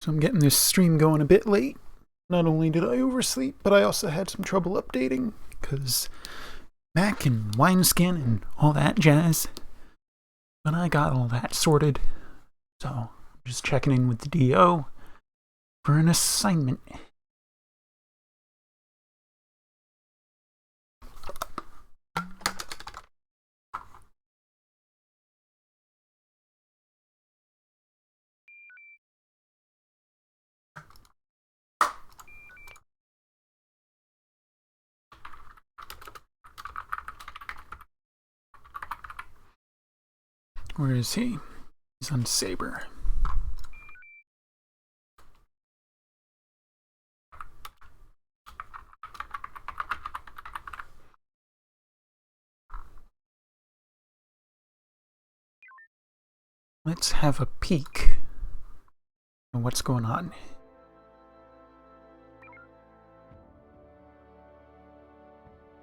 So I'm getting this stream going a bit late. Not only did I oversleep, but I also had some trouble updating, because Mac and wineskin and all that jazz. But I got all that sorted. So I'm just checking in with the DO for an assignment. Where is he? He's on Saber. Let's have a peek at what's going on.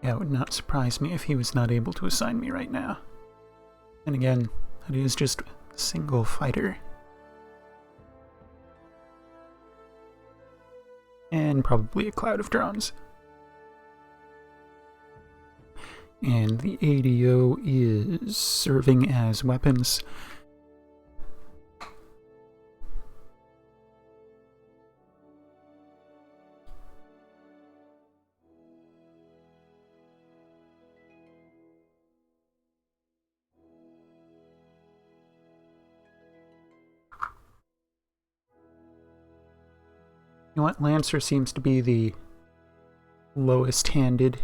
Yeah, it would not surprise me if he was not able to assign me right now. And again, that is just a single fighter. And probably a cloud of drones. And the ADO is serving as weapons. You know what? Lancer seems to be the lowest handed,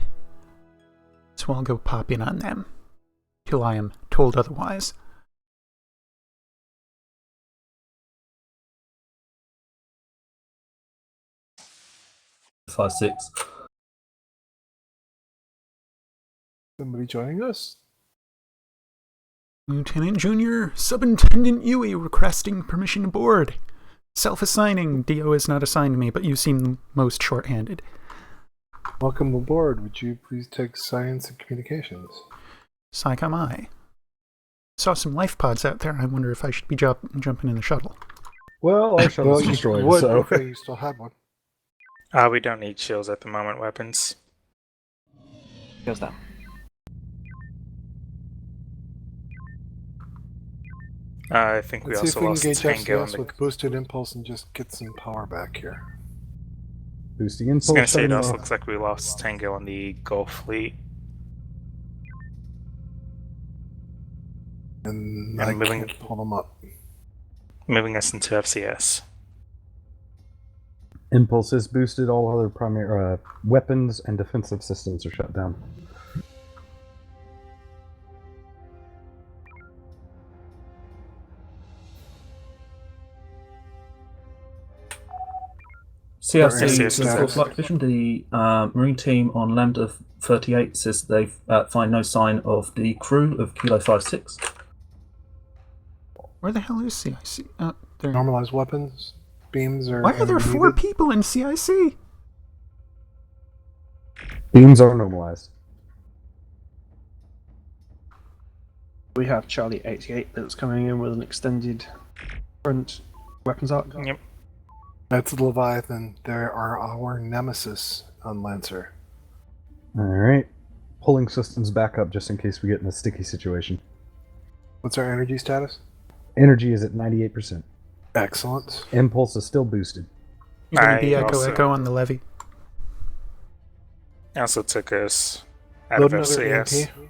so I'll go pop in on them till I am told otherwise. Five, six. Somebody joining us? Lieutenant Junior, Subintendent Yui requesting permission to board. Self-assigning. DO is not assigned to me, but you seem most short-handed. Welcome aboard. Would you please take Science and Communications? Psychom I. Saw some life pods out there. I wonder if I should be jumping in the shuttle. Well, our shuttle's you destroyed, would so... if you still had one. We don't need shields at the moment, weapons. Goes down. I think we Let's see if also we lost can engage Tango. FCS with boosted impulse and just get some power back here. Boosting I was impulse. going to say it shutting also off. looks like we lost Tango on the Gulf fleet. And And I moving- can't pull them up. Moving us into FCS. Impulse is boosted. All other primary weapons and defensive systems are shut down. Yes, CRC yes, to yes. full flight vision. The Marine team on Lambda 38 says they find no sign of the crew of Kilo 56. Where the hell is CIC? There. Normalized weapons, beams, or Why are there 4 needed? people in CIC? Beams are normalized. We have Charlie 88 that's coming in with an extended front weapons arc. Yep. That's the Leviathan. There are our nemesis on Lancer. Alright. Pulling systems back up just in case we get in a sticky situation. What's our energy status? Energy is at 98%. Excellent. Impulse is still boosted. You're going to be I Echo also- Echo on the levy. Also took us out Load of another FCS. EMP.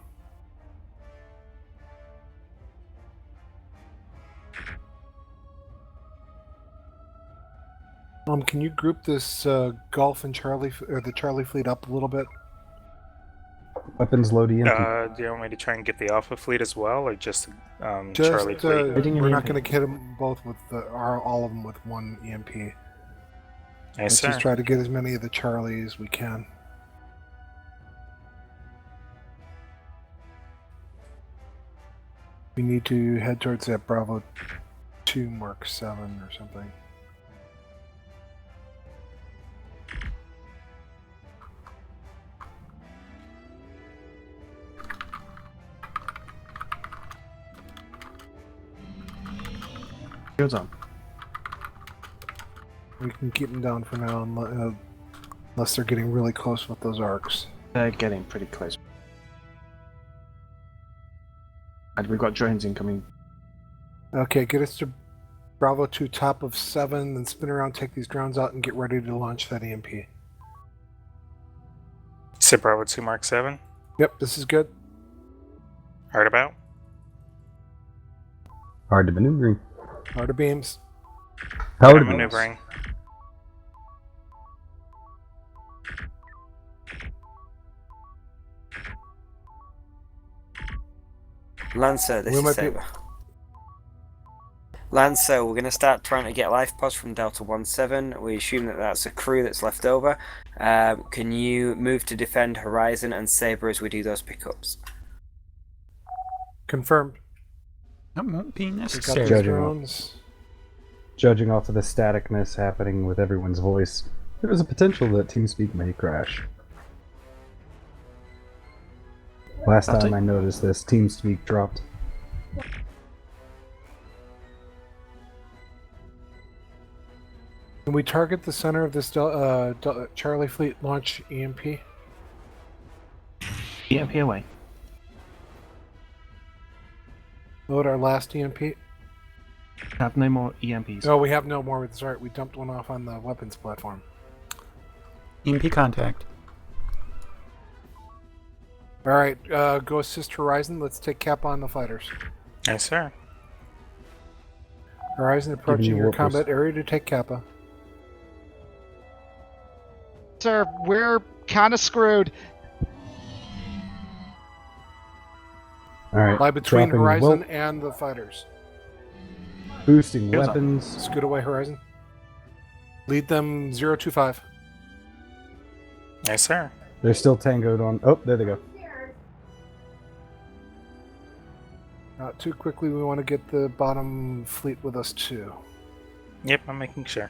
Can you group this Gulf and Charlie, or the Charlie fleet up a little bit? Weapons load EMP. Do you want me to try and get the Alpha fleet as well, or just Just, Charlie fleet? Reading an we're not EMP. going to hit them both with all of them with one EMP. Yes, Let's sir. just try to get as many of the Charlie as we can. We need to head towards that Bravo 2 Mark 7 or something. Goes on. We can keep them down for now, unless they're getting really close with those arcs. They're getting pretty close. And we've got drones incoming. Okay, get us to Bravo 2 top of 7, then spin around, take these drones out, and get ready to launch that EMP. Sit Bravo 2 Mark 7. Yep, this is good. Heard about? Hard to maneuvering. Harder beams. How Good to maneuvering. Lancer, this We is might be- Saber. Lancer, we're going to start trying to get life pods from Delta 1-7. We assume that that's a crew that's left over. Can you move to defend Horizon and Saber as we do those pickups? Confirmed. That won't be We got necessary. these Judging drones. Judging off of the staticness happening with everyone's voice, there is a potential that TeamSpeak may crash. Last time I noticed this, TeamSpeak dropped. Can we target the center of this Charlie Fleet launch EMP? EMP away. Load our last EMP. Have no more EMPs. Oh, we have no more. Sorry, we dumped one off on the weapons platform. EMP contact. Alright, go assist Horizon. Let's take cap on the fighters. Yes, sir. Horizon approaching you your whoopers. combat area to take Kappa. Sir, we're kind of screwed. Alright, Lie between dropping Horizon whelp, and the fighters. boosting Here's up. weapons. Scoot away, Horizon. Lead them 025. Yes, sir. They're still tangoed on. Oh, there they go. Not too quickly, we want to get the bottom fleet with us too. Yep, I'm making sure.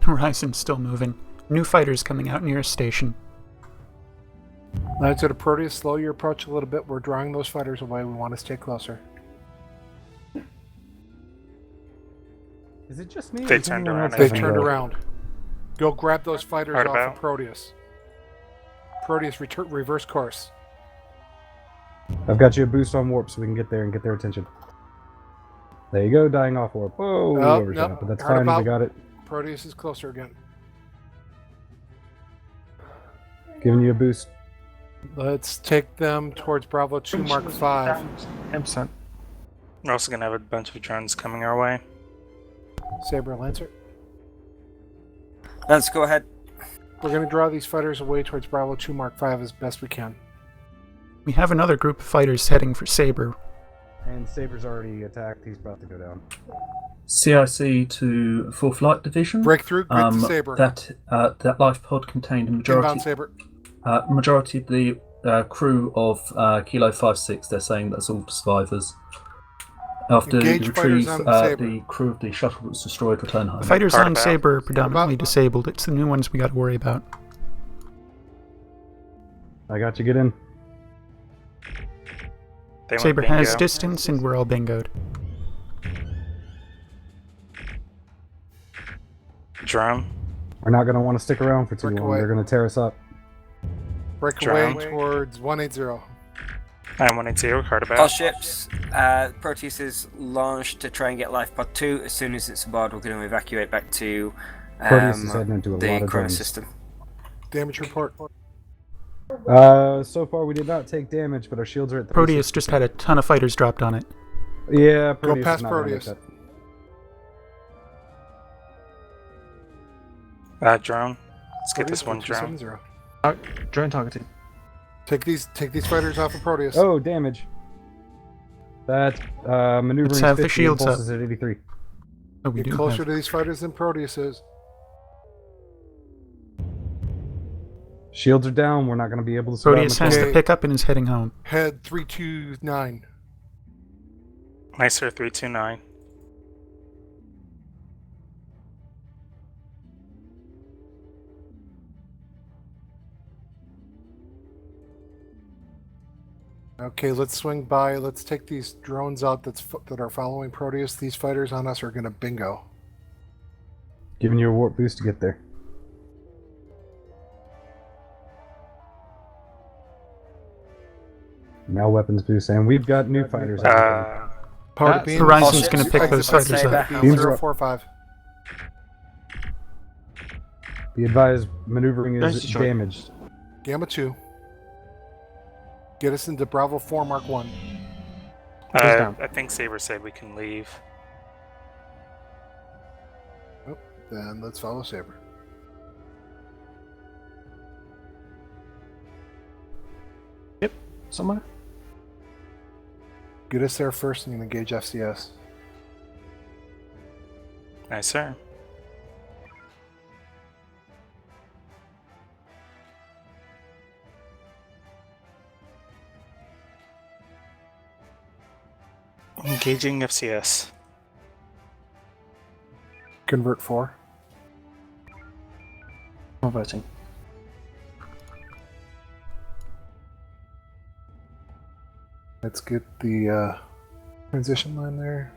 Horizon's still moving. New fighters coming out near a station. Knights of the Proteus, slow your approach a little bit. We're drawing those fighters away. We want to stay closer. Is it just me? or They is turned anyone around, else They I having turned a- around. Go grab those fighters Right off about. of Proteus. Proteus, reverse course. I've got you a boost on warp so we can get there and get their attention. There you go, dying off warp. Whoa, we Oh, overshot, nope. but that's Heard fine. about- We got it. Proteus is closer again. Giving you a boost. Let's take them towards Bravo 2 Mark 5. 10%. We're also gonna have a bunch of drones coming our way. Saber Lancer. Let's go ahead. We're going to draw these fighters away towards Bravo 2 Mark 5 as best we can. We have another group of fighters heading for Saber. And Saber's already attacked. He's about to go down. CIC to 4th Light Division. Breakthrough, greet the Saber. That life pod contained a Inbound Saber. majority of the crew of Kilo 56. They're saying that's all survivors. After Engage the fighters retrieve, on Saber. the crew of the shuttle that was destroyed return home. The fighters Part on about. Saber are predominantly about. disabled. It's the new ones we got to worry about. I got you. Get in. They went Saber has bingo. distance, and we're all bingoed. Drone. We're not going to want to stick around for too Break long. away. They're going to tear us up. Break away Drone. towards 180. I'm 180. Heard All about. ships, Proteus is launched to try and get Life Pod 2. As soon as it's aboard, we're going to evacuate back to Proteus is heading into a the lot of current drones. system. Damage report. So far we did not take damage, but our shields are at 360. Proteus just had a ton of fighters dropped on it. Yeah, Proteus is past not gonna make Proteus. that. Drone. Let's get this one Proteus drone. 270. Drone targeted. Take these fighters off of Proteus. Oh, damage. That maneuvering Let's have the 50, shields impulse up. is at 83. Oh, we Get do closer have. to these fighters than Proteus is. Shields are down. We're not going to be able to survive Proteus much has longer. the pickup and is heading home. Head 329. Nicer 329. Okay, let's swing by. Let's take these drones out that are following Proteus. These fighters on us are gonna bingo. Giving you a warp boost to get there. Now weapons boost, and we've got new fighters. Power to beam. Horizon's shit. going to pick those fighters Saber. up. Beam Beams are up. 045. Be advised, maneuvering is Nice shot. damaged. Gamma 2. Get us into Bravo 4 Mark 1. down. I think Saber said we can leave. Then let's follow Saber. Somewhere? Get us there first and engage FCS. Nice, sir. Engaging FCS. Convert 4. Converting. Let's get the transition line there.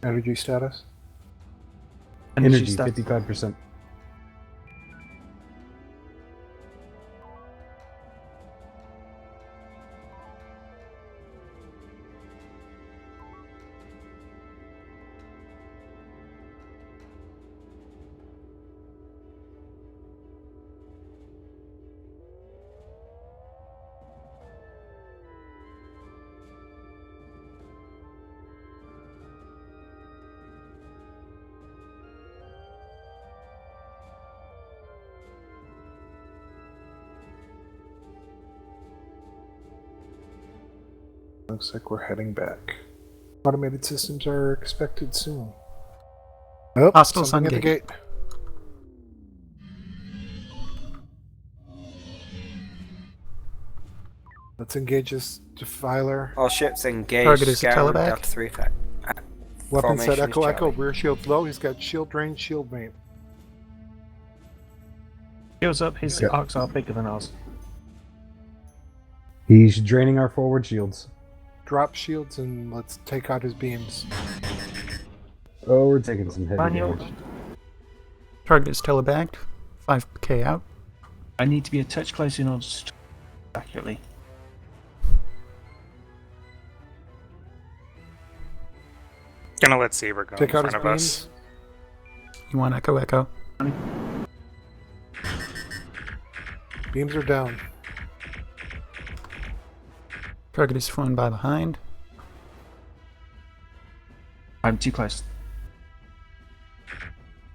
Energy status. Energy, stat- 55%. Looks like we're heading back. Automated systems are expected soon. Oh, Hostiles something on at the gate. Let's engage this defiler. All ships engaged. Target is a Scout, teleback. Delta 3 Weapon set formation is Echo Echo. Charlie. Rear shield low. He's got shield range, shield main. Shields up, his Yep. arcs are bigger than ours. He's draining our forward shields. Drop shields and let's take out his beams. Oh, we're taking some heavy Manual. damage. Target is telebacked. 5k out. I need to be a touch closer in order to accurately. Gonna let Saber go Take in out his front of us. beams. You want Echo Echo? Beams are down. Target is flown by behind. I'm too close.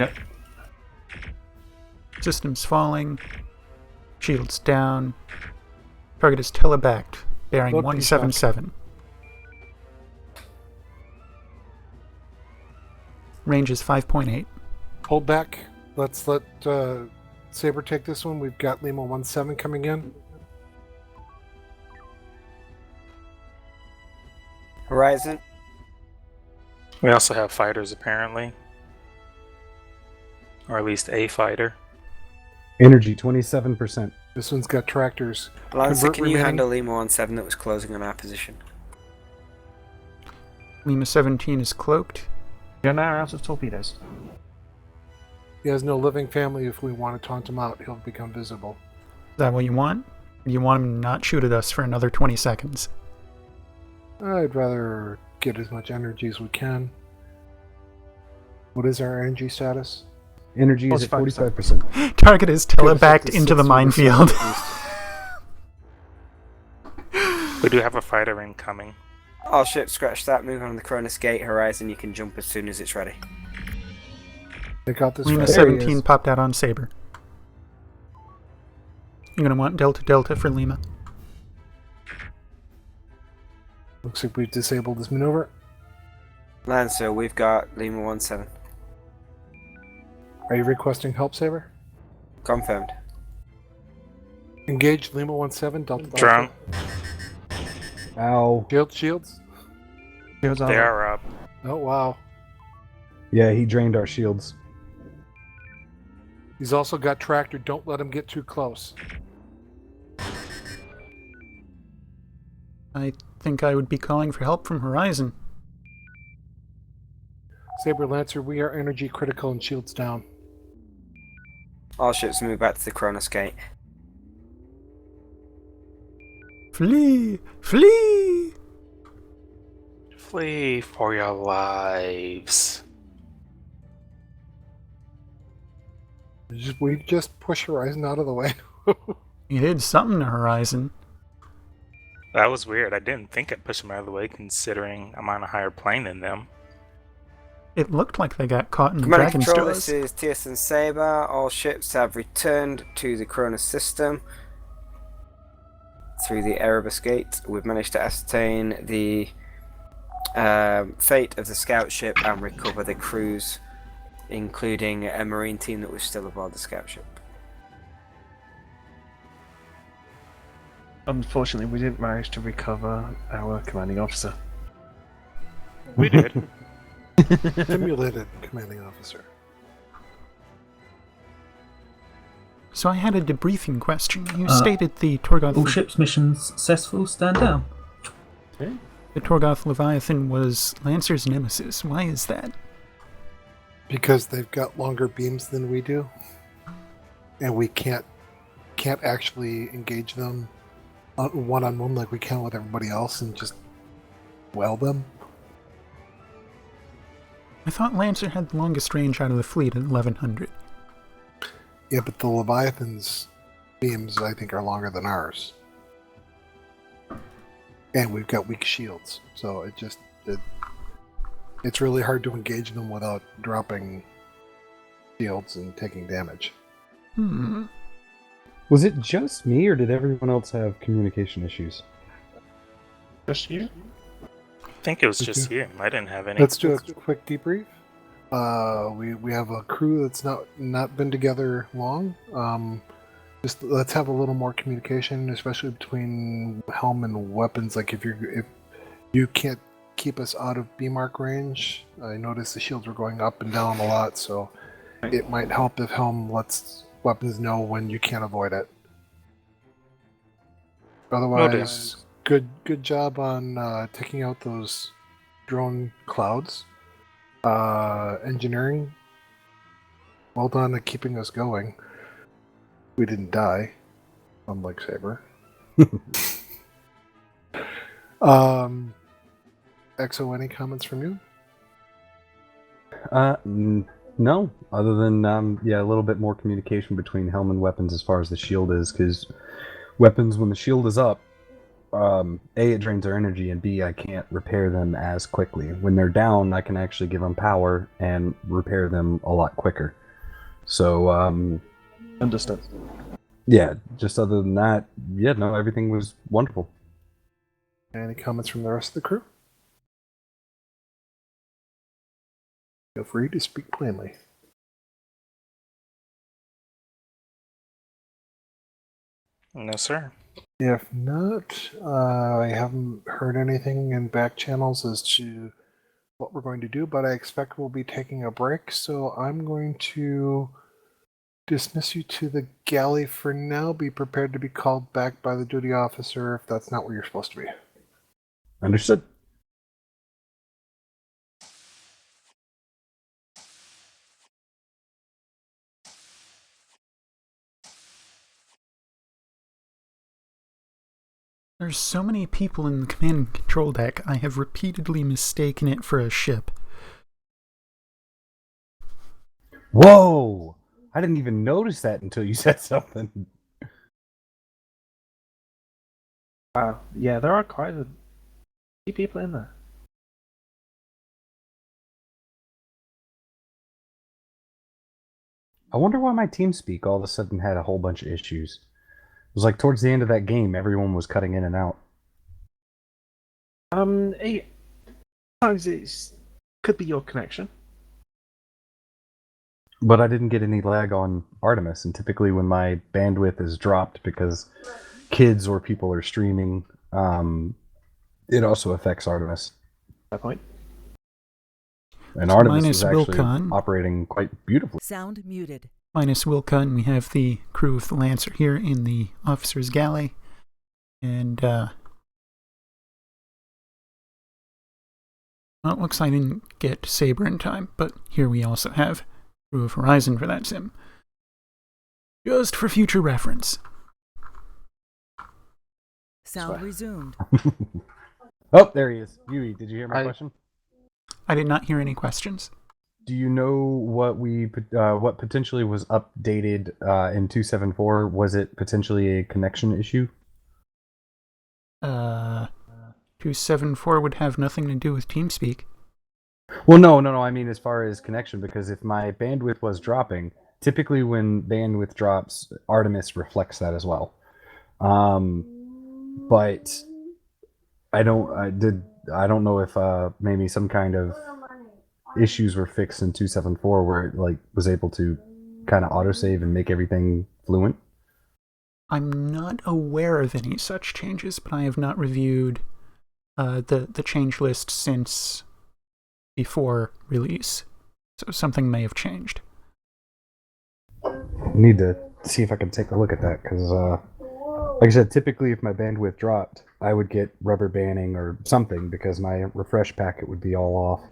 Yep. Systems falling. Shields down. Target is telebacked. Bearing Look, 177. Range is 5.8. Hold back. Let's let Saber take this one. We've got Lima 17 coming in. Horizon. We also have fighters, apparently. Or at least a fighter. Energy, 27%. This one's got tractors. Lancer, Convert can you remaining. handle Lima 17 that was closing on our position? Lima 17 is cloaked. You're now out of torpedoes. He has no living family. If we want to taunt him out, he'll become visible. Is that what you want? Or you want him to not shoot at us for another 20 seconds? I'd rather get as much energy as we can. What is our energy status? Energy is at 45%. 45%. Target is telebacked into the 56% minefield. We do have a fighter incoming. All ships, scratch that. Move on the Cronus Gate. Horizon, you can jump as soon as it's ready. Take out this Lima fighter. There he 17 is. popped out on Saber. You're going to want Delta Delta for Lima. Looks like we've disabled this maneuver. Lancer, we've got Lima 17. Are you requesting help, Saber? Confirmed. Engage Lima 17, Delta Delta. Drone. Ow. Shields. Shields They are up. Oh, wow. Yeah, he drained our shields. He's also got tractor. Don't let him get too close. I think I would be calling for help from Horizon. Saber Lancer, we are energy critical and shields down. All ships move back to the Cronus Gate. Flee! Flee! Flee for your lives. We just push Horizon out of the way. You did something to Horizon. That was weird. I didn't think I'd push them out of the way, considering I'm on a higher plane than them. It looked like they got caught in the Command dragon Control, straws. this is TS and Saber. All ships have returned to the Cronus system through the Erebus Gate. We've managed to ascertain the fate of the scout ship and recover the crews, including a marine team that was still aboard the scout ship. Unfortunately, we didn't manage to recover our commanding officer. We did. Simulated commanding officer. So I had a debriefing question. You stated the Torgoth... All ships missions successful. Stand down. The Torgoth Leviathan was Lancer's nemesis. Why is that? Because they've got longer beams than we do, and we can't actually engage them one-on-one like we can with everybody else and just weld them. I thought Lancer had the longest range out of the fleet at 1100. Yeah, but the Leviathan's beams, I think, are longer than ours. And we've got weak shields, so it's really hard to engage them without dropping shields and taking damage. Was it just me, or did everyone else have communication issues? Just you? I think it was just you. I didn't have any. Let's do a quick debrief. We have a crew that's not been together long. Just let's have a little more communication, especially between helm and weapons. Like if you can't keep us out of beam arc range, I noticed the shields were going up and down a lot, so it might help if helm lets weapons know when you can't avoid it. Otherwise, good job on taking out those drone clouds. Engineering, well done at keeping us going. We didn't die, unlike Saber. Exo, any comments from you? No. Other than a little bit more communication between helm and weapons as far as the shield is, because weapons, when the shield is up, A, it drains their energy, and B, I can't repair them as quickly. When they're down, I can actually give them power and repair them a lot quicker. So, Understood. yeah, just other than that, yeah, no, everything was wonderful. Any comments from the rest of the crew? Feel free to speak plainly. No, sir. If not, I haven't heard anything in back channels as to what we're going to do, but I expect we'll be taking a break, so I'm going to dismiss you to the galley for now. Be prepared to be called back by the duty officer if that's not where you're supposed to be. Understood. There's so many people in the command and control deck, I have repeatedly mistaken it for a ship. Whoa! I didn't even notice that until you said something. Wow. Yeah, there are quite a few people in there. I wonder why my TeamSpeak all of a sudden had a whole bunch of issues. It was like towards the end of that game, everyone was cutting in and out. Sometimes it could be your connection. But I didn't get any lag on Artemis, and typically when my bandwidth is dropped because kids or people are streaming, it also affects Artemis. That point. And So Artemis minus was actually Wilcon. operating quite beautifully. Sound muted. Minus Wilcon, we have the crew of the Lancer here in the officer's galley. And, well, it looks like I didn't get Saber in time, but here we also have crew of Horizon for that sim. Just for future reference. Sound resumed. Oh, there he is. Yui, did you hear my question? I did not hear any questions. Do you know what potentially was updated in 274? Was it potentially a connection issue? 274 would have nothing to do with TeamSpeak. Well, no. I mean, as far as connection, because if my bandwidth was dropping, typically when bandwidth drops, Artemis reflects that as well. But I don't know if maybe some kind of issues were fixed in 274 where it like was able to kind of autosave and make everything fluent. I'm not aware of any such changes, but I have not reviewed the change list since before release. So something may have changed. I need to see if I can take a look at that, because like I said, typically if my bandwidth dropped, I would get rubber banding or something because my refresh packet would be all off.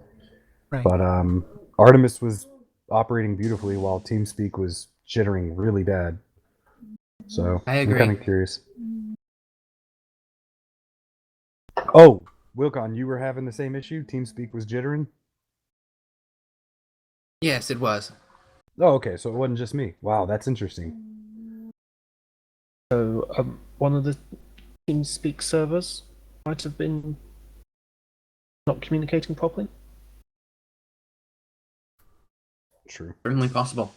Right. But Artemis was operating beautifully while TeamSpeak was jittering really bad. So I agree. I'm kind of curious. Oh, Wilcon, you were having the same issue? TeamSpeak was jittering? Yes, it was. Oh, okay, so it wasn't just me. Wow, that's interesting. So, one of the TeamSpeak servers might have been not communicating properly. True. Certainly possible.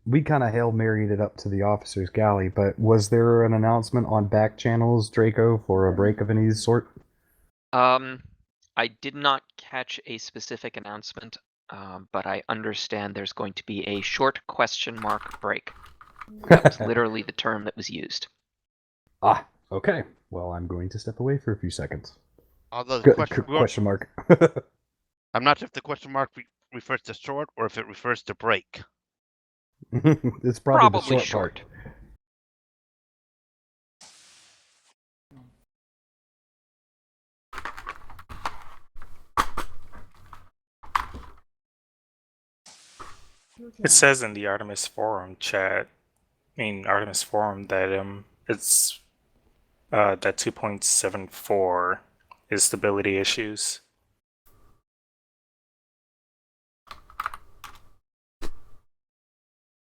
We kind of Hail Married it up to the officer's galley, but was there an announcement on back channels, Draco, for a break of any sort? I did not catch a specific announcement, but I understand there's going to be a short question mark break. That was literally the term that was used. Ah, okay. Well, I'm going to step away for a few seconds. Although the Question mark. I'm not sure if the question mark refers to short or if it refers to break. It's probably the short. It says in the Artemis forum chat, Artemis forum, that it's that 2.74 is stability issues.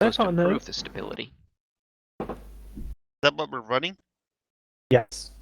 Supposed to improve the stability. Is that what we're running? Yes.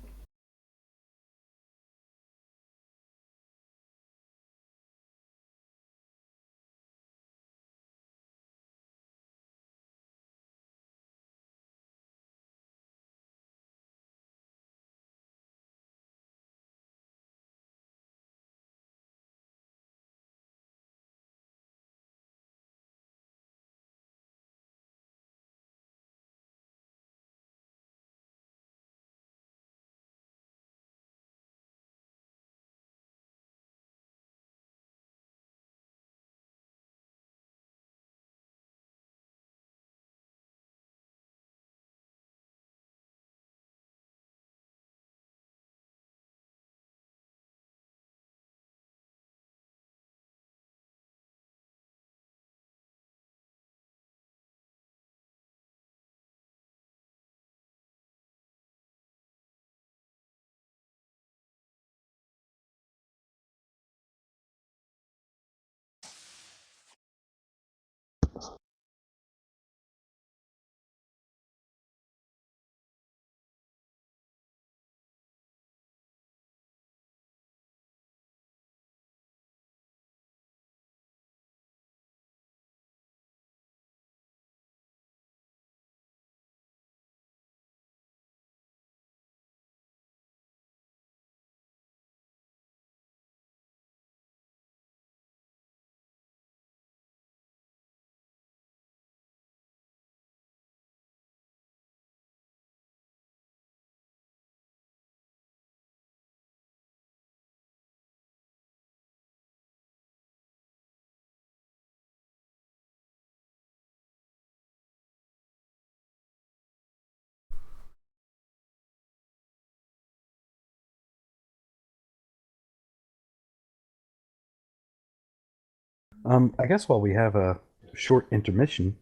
I guess while we have a short intermission,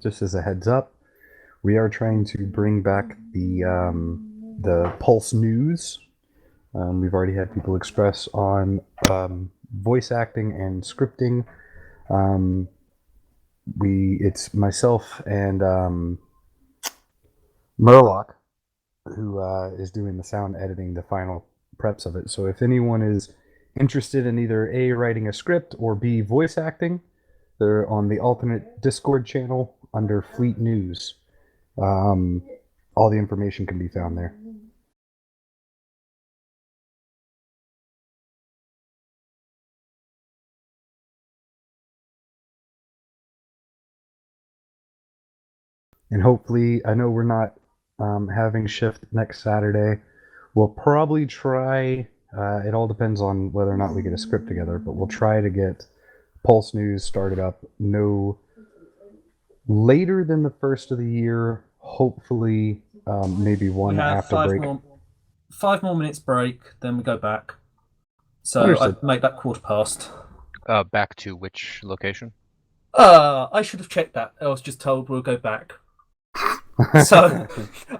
just as a heads up, we are trying to bring back the Pulse News. We've already had people express on voice acting and scripting. It's myself and Murloc who is doing the sound editing, the final preps of it. So if anyone is interested in either A, writing a script, or B, voice acting, they're on the alternate Discord channel under Fleet News. All the information can be found there. And hopefully, I know we're not having shift next Saturday. We'll probably try, it all depends on whether or not we get a script together, but we'll try to get Pulse News started up no later than the first of the year. Hopefully, maybe one We have after break. 5 more minutes break, then we go back. So Understood. I'd make that 1:15. Back to which location? I should have checked that. I was just told we'll go back. So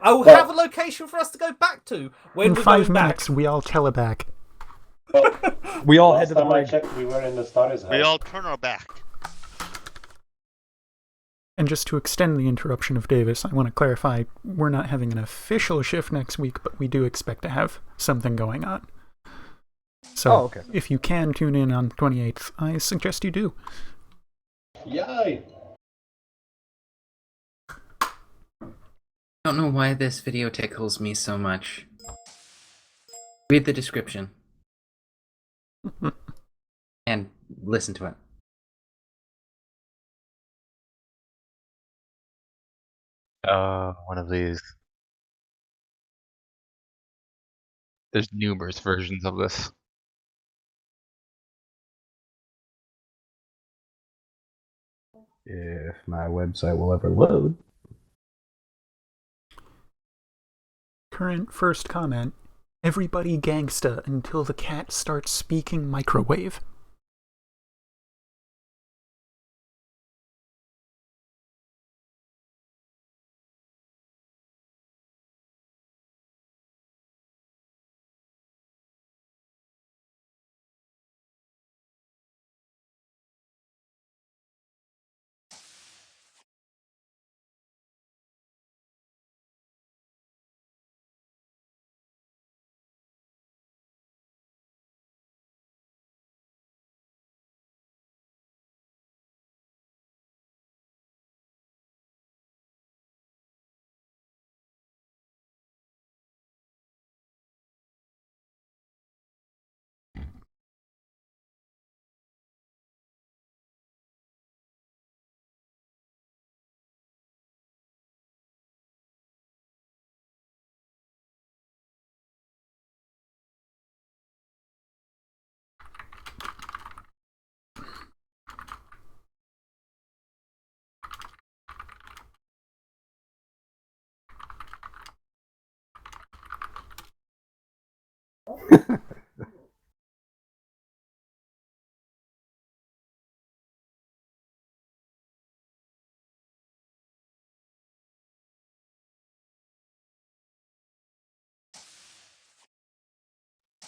I will have a location for us to go back to when In we're 5 going minutes, back. we all teleback. We all head to the Last time I break. checked, we were in the starter's house. We all turn our back. And just to extend the interruption of Davis, I want to clarify, we're not having an official shift next week, but we do expect to have something going on. So okay. If you can tune in on the 28th, I suggest you do. Yay! I don't know why this video tickles me so much. Read the description. And listen to it. One of these. There's numerous versions of this. If my website will ever load. Current first comment. Everybody gangsta until the cat starts speaking microwave.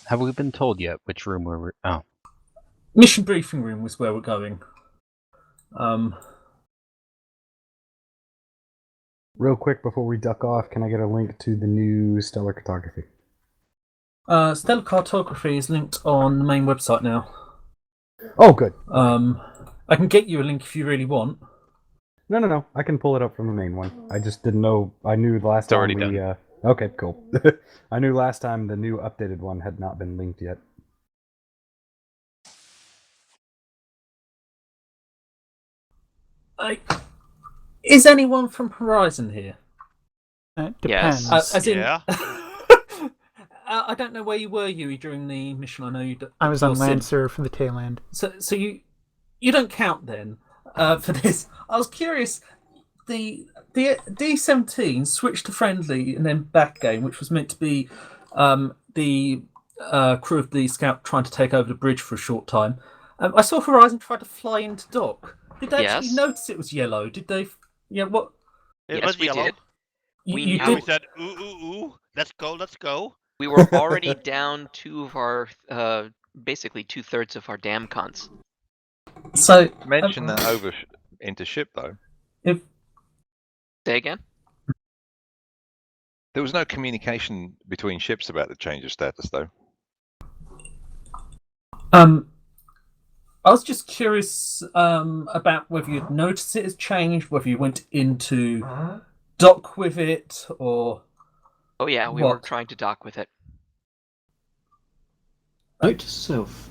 Have we been told yet which room we're... Oh. Mission briefing room was where we're going. Real quick before we duck off, can I get a link to the new stellar cartography? Stellar cartography is linked on the main website now. Oh, good. I can get you a link if you really want. No. I can pull it up from the main one. I just didn't know. I knew the last time already we... done. Okay, cool. I knew last time the new updated one had not been linked yet. Is anyone from Horizon here? That depends. Yes. As in, Yeah. I don't know where you were, Yui, during the mission. I know you. I was on you're Sim. Lancer for the tail end. So you don't count then for this. I was curious. The D17 switched to friendly and then back game, which was meant to be the crew of the scout trying to take over the bridge for a short time. I saw Horizon try to fly into dock. Did they actually Yes. notice it was yellow? Did they? Yeah. What? It Yes, was we yellow. did. We You And we did. said, ooh, ooh, ooh, let's go, let's go. We were already down two of our, basically 2/3 of our dam cons. So Mention that over into ship though. if Say again? There was no communication between ships about the change of status though. I was just curious about whether you'd noticed it has changed, whether you went into dock with it, or Oh yeah, we were trying to dock with it. Note to self: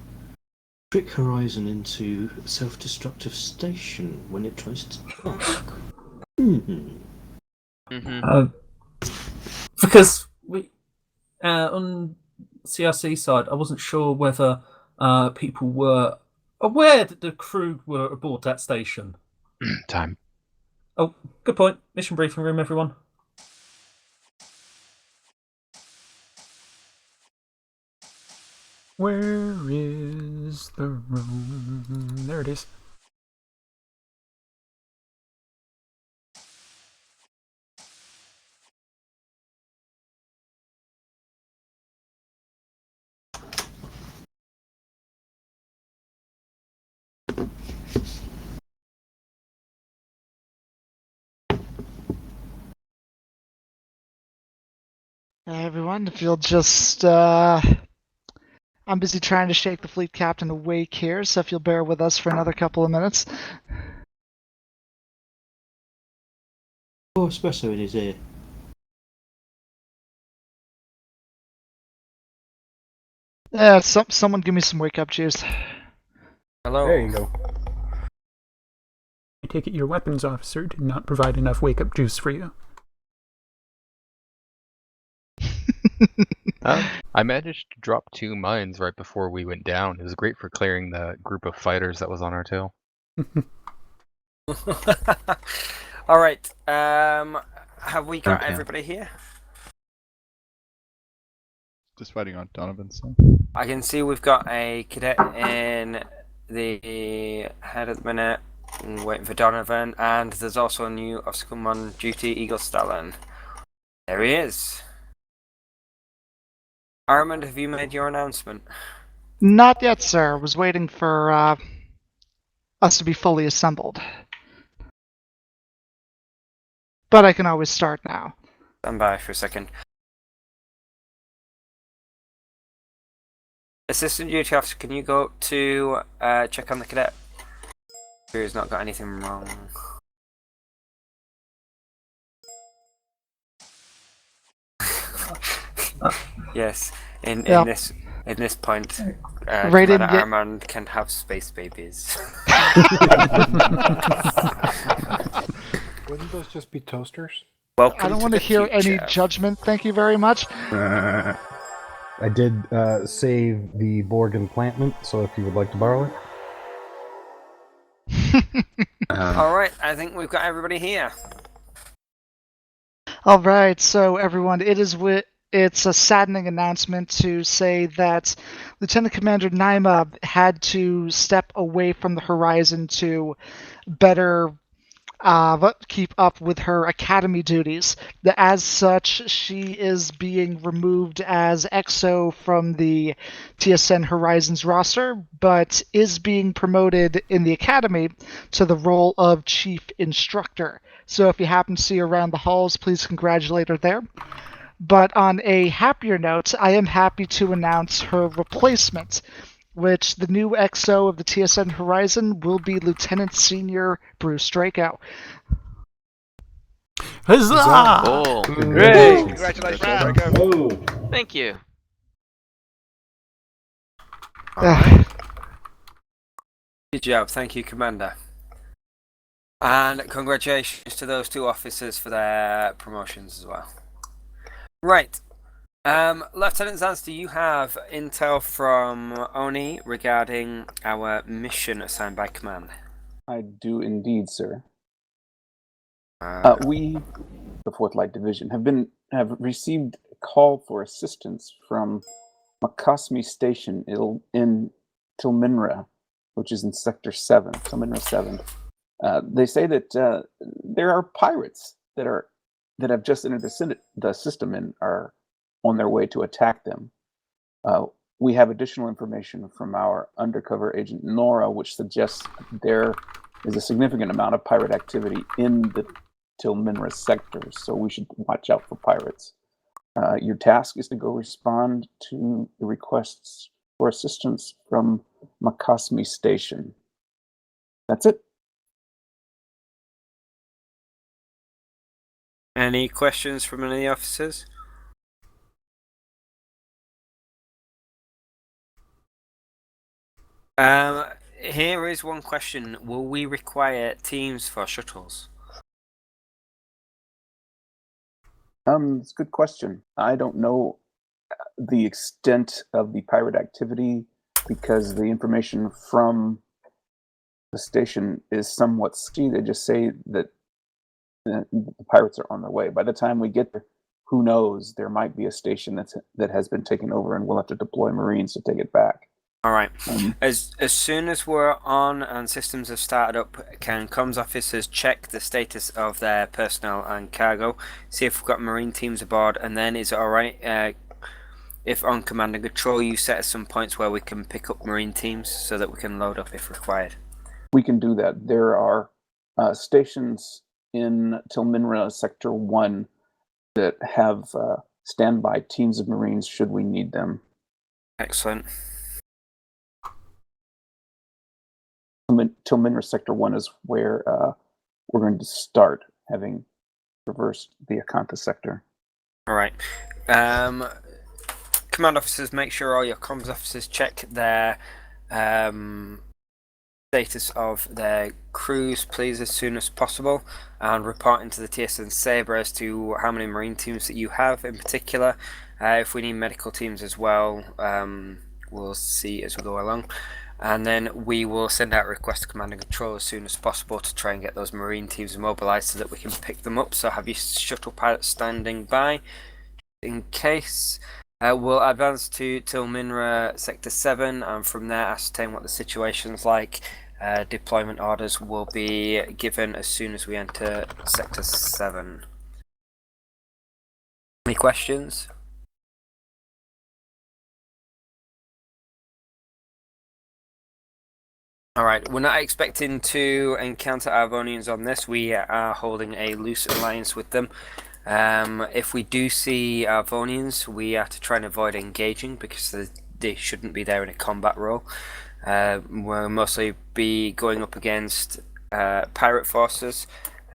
trick Horizon into self-destructive station when it tries to dock. Because we on CRC side, I wasn't sure whether people were aware that the crew were aboard that station. Time. Oh, good point. Mission briefing room, everyone. Where is the room? There it is. Hey everyone, if you'll just, I'm busy trying to shake the fleet captain awake here, so if you'll bear with us for another couple of minutes. Oh, espresso in his ear. Someone give me some wake-up juice. Hello. There you go. I take it your weapons officer did not provide enough wake-up juice for you. I managed to drop 2 mines right before we went down. It was great for clearing the group of fighters that was on our tail. All right. Have we got Okay. everybody here? Just waiting on Donovan. So. I can see we've got a cadet in the head at the minute, waiting for Donovan, and there's also a new officer come on duty, Eagle Stalin. There he is. Armand, have you made your announcement? Not yet, sir. Was waiting for us to be fully assembled. But I can always start now. Stand by for a second. Assistant duty officer, can you go to check on the cadet? Sure he's not got anything wrong. Yes, in this point, Commander Armand can have space babies. Wouldn't those just be toasters? I don't want to hear any judgment, thank you very much. I did save the Borg enplancement, so if you would like to borrow it. Alright, I think we've got everybody here. Alright, so everyone, it's a saddening announcement to say that Lieutenant Commander Naima had to step away from the Horizon to better keep up with her academy duties. As such, she is being removed as EXO from the TSN Horizons roster, but is being promoted in the academy to the role of chief instructor. So if you happen to see her around the halls, please congratulate her there. But on a happier note, I am happy to announce her replacement, which the new XO of the TSN Horizon will be Lieutenant Senior Bruce Draco. Huzzah! Cool. Great! Congratulations, Draco. Thank you. Good job, thank you, Commander. And congratulations to those two officers for their promotions as well. Right. Lieutenant Zans, do you have intel from Oni regarding our mission assigned by command? I do indeed, sir. We, the 4th Light Division, have received a call for assistance from Makasmi Station in Tilminra which is in Sector 7, Telminra 7. They say that there are pirates that have just entered the system and are on their way to attack them. We have additional information from our undercover agent Nora, which suggests there is a significant amount of pirate activity in the Telminra sector, so we should watch out for pirates. Your task is to go respond to the requests for assistance from Makasmi Station. That's it. Any questions from any of the officers? Here is one question. Will we require teams for shuttles? It's a good question. I don't know the extent of the pirate activity because the information from the station is somewhat skewed. They just say that the pirates are on their way. By the time we get there, who knows? There might be a station that has been taken over, and we'll have to deploy Marines to take it back. All right. As soon as we're on and systems have started up, can comms officers check the status of their personnel and cargo, see if we've got Marine teams aboard, and then is it all right if on command and control you set some points where we can pick up Marine teams so that we can load up if required? We can do that. There are stations in Telminra Sector 1 that have standby teams of Marines should we need them. Excellent. Telminra Sector 1 is where we're going to start, having traversed the Akantha sector. All right. Command officers, make sure all your comms officers check their status of their crews, please, as soon as possible, and report into the TSN Sabre as to how many Marine teams that you have in particular. If we need medical teams as well, we'll see as we go along. And then we will send out a request to command and control as soon as possible to try and get those Marine teams immobilized so that we can pick them up. So have your shuttle pilots standing by in case. We'll advance to Telminra Sector 7 and from there ascertain what the situation's like. Deployment orders will be given as soon as we enter Sector 7. Any questions? Alright, we're not expecting to encounter Arvonians on this. We are holding a loose alliance with them. If we do see Arvonians, we have to try and avoid engaging because they shouldn't be there in a combat role. We'll mostly be going up against pirate forces,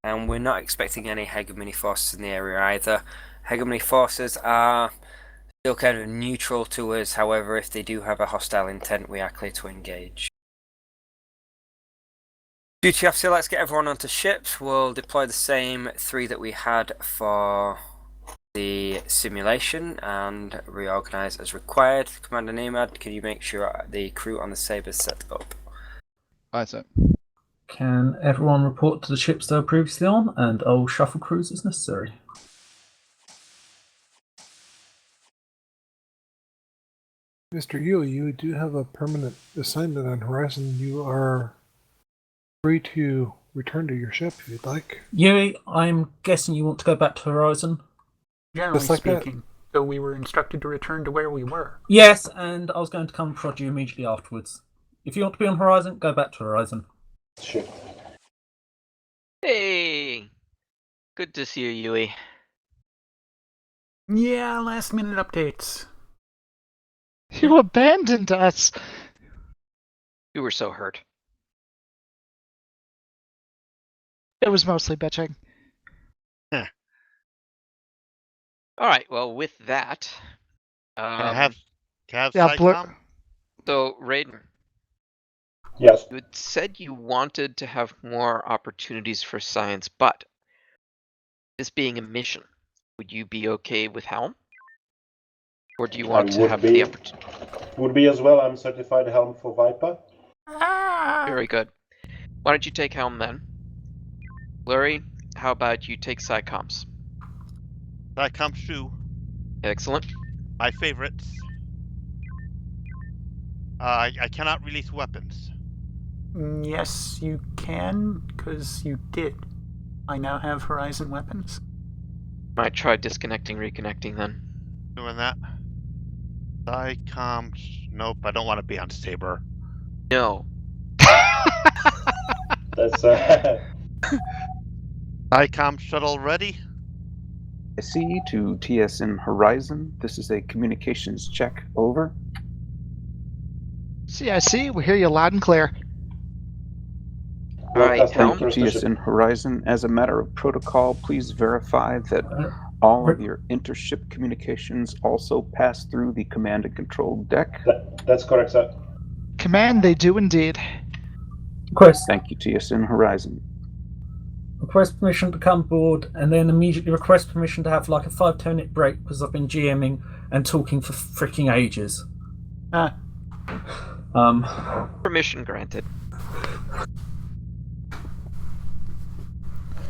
and we're not expecting any hegemony forces in the area either. Hegemony forces are still kind of neutral to us, however, if they do have a hostile intent, we are clear to engage. Duty officer, let's get everyone onto ships. We'll deploy the same 3 that we had for the simulation and reorganize as required. Commander Nemad, can you make sure the crew on the Sabre is set up? Aye, sir. Can everyone report to the ships they were previously on, and I'll shuffle crews as necessary. Mr. Yu, you do have a permanent assignment on Horizon. You are free to return to your ship if you'd like. Yui, I'm guessing you want to go back to Horizon? Generally Just like that. speaking, so we were instructed to return to where we were. Yes, and I was going to come prod you immediately afterwards. If you want to be on Horizon, go back to Horizon. Sure. Hey! Good to see you, Yui. Yeah, last minute updates. You abandoned us. You were so hurt. It was mostly bitching. Alright, well, with that... Can I have yeah, SciComm? So, Raiden. Yes. You had said you wanted to have more opportunities for science, but this being a mission, would you be okay with Helm? Or do you want to have the opportunity? Would be as well. I'm certified Helm for Viper. Very good. Why don't you take Helm then? Blurry, how about you take SciComms? SciComm Shu. Excellent. My favorites. I cannot release weapons. Yes, you can, because you did. I now have Horizon weapons. Might try disconnecting, reconnecting then. Doing that. Comms. Nope, I don't want to be on Saber. No. That's ICOM shuttle ready? SE to TSN Horizon. This is a communications check. Over. CIC, we hear you loud and clear. Alright, Thank you, Helm. TSN Horizon. As a matter of protocol, please verify that all of your intership communications also pass through the command and control deck. That's correct, sir. Command, they do indeed. Request. Thank you, TSN Horizon. Request permission to come aboard, and then immediately request permission to have like a 5-10 minute break because I've been GMing and talking for freaking ages. Permission granted.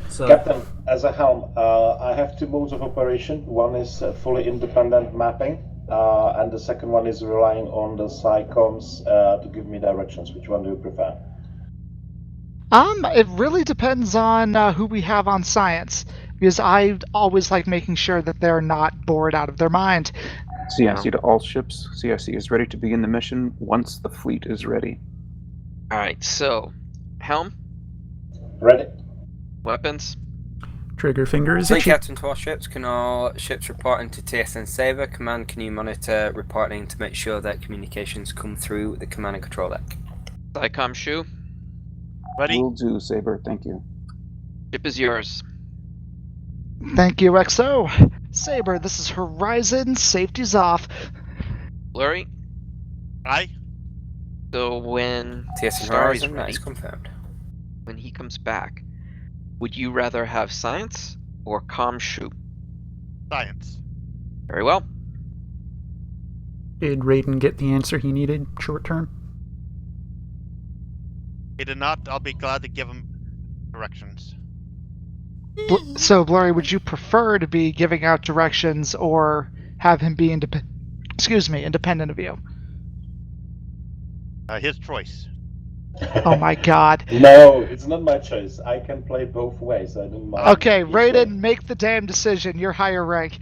So, Captain, as a helm, I have two modes of operation. One is fully independent mapping, and the second one is relying on the SciComs to give me directions. Which one do you prefer? It really depends on who we have on science, because I always like making sure that they're not bored out of their mind. CIC to all ships. CIC is ready to begin the mission once the fleet is ready. Alright, so Helm, Ready. weapons. Trigger finger is Fleet itchy. captain to all ships. Can all ships report into TSN Saber? Command, can you monitor reporting to make sure that communications come through the command and control deck? SciComm Shu, Ready? Will do, Saber. Thank you. ship is yours. Thank you, XO. Saber, this is Horizon. Safety's off. Blurry. Aye. So when TSN Star is Horizon, that ready, is confirmed. when he comes back, would you rather have science or comm Shu? Science. Very well. Did Raiden get the answer he needed short term? He did not. I'll be glad to give him directions. So, Blurry, would you prefer to be giving out directions or have him be independent of you? His choice. Oh my god. No, it's not my choice. I can play both ways. I don't mind. Okay, each Raiden, way. make the damn decision. You're higher rank.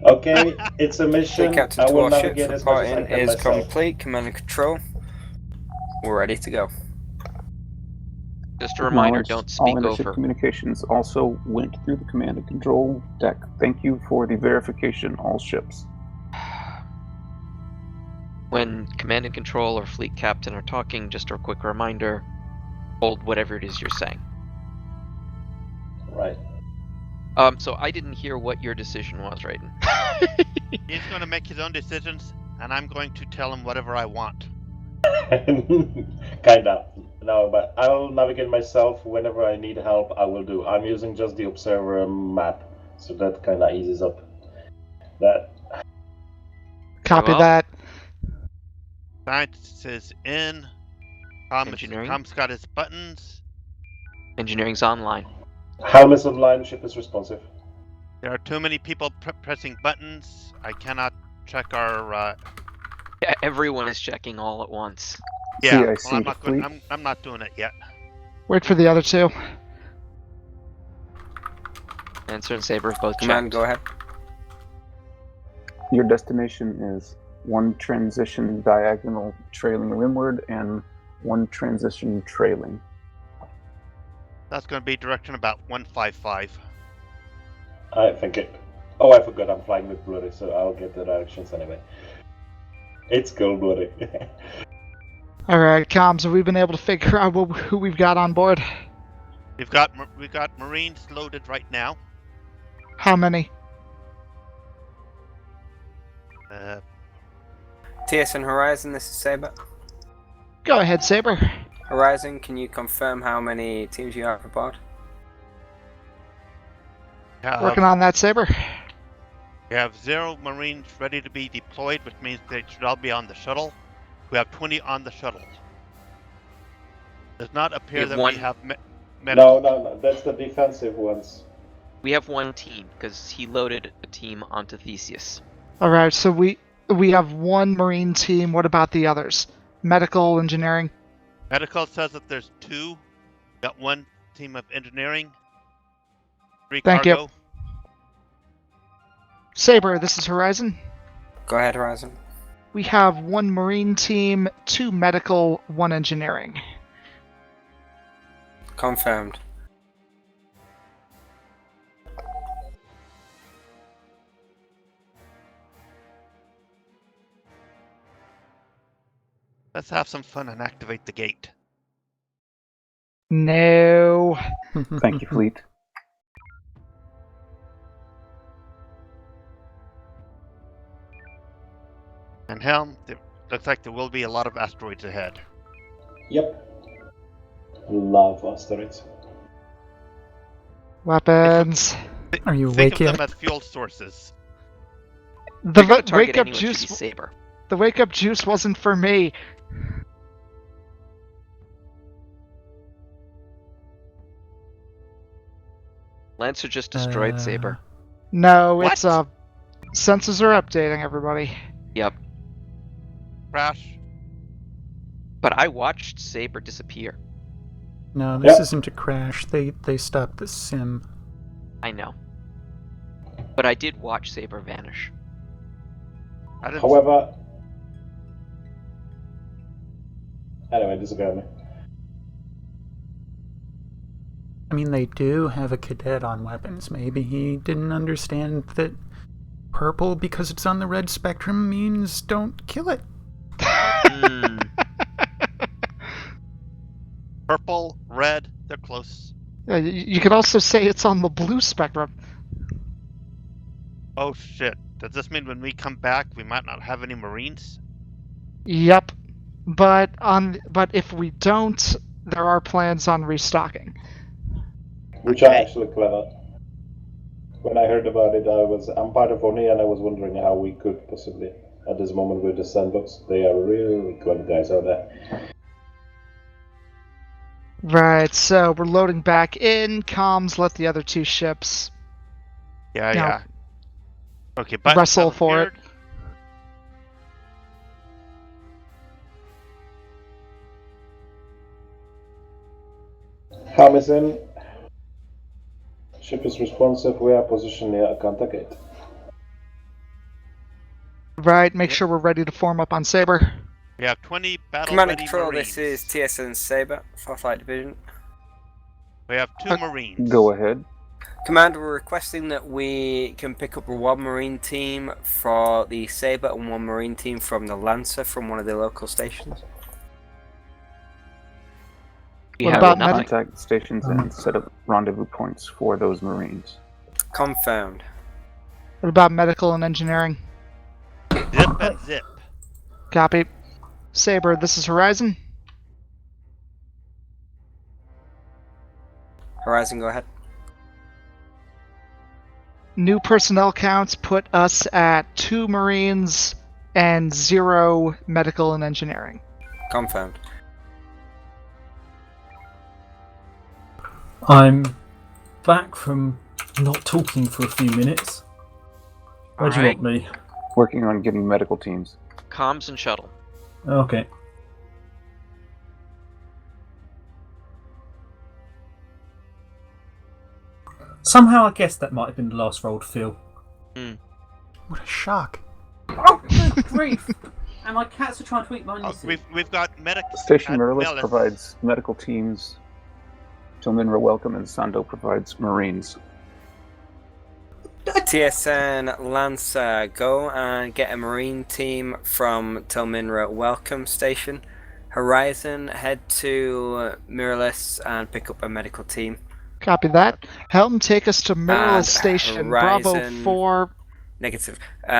Okay, it's a Fleet mission. captain I to will all ships. navigate as much as I Reporting can is myself. complete. Command and control. We're ready to go. Just a reminder, Acknowledged. don't All speak intership over. communications also went through the command and control deck. Thank you for the verification, all ships. When command and control or fleet captain are talking, just a quick reminder, hold whatever it is you're saying. Right. So I didn't hear what your decision was, Raiden. He's going to make his own decisions, and I'm going to tell him whatever I want. Kinda. No, but I'll navigate myself whenever I need help. I will do. I'm using just the observer map, so that kinda eases up that. Copy well. that. Science is in. Engineering. Com's got his buttons. Engineering's online. Helm is online. Ship is responsive. There are too many people pressing buttons. I cannot check our. Yeah, everyone is checking all at once. Yeah, CIC well, I'm to not going. fleet. I'm not doing it yet. Wait for the other two. Answer and Saber have both Command, checked. go ahead. Your destination is one transition diagonal trailing rimward and one transition trailing. That's going to be direction about 155. I think it. Oh, I forgot. I'm flying with Bloody, so I'll get the directions anyway. It's cool, Bloody. Alright, comms, have we been able to figure out who we've got on board? We've got Marines loaded right now. How many? TSN Horizon, this is Saber. Go ahead, Saber. Horizon, can you confirm how many teams you have aboard? Working on that, Saber. We have 0 Marines ready to be deployed, which means they should all be on the shuttle. We have 20 on the shuttle. Does not appear that we have No, that's the defensive ones. We have one team, because he loaded a team onto Theseus. Alright, so we have one Marine team. What about the others? Medical, engineering? Medical says that there's 2. Got 1 team of engineering. 3 Thank you. cargo. Saber, this is Horizon. Go ahead, Horizon. We have 1 Marine team, 2 medical, 1 engineering. Confirmed. Let's have some fun and activate the gate. No. Thank you, Fleet. And Helm, it looks like there will be a lot of asteroids ahead. Yep. Love asteroids. Weapons. Are you Think awake of yet? them as fuel sources. The You're gonna target wake up anyone to juice. be Saber. The wake up juice wasn't for me. Lancer just destroyed Saber. No, What? it's sensors are updating, everybody. Yep. Crash. But I watched Saber disappear. No, this Yep. isn't a crash. They stopped the sim. I know. But I did watch Saber vanish. I didn't. However, anyway, disappeared me. I mean, they do have a cadet on weapons. Maybe he didn't understand that purple, because it's on the red spectrum, means don't kill it. Purple, red, they're close. You could also say it's on the blue spectrum. Oh shit. Does this mean when we come back we might not have any Marines? Yep. But if we don't, there are plans on restocking. Which are actually clever. When I heard about it, I'm part of ONI and I was wondering how we could possibly, at this moment with the sandbox, they are really clever guys out there. Right, so we're loading back in. Comms, let the other 2 ships Yeah, No. yeah. Okay, but wrestle for it. Helm is in. Ship is responsive. We are positioned near a contact gate. Right, make sure we're ready to form up on Saber. We have 20 battle Command and ready Control, Marines. this is TSN Saber, Farflight Division. We have 2 Marines. Go ahead. Commander, we're requesting that we can pick up 1 Marine team for the Saber and 1 Marine team from the Lancer from one of the local stations. What about medic? Contact stations and set up rendezvous points for those Marines. Confirmed. What about medical and engineering? Zip and zip. Copy. Saber, this is Horizon. Horizon, go ahead. New personnel counts put us at 2 Marines and 0 medical and engineering. Confirmed. I'm back from not talking for a few minutes. Where do you want me? Working on getting medical teams. Comms and shuttle. Okay. Somehow I guessed that might have been the last roll to Phil. What a shock. Oh, good grief! And my cats are trying to eat my nisses. We've got medics. Station at Merlis Melis. provides medical teams. Tilminra Welcome and Sando provides Marines. TSN Lancer, go and get a Marine team from Tilminra Welcome Station. Horizon, head to Mirrorless and pick up a medical team. Copy that. Helm, take us to Merrill And Station. Bravo Horizon- 4. Negative.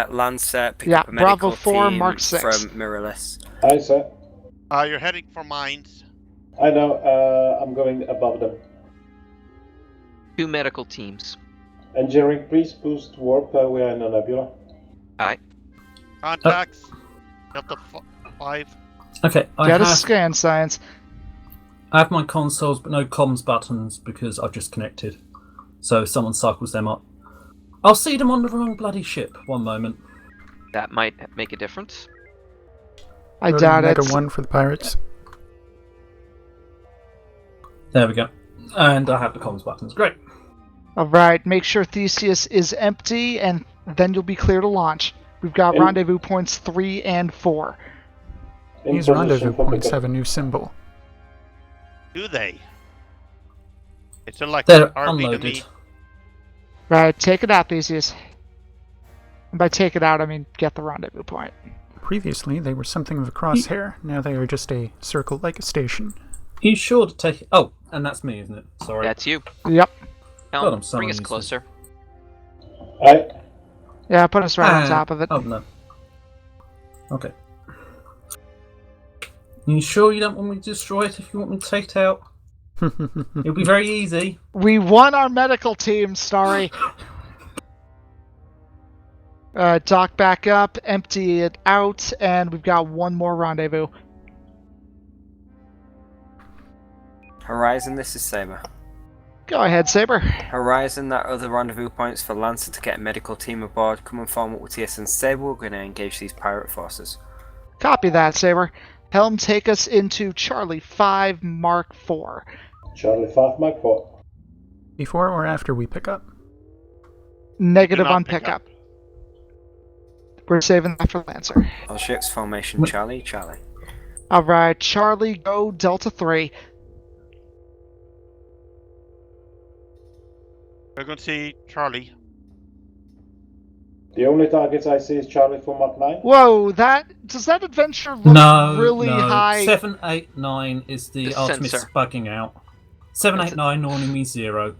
Lancer, pick Yeah, up a medical Bravo 4, team Mark 6. from Mirrorless. Aye, sir. You're heading for mines. I know. I'm going above them. 2 medical teams. Engineering, please boost warp. We are in a nebula. Aye. Contacts. Delta 5. Okay, I Get a have, scan, Science. I have my consoles but no comms buttons because I've just connected. So if someone cycles them up, I'll see them on the wrong bloody ship. One moment. That might make a difference. I Go to doubt Meta it. 1 for the pirates. There we go. And I have the comms buttons. Great. Alright, make sure Theseus is empty, and then you'll be clear to launch. We've got rendezvous points 3 and 4. These rendezvous points have a new symbol. Do they? It's like They're RV to unloaded. me. Right, take it out, Theseus. And by take it out, I mean get the rendezvous point. Previously, they were something of a crosshair. Now they are just a circle like a station. You sure to take it? Oh, and that's me, isn't it? Sorry. That's you. Yep. Helm, I'm bring us summoning closer. Yeah, put us right on top of it. Oh, no. Okay. You sure you don't want me to destroy it if you want me to take it out? It'll be very easy. We won our medical team, Starry. Dock back up, empty it out, and we've got one more rendezvous. Horizon, this is Saber. Go ahead, Saber. Horizon, that other rendezvous points for Lancer to get a medical team aboard. Come and form up with TS and Saber. We're going to engage these pirate forces. Copy that, Saber. Helm, take us into Charlie 5 Mark 4. Charlie 5 Mark 4. Before or after we pick up? Negative on pickup. We're saving that for Lancer. All ships formation Charlie, Charlie. Alright, Charlie, go Delta 3. We're going to see Charlie. The only targets I see is Charlie 4 Mark 9. Whoa, does that adventure look really high? 789 is the Artemis sensor. bugging out. 789 normally means 0.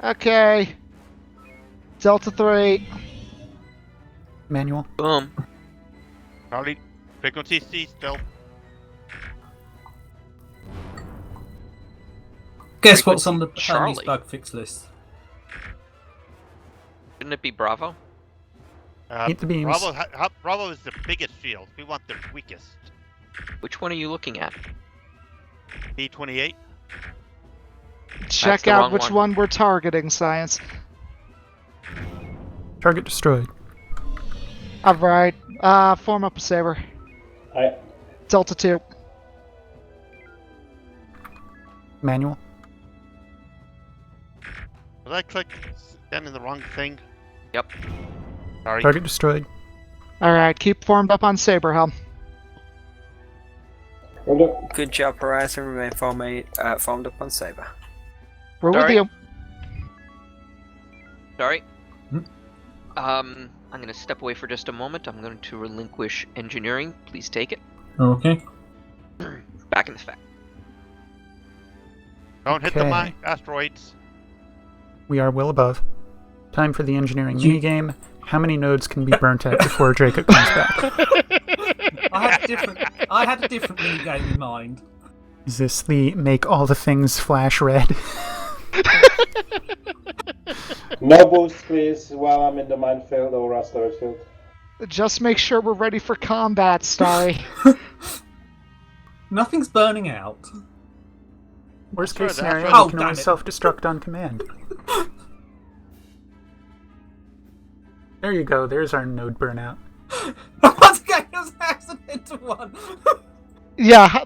Okay. Delta 3. Manual. Boom. Charlie, frequency C still. Guess what's on the Charlie. Hermes bug fix list? Shouldn't it be Bravo? Eat the beams. Bravo is the biggest shield. We want the weakest. Which one are you looking at? B-28. Check the out wrong which one we're targeting, Science. Target destroyed. Alright, form up a Saber. Aye. Delta 2. Manual. Did I click then in the wrong thing? Yep. Sorry. Target destroyed. Alright, keep formed up on Saber, Helm. Good job, Horizon. Remain formed up on Saber. We're with Sorry. you. Sorry. I'm going to step away for just a moment. I'm going to relinquish engineering. Please take it. Okay. Back in effect. Don't hit the asteroids. We are well above. Time for the engineering minigame. How many nodes can be burnt at before Draco comes back? I had a different minigame in mind. Is this the make all the things flash red? No boost, please, while I'm in the minefield or asteroid field. Just make sure we're ready for combat, Starry. Nothing's burning out. Worst Sure, case that's scenario, right. we can always self-destruct on command. There you go, there's our node burnout. Once again, it was an accidental one. Yeah,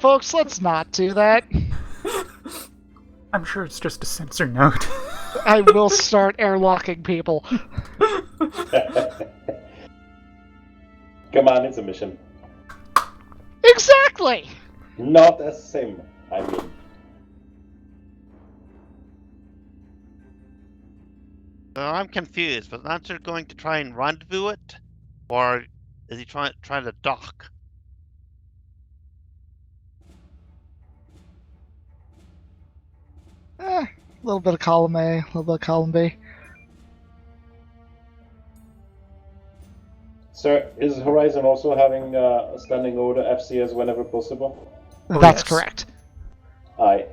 folks, let's not do that. I'm sure it's just a sensor node. I will start airlocking people. Come on, it's a mission. Exactly! Not a sim, I mean. I'm confused. Was Lancer going to try and rendezvous it? Or is he trying to dock? A little bit of column A, a little bit of column B. Sir, is Horizon also having a standing order FCS whenever possible? That's correct. Aye.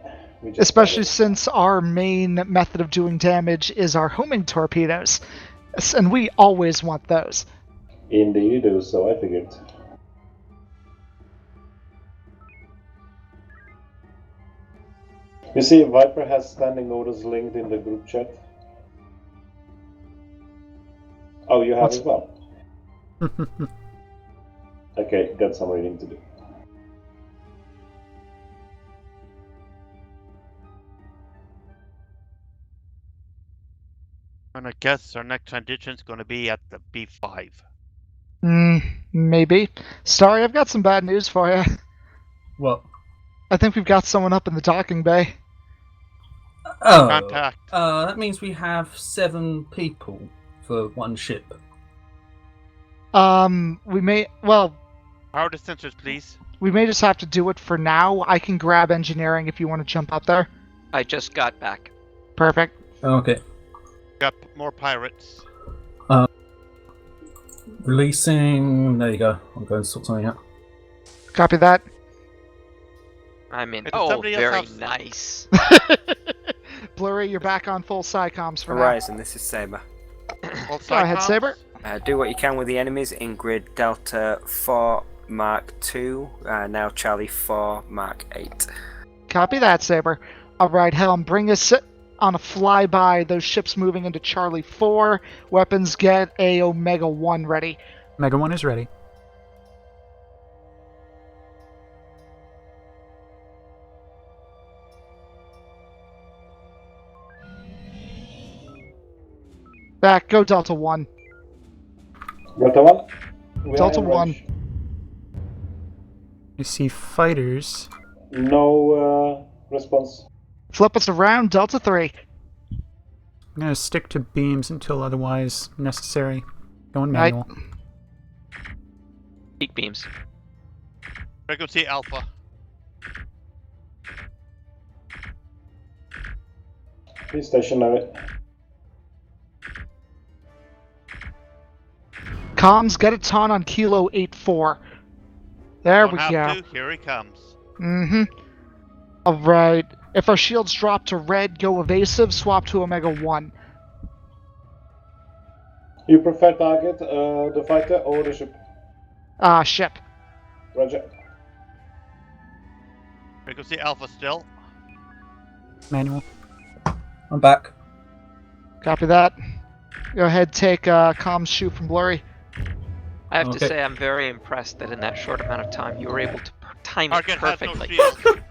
Especially since our main method of doing damage is our homing torpedoes. And we always want those. Indeed you do, so I figured. You see, Viper has standing orders linked in the group chat. Oh, you have as well? Okay, got some reading to do. And I guess our next transition is going to be at the B5. Maybe. Sorry, I've got some bad news for you. What? I think we've got someone up in the docking bay. Oh, Contact. that means we have 7 people for one ship. We may, well, Power the sensors, please. we may just have to do it for now. I can grab engineering if you want to jump up there. I just got back. Perfect. Okay. Got more pirates. Releasing. There you go. I'm going to sort something out. Copy that. I'm in. Does Oh, somebody else very have- nice. Blurry, you're back on full SciComms for now. Horizon, this is Saber. Well, Go ahead, Saber. Do what you can with the enemies in grid Delta 4 Mark II, now Charlie 4 Mark 8. Copy that, Saber. Alright, Helm, bring us on a flyby, those ships moving into Charlie 4. Weapons, get a Omega 1 ready. Omega 1 is ready. Back, go Delta 1. Delta 1? We are Delta in 1. range. I see fighters. No response. Flip us around, Delta 3. I'm going to stick to beams until otherwise necessary. Going Right. manual. Peak beams. Frequency Alpha. Be stationary. Comms, get a ton on Kilo 84. There Don't we have go. to. Here he comes. Alright. If our shields drop to red, go evasive, swap to Omega 1. You prefer target the fighter or the ship? Ship. Roger. Frequency Alpha still. Manual. I'm back. Copy that. Go ahead, take comms shoot from Blurry. I have to Okay. say, I'm very impressed that in that short amount of time, you were able to time it Target has no perfectly. shield.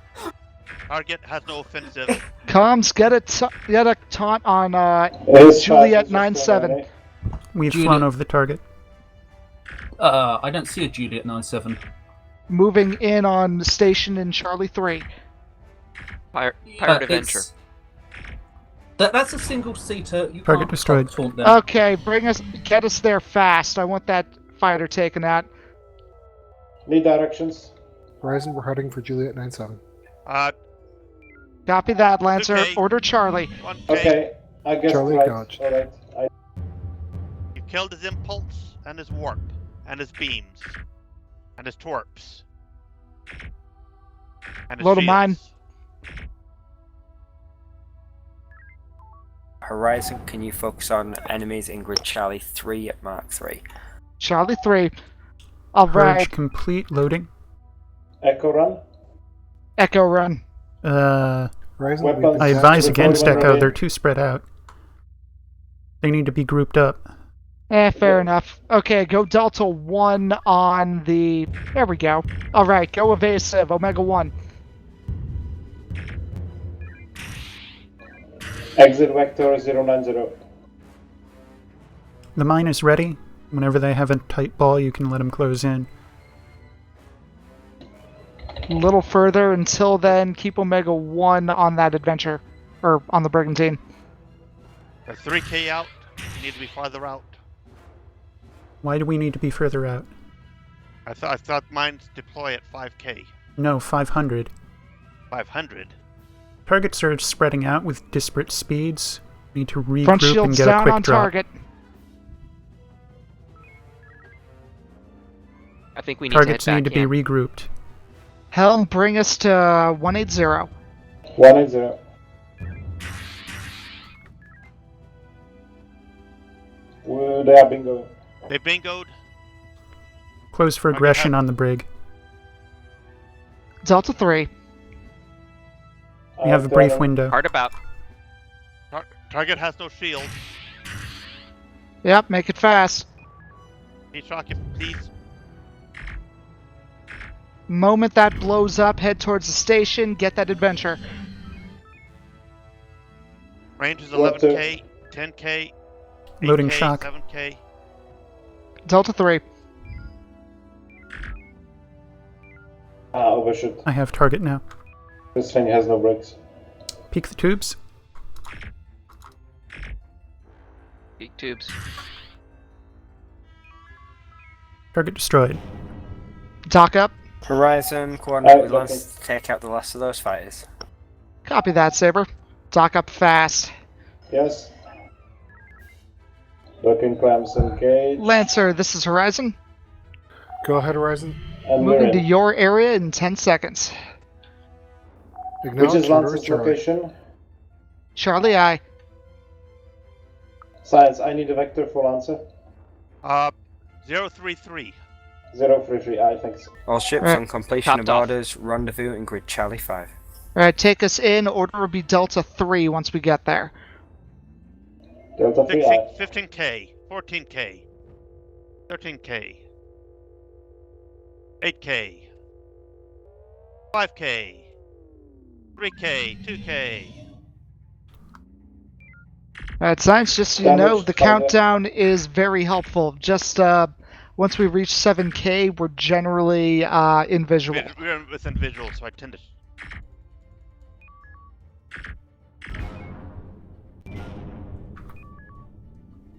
Target has no offensive. Comms, get a taunt on His Juliet fastest 97. remaining. We've Juliet. flown over the target. I don't see a Juliet 97. Moving in on station in Charlie 3. Pirate Uh, Adventure. it's- That's a single seater. You Target can't destroyed. taunt them. Okay, get us there fast. I want that fighter taken out. Need directions. Horizon, we're heading for Juliet 97. Copy that, Lancer. Okay. Order Charlie. 1K. Okay, I guess Charlie, right. gotcha. Alright. You killed his impulse and his warp and his beams and his torps and his Load of mine. shields. Horizon, can you focus on enemies in grid Charlie 3 at Mark 3? Charlie 3. Purge Alright, complete loading. Echo run. Echo run. Horizon, we've Weapons. I been advise Exactly. against Everyone Echo. ready? They're too spread out. They need to be grouped up. Fair enough. Okay, go Delta 1 on the... There we go. Alright, go evasive. Omega 1. Exit vector 090. The mine is ready. Whenever they have a tight ball, you can let them close in. A little further. Until then, keep Omega 1 on that adventure. Or on the Brigantine. There's 3K out. You need to be farther out. Why do we need to be further out? I thought mines deploy at 5K. No, 500. 500. Targets are spreading out with disparate speeds. Need to regroup Front and shields get a down quick on drop. target. I think we need Targets to head need to back be in. regrouped. Helm, bring us to 180. 180. They are bingo. They bingoed. Close for Okay, aggression on the brig. Delta 3. We have a brief Terran. window. Hard about. Target has no shield. Yep, make it fast. Heat rocket, please. Moment that blows up, head towards the station, get that adventure. Range is What, 11K, 10K. Loading 8K, shock. 7K. Delta 3. Overshoot. I have target now. This thing has no brakes. Peek the tubes. Peak tubes. Target destroyed. Dock up. Horizon, coordinate with okay. Lance to take out the last of those fighters. Copy that, Saber. Dock up fast. Yes. Docking clamps engaged. Lancer, this is Horizon. Go ahead, Horizon. And Moving to Mirren. your area in 10 seconds. Which is Acknowledge Lance's Charlie. location? Charlie, I. Science, I need a vector for Lancer. 033. 033, I think so. All ships Right. on completion Topped of off. orders, rendezvous in grid Charlie 5. Alright, take us in. Order will be Delta 3 once we get there. Delta 3, I. 15K. 14K. 13K. 8K. 5K. 3K. 2K. Alright, Science, just so you know, the countdown is very helpful. Just once we reach 7K, we're generally in visual. We're within visual, so I tend to.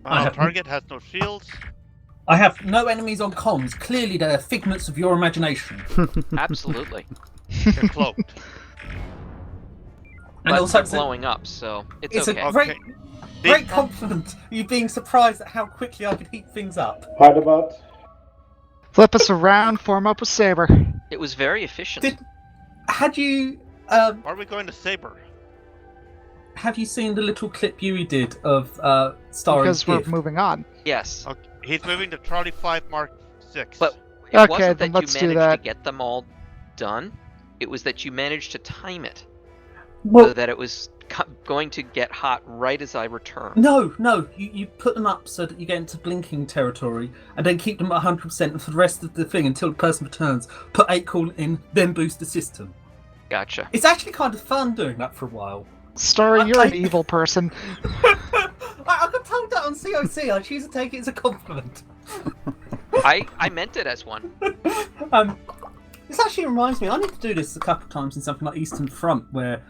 Target has no shields. I have no enemies on comms. Clearly, they're figments of your imagination. Absolutely. They're cloaked. And But also, they're blowing up, so it's it's okay. a great compliment. You being surprised at how quickly I could heat things up. Hard about. Flip us around, form up with Saber. It was very efficient. Had you? Why are we going to Saber? Have you seen the little clip Yui did of Starry's Because we're gift? moving on. Yes. Okay, he's moving to Charlie 5 Mark 6. But it Okay, wasn't then that let's you do managed that. to get them all done. It was that you managed to time it Well, so that it was going to get hot right as I returned. no. You put them up so that you get into blinking territory, and then keep them at 100% for the rest of the thing until the person returns. Put 8 call in, then boost the system. Gotcha. It's actually kind of fun doing that for a while. Starry, you're an evil person. I got told that on COC. I choose to take it as a compliment. I meant it as one. This actually reminds me, I need to do this a couple of times in something like Eastern Front, where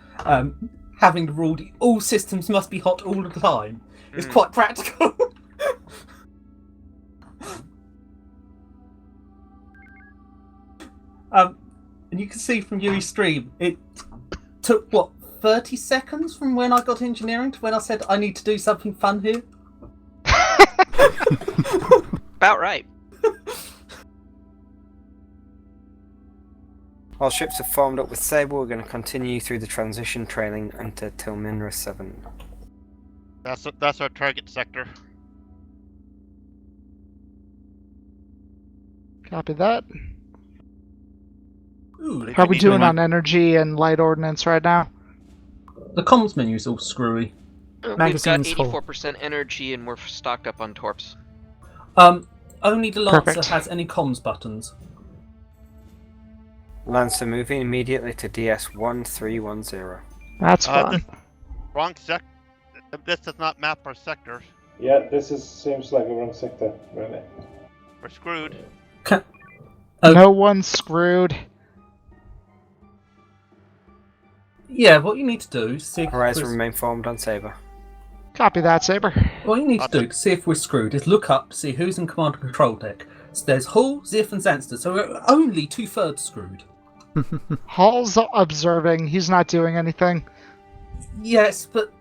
having the rule that all systems must be hot all the time is quite practical. And you can see from Yui's stream, it took, 30 seconds from when I got engineering to when I said I need to do something fun here? About right. All ships have formed up with Sabre. We're going to continue through the transition trailing until Minra 7. That's our target sector. Copy that. Ooh, How are we doing on energy and light ordnance right now? The comms menu is all screwy. We've got Magazine's full. 84% energy and we're stocked up on torps. Only the Lancer Perfect. has any comms buttons. Lancer moving immediately to DS 1310. That's fun. Wrong sector. This does not map our sectors. Yeah, this seems like a wrong sector, really. We're screwed. No one's screwed. Yeah, what you need to do is see if Horizon we're- remain formed on Sabre. Copy that, Saber. what you need to do to see if we're screwed is look up to see who's in command and control deck. So there's Hall, Ziff, and Zanster, so we're only 2/3 screwed. Hall's observing. He's not doing anything. Yes, but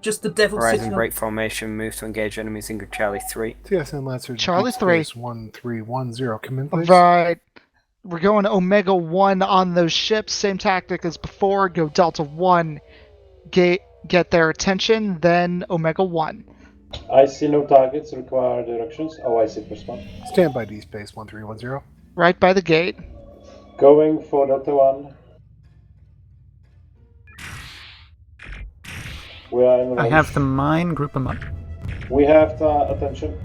just the devil Horizon sitting break formation, move to engage enemies in grid Charlie 3. TSN Lancer. Charlie Deep 3. Space 1310. Come in, please. Right. We're going Omega 1 on those ships. Same tactic as before. Go Delta 1. Get their attention, then Omega 1. I see no targets, require directions. Oh, I see response. Stand by D Space 1310. Right by the gate. Going for Delta 1. We are in the I range. have the mine. Group them up. We have the attention.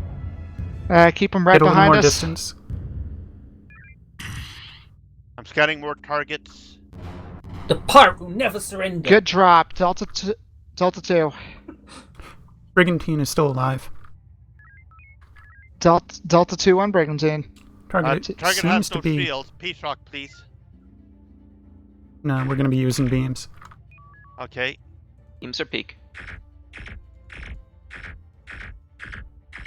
Keep them right Get a little behind more us. distance. I'm scanning more targets. The pirate will never surrender. Good drop. Delta 2. Brigantine is still alive. Delta 2 on Brigantine. Target, Target seems has to no be. shields. Peace rock, please. No, we're going to be using beams. Okay. Beams are peak.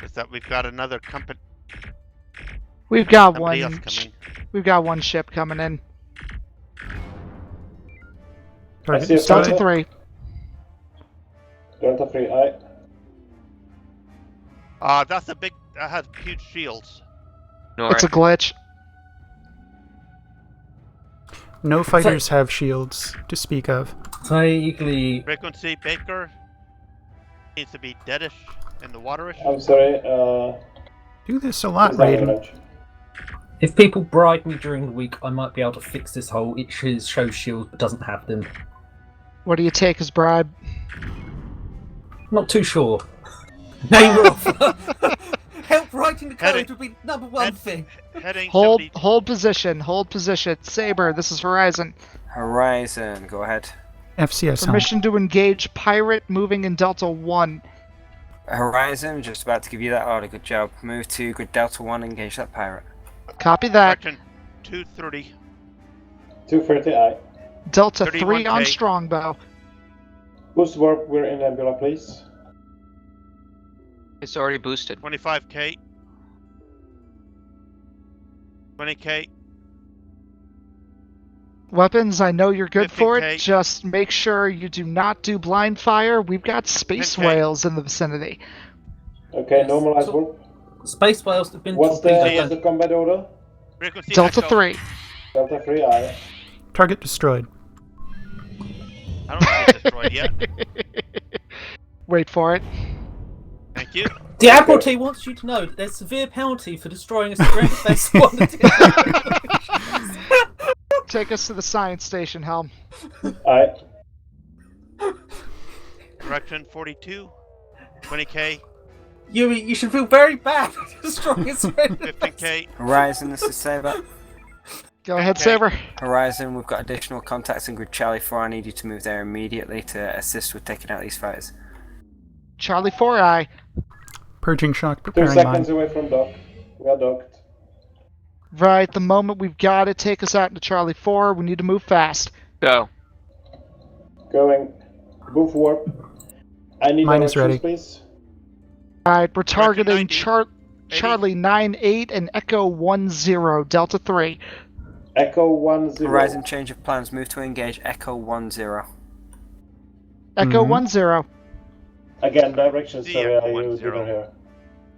Is that we've got another company? We've got Somebody else one. coming. We've got one ship coming in. Target see a destroyed. Delta 3. Delta 3, aye. That's a big. That has huge shields. It's a glitch. No fighters have shields to speak of. Vaguely. Frequency Baker needs to be deadish in the waterish. I'm sorry. Do this a lot, is that Raiden. range? If people bribe me during the week, I might be able to fix this hole. It shows shields but doesn't have them. What do you take as bribe? Not too sure. Name off. Help writing the code would be number one thing. Hold position. Hold position. Saber, this is Horizon. Horizon, go ahead. FCS. Permission to engage pirate moving in Delta 1. Horizon, just about to give you that order. Good job. Move to grid Delta 1, engage that pirate. Copy that. Direction 230. 230, aye. Delta 3 on 31K. Strongbow. Boost warp, we're in Nebula, please. It's already boosted. 25K. 20K. Weapons, I know you're good for it. 15K. Just make sure you do not do blind fire. We've got space 10K. whales in the vicinity. Okay, normalize warp. Space whales have been What's torpedoed. the combat order? Frequency Delta Echo. 3. Delta 3, aye. Target destroyed. I don't see it destroyed yet. Wait for it. Thank you. The Admiralty wants you to know that there's severe penalty for destroying a strength base one. Take us to the science station, Helm. Aye. Direction 42. 20K. You should feel very bad for destroying a strength 15K. Horizon, this is Saber. Go ahead, Okay. Saber. Horizon, we've got additional contacts in grid Charlie 4. I need you to move there immediately to assist with taking out these fighters. Charlie 4, aye. Purging shock, 2 preparing seconds mine. away from dock. We are docked. Right, the moment we've got it, take us out into Charlie 4. We need to move fast. Go. Going. Boof warp. I need Mine is directions, ready. please. Alright, we're targeting 90. Charlie 9-8 and Echo 1-0, Delta 3. Echo 1-0. Horizon, change of plans. Move to engage Echo 1-0. Echo Mhm. 1-0. Again, directions, The sorry, Echo I 1-0. didn't hear.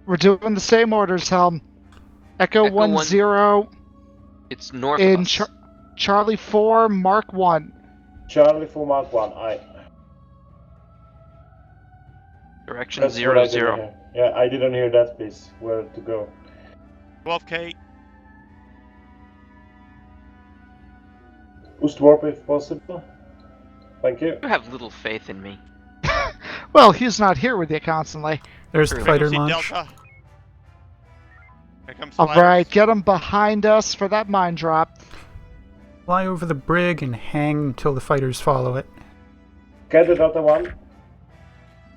We're doing the same orders, Helm. Echo Echo 1-0 It's north in of us. Charlie 4, Mark 1. Charlie for Mark 1, aye. Direction That's what I 0-0. didn't hear. Yeah, I didn't hear that piece. Where to go. 12K. Boost warp if possible. Thank you. You have little faith in me. Well, he's not here with you constantly. There's the True. fighter Frequency launch. Delta. Here comes Alright, fighters. get him behind us for that mine drop. Fly over the brig and hang until the fighters follow it. Get the Delta 1.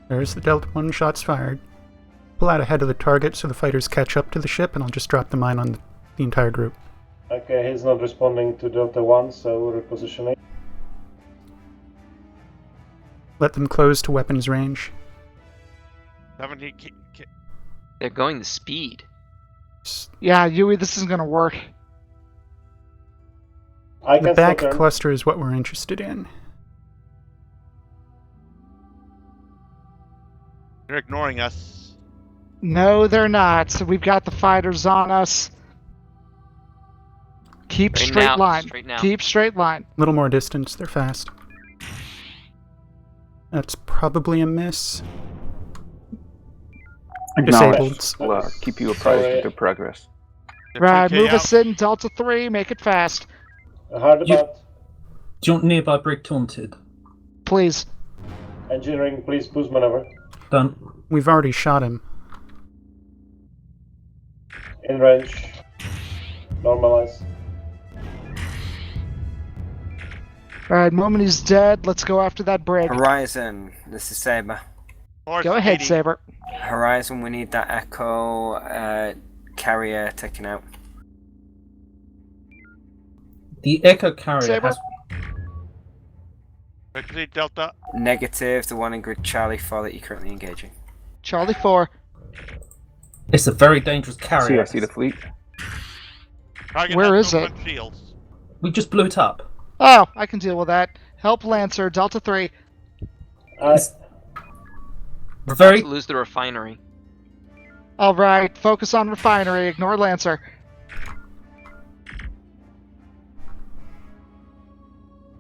There's the Delta 1, shots fired. Pull out ahead of the target so the fighters catch up to the ship, and I'll just drop the mine on the entire group. Okay, he's not responding to Delta 1, so repositioning. Let them close to weapons range. 70K. They're going the speed. Yeah, Yui, this isn't gonna work. I The can back still turn. cluster is what we're interested in. They're ignoring us. No, they're not. So we've got the fighters on us. Keep Straighten straight out, line. straighten out. Keep straight line. A little more distance, they're fast. That's probably a miss. Disabled. We'll keep you apprised of their progress. They're Right, 10K move out. us in, Delta 3, make it fast. Hard You- about. Do you want nearby brig taunted? Please. Engineering, please boost maneuver. Done. We've already shot him. In range. Normalize. Alright, moment he's dead, let's go after that brig. Horizon, this is Saber. Horse Go ahead, 80. Saber. Horizon, we need that Echo carrier taken out. The Echo carrier Saber? has. Frequency Delta. Negative, the one in grid Charlie 4 that you're currently engaging. Charlie 4. It's a very dangerous carrier. I see the fleet. Target Where has is no it? front shields. We just blew it up. Oh, I can deal with that. Help Lancer, Delta 3. Very. To lose the refinery. Alright, focus on refinery, ignore Lancer.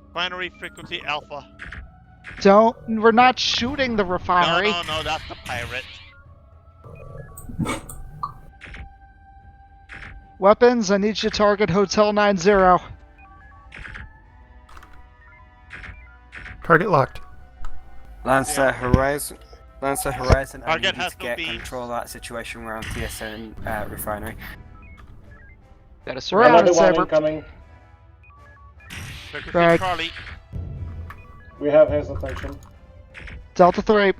Refinery frequency Alpha. We're not shooting the refinery. No, that's the pirate. Weapons, I need you to target Hotel 90. Target locked. Lancer Horizon, I Target need you has to no get beams. control of that situation around TSN refinery. Got a We're surrender. out of Another one Saber. incoming. Frequency Right. Charlie. We have his attention. Delta 3.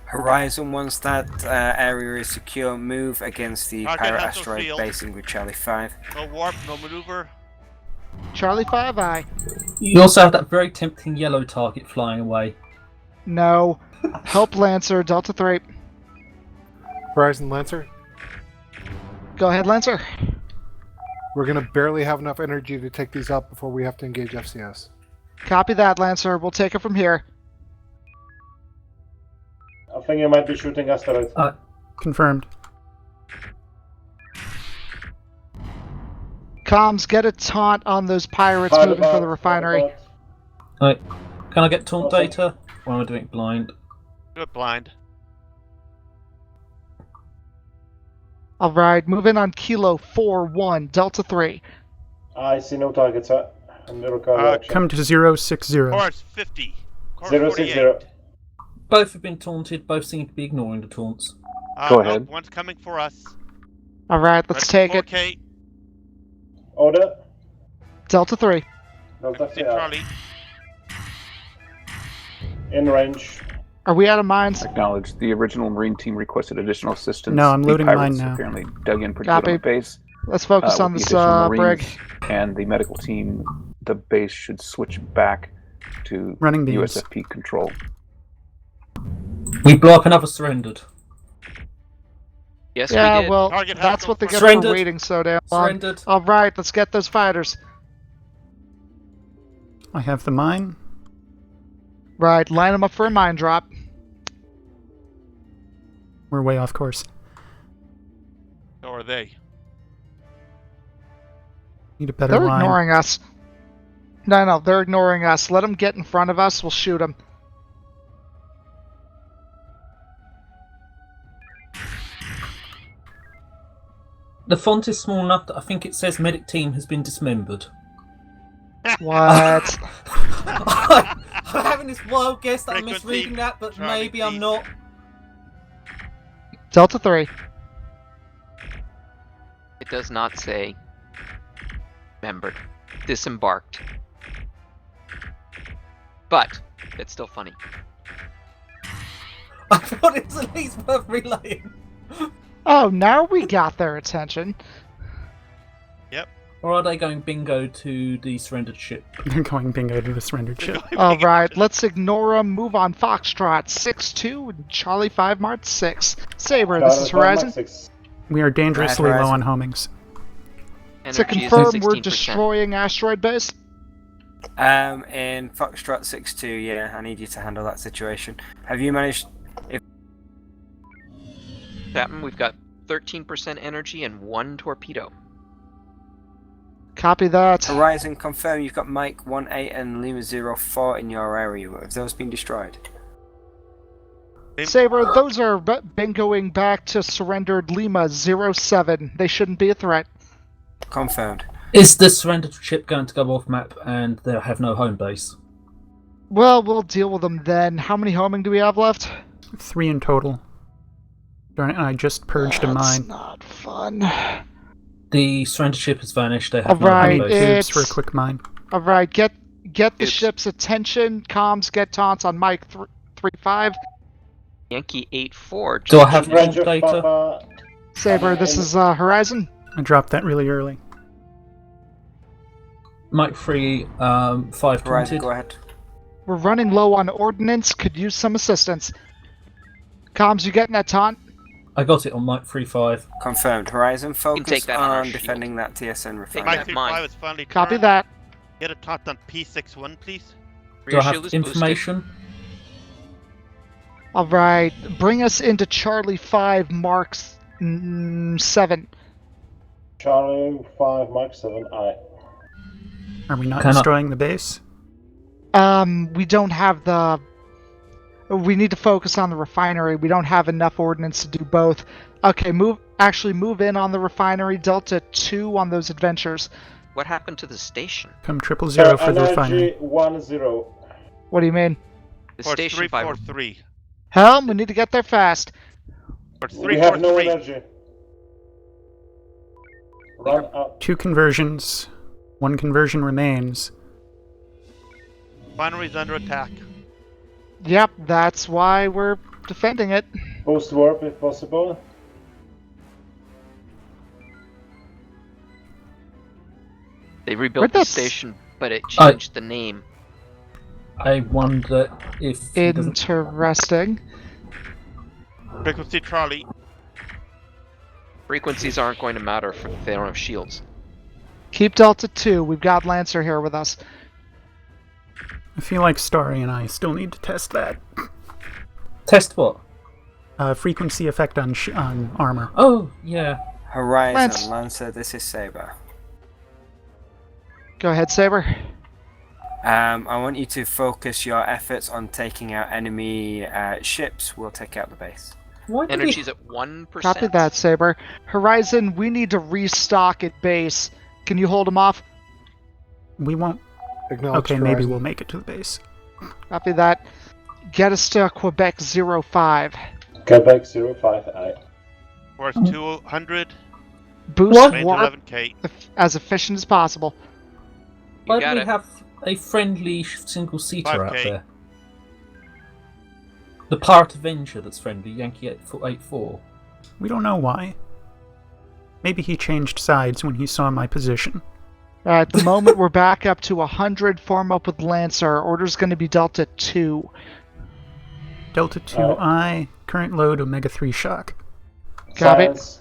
Horizon, once that area is secure, move against the Target pirate has no asteroid shield. base in grid Charlie 5. No warp, no maneuver. Charlie 5, aye. You also have that very tempting yellow target flying away. No. Help Lancer, Delta 3. Horizon Lancer, Go ahead, Lancer. we're gonna barely have enough energy to take these out before we have to engage FCS. Copy that, Lancer. We'll take it from here. I think you might be shooting asteroids. Confirmed. Comms, get a taunt on those pirates Fight moving for the about, refinery. fight Right. Can I get taunt Okay. data? Or am I doing it blind? Do it blind. Alright, move in on Kilo 4-1, Delta 3. I see no targets. I'm the record action. Come to 060. Course 50. Course 060. 48. Both have been taunted, both seem to be ignoring the taunts. Go Nope, ahead. one's coming for us. Alright, let's Ready take for it. 4K. Order. Delta 3. Delta Frequency 3. Charlie. In range. Are we out of mines? Acknowledge. The original Marine team requested additional assistance. No, I'm The loading pirates mine now. apparently dug in pretty Copy. good on the base. Let's focus on With this the additional brig. Marines and the medical team, the base should switch back to Running beams. USFP control. We blow up another surrendered. Yes, Yeah, we did. well, Target has that's no what they get Surrendered. for waiting so damn long. Surrendered. Alright, let's get those fighters. I have the mine. Right, line them up for a mine drop. We're way off course. So are they. Need a better They're line. ignoring us. No, they're ignoring us. Let them get in front of us, we'll shoot them. The font is small enough that I think it says medic team has been dismembered. What? I'm having this wild guess that I'm Frequency misreading that, but Charlie maybe I'm Peace. not. Delta 3. It does not say membered. Disembarked. But it's still funny. I thought it was at least worth relaying. Oh, now we got their attention. Or are they going bingo to the surrendered ship? They're going bingo to the surrendered ship. Alright, let's ignore them. Move on Foxtrot 6-2 and Charlie 5 Mart 6. Saber, this is Horizon. We are dangerously Right, low Horizon. on homings. To Energy is confirm, at we're 16%. destroying asteroid base. In Foxtrot 6-2, yeah, I need you to handle that situation. Have you managed... Captain, we've got 13% energy and 1 torpedo. Copy that. Horizon, confirm you've got Mike 18 and Lima 04 in your area. Have those been destroyed? Saber, those are bingoing back to surrendered Lima 07. They shouldn't be a threat. Confirmed. Is the surrendered ship going to go off map and they'll have no home base? Well, we'll deal with them then. How many homing do we have left? 3 in total. Darn it, I just purged a mine. That's not fun. The surrendered ship has vanished. They have no Alright, home base. Tubes for a quick mine. Alright, get the Oops. ship's attention. Comms, get taunts on Mike 3-5. Yankee 8-4. Do I have Roger, more data? Papa. Saber, this is Horizon. I dropped that really early. Mike 3, 5 Right, committed. go ahead. We're running low on ordnance. Could use some assistance. Comms, you getting that taunt? I got it on Mike 3-5. Confirmed. Horizon, take focus that on our on shield. defending that TSN refinery. My that 3-5 mine. is finally Copy turned. that. Get a tot on P61, please. Do Rear I shield have is boosted. information? All right, bring us into Charlie 5, Marks 7. Charlie 5, Mark 7, I. Are we not Cannot- destroying the base? We don't have the. We need to focus on the refinery. We don't have enough ordnance to do both. Okay, move in on the refinery. Delta 2 on those adventures. What happened to the station? Come 000 for the refinery. Energy 10. What do you mean? The Course station 5. 343. Helm, we need to get there fast. Course We have no 343. energy. Run out. 2 conversions. 1 conversion remains. Refinery's under attack. Yep, that's why we're defending it. Boost warp if possible. They rebuilt Where'd the that s- station, but it changed the name. I wonder if he doesn't- Interesting. Frequency Charlie. Frequencies aren't going to matter if they don't have shields. Keep Delta 2. We've got Lancer here with us. I feel like Starry and I still need to test that. Test what? Frequency effect on armor. Oh, yeah. Horizon, Lancer, this is Saber. Go ahead, Saber. I want you to focus your efforts on taking out enemy ships. We'll take out the base. Why did Energy's at 1%. Copy that, Saber. Horizon, we need to restock at base. Can you hold them off? We won't. Acknowledge Okay, maybe Horizon. we'll make it to the base. Copy that. Get us to Quebec 05. Quebec 05, I. Course 200. Boost Range warp 11K. as efficient as possible. Why do got we it. have a friendly single-seater out 5K. there? The Pirate Avenger that's friendly, Yankee 8-4. We don't know why. Maybe he changed sides when he saw my position. At the moment, we're back up to 100. Form up with Lancer. Order's going to be Delta 2. Delta 2I, current load Omega 3 shock. Copy. Science.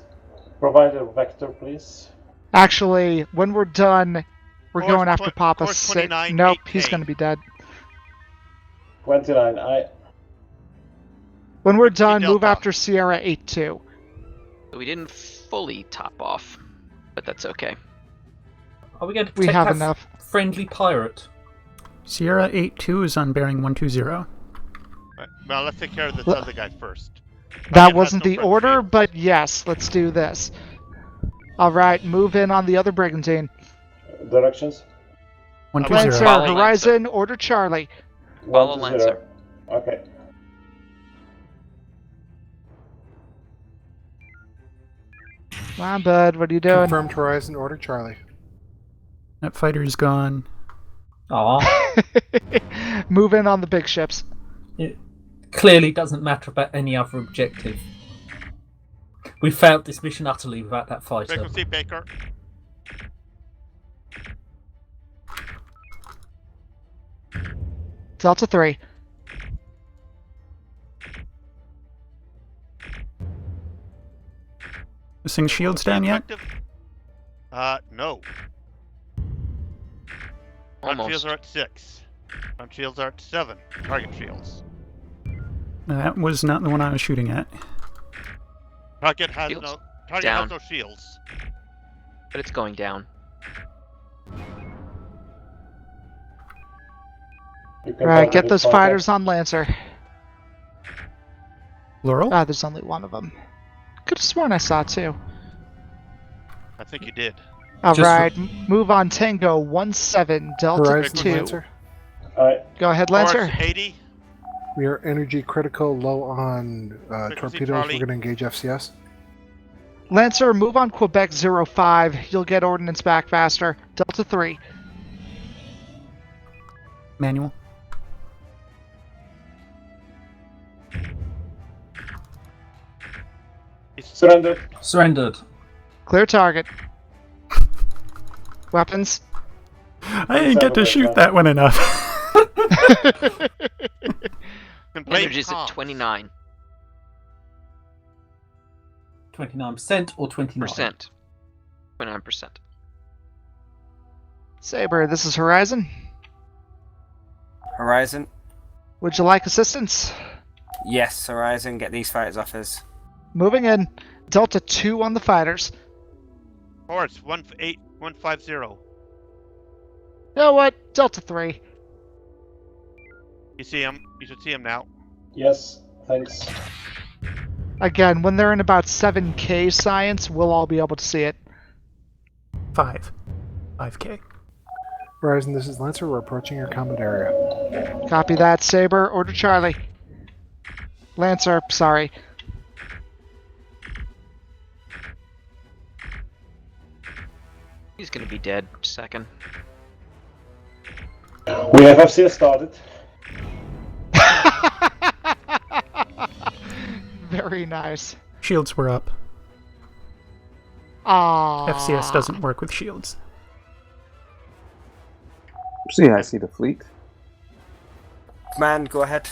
Provide a vector, please. Actually, when we're done, we're Course going after Papa course 6. 29, Nope, 8K. he's going to be dead. 29, I. When we're done, move Delta. after Sierra 8-2. We didn't fully top off, but that's okay. Are we going to We take have that enough. friendly pirate? Sierra 82 is on bearing 120. Right. Well, let's take care of this Well, other guy first. That Target wasn't has no the front order, shield. but yes, let's do this. Alright, move in on the other brigantine. Directions? 120. Lancer, Follow Horizon, order Charlie. Follow 120. Lancer. Okay. Come on, bud, what are you doing? Confirmed Horizon, order Charlie. That fighter's gone. Aw. Move in on the big ships. It clearly doesn't matter about any other objective. We failed this mission utterly without that fighter. Frequency Baker. Delta 3. This thing's shields down yet? Effective. No. Front shields Almost. are at 6. Front shields are at 7. Target shields. That was not the one I was shooting at. Target has Shields no. Target down. has no shields. But it's going down. You can Right, target get the those fighter. fighters on Lancer. Laurel? Ah, there's only one of them. Could have sworn I saw two. I think you did. Alright, move on Tango 17, Delta Horizon, 2. Lancer. Alright. Go ahead, Lancer. Course 80. We are energy critical, low on Frequency torpedoes. Charlie. We're going to engage FCS. Lancer, move on Quebec 05. You'll get ordnance back faster. Delta 3. Manual. Surrendered. Surrendered. Clear target. Weapons. I didn't get to shoot that one enough. Energy's at 29%. 29% or 29%? 29%. Saber, this is Horizon. Horizon. Would you like assistance? Yes, Horizon. Get these fighters off us. Moving in. Delta 2 on the fighters. Horse 150. You know what? Delta 3. You see him? You should see him now. Yes, thanks. Again, when they're in about 7K science, we'll all be able to see it. 5K. Horizon, this is Lancer. We're approaching your combat area. Copy that, Saber. Order Charlie. Lancer, sorry. He's gonna be dead second. We have FCS started. Very nice. Shields were up. FCS doesn't work with shields. See, I see the fleet. Command, go ahead.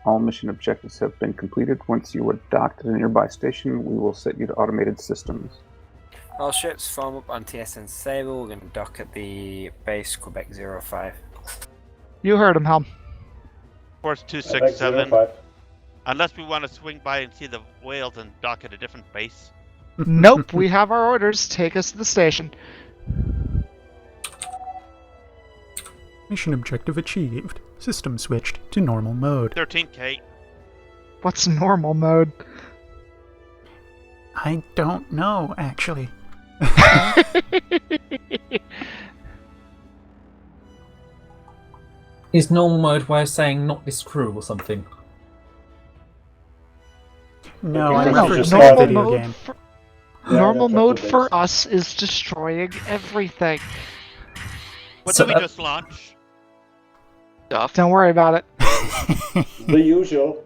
All mission objectives have been completed. Once you are docked at a nearby station, we will set you to automated systems. All ships form up on TSN Sable. We're going to dock at the base Quebec 05. You heard him, Helm. Horse 267. Unless we want to swing by and see the whales and dock at a different base. Nope, we have our orders. Take us to the station. Mission objective achieved. System switched to normal mode. 13K. What's normal mode? I don't know, actually. Is normal mode way of saying not this crew or something? No, I'm No, referring to normal the video mode game. Normal mode for us is destroying everything. What So, did we just launch? Don't worry about it. The usual.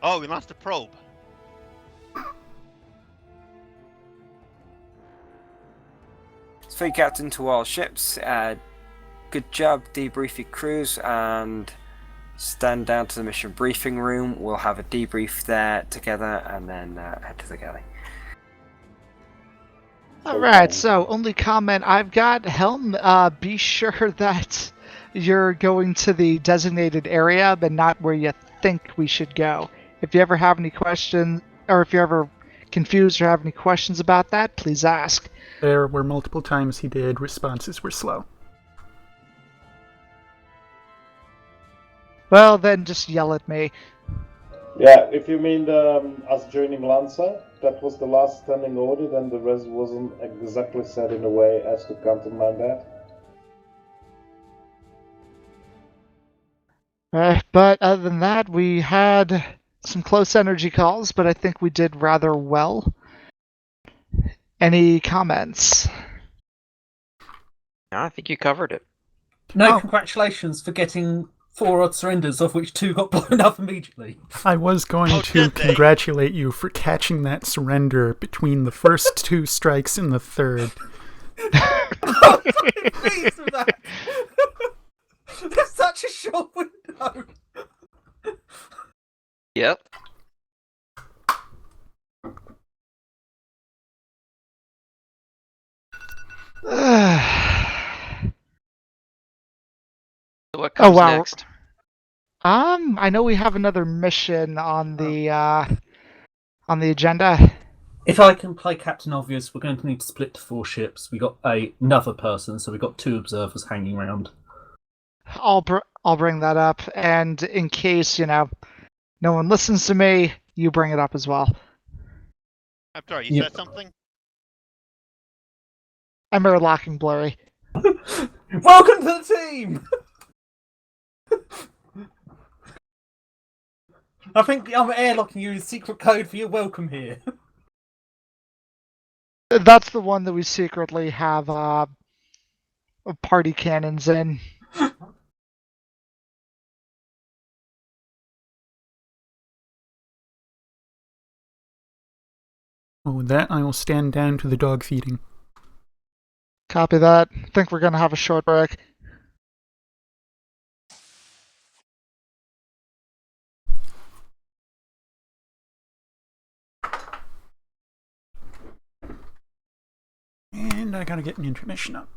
Oh, we lost a probe. Fleet captain to all ships. Good job, debrief your crews and stand down to the mission briefing room. We'll have a debrief there together and then head to the galley. Alright, so only comment I've got, Helm, be sure that you're going to the designated area, but not where you think we should go. If you ever have any questions, or if you're ever confused or have any questions about that, please ask. There were multiple times he did. Responses were slow. Well, then just yell at me. Yeah, if you mean us joining Lanza, that was the last standing order, then the rest wasn't exactly set in a way as to countermand that. But other than that, we had some close energy calls, but I think we did rather well. Any comments? No, I think you covered it. No, congratulations for getting 4 odd surrenders, of which 2 got blown up immediately. I was going to congratulate you for catching that surrender between the first 2 strikes and the third. I'm very pleased with that. There's such a short window. Yep. So what comes next? I know we have another mission on the agenda. If I can play Captain Obvious, we're going to need to split to 4 ships. We got another person, so we got 2 observers hanging around. I'll bring that up, and in case no one listens to me, you bring it up as well. I'm sorry, you said something? I'm airlocking blurry. Welcome to the team. I think I'm airlocking you as secret code for your welcome here. That's the one that we secretly have party cannons in. Well, with that, I will stand down to the dog feeding. Copy that. Think we're gonna have a short break. And I gotta get an intermission up.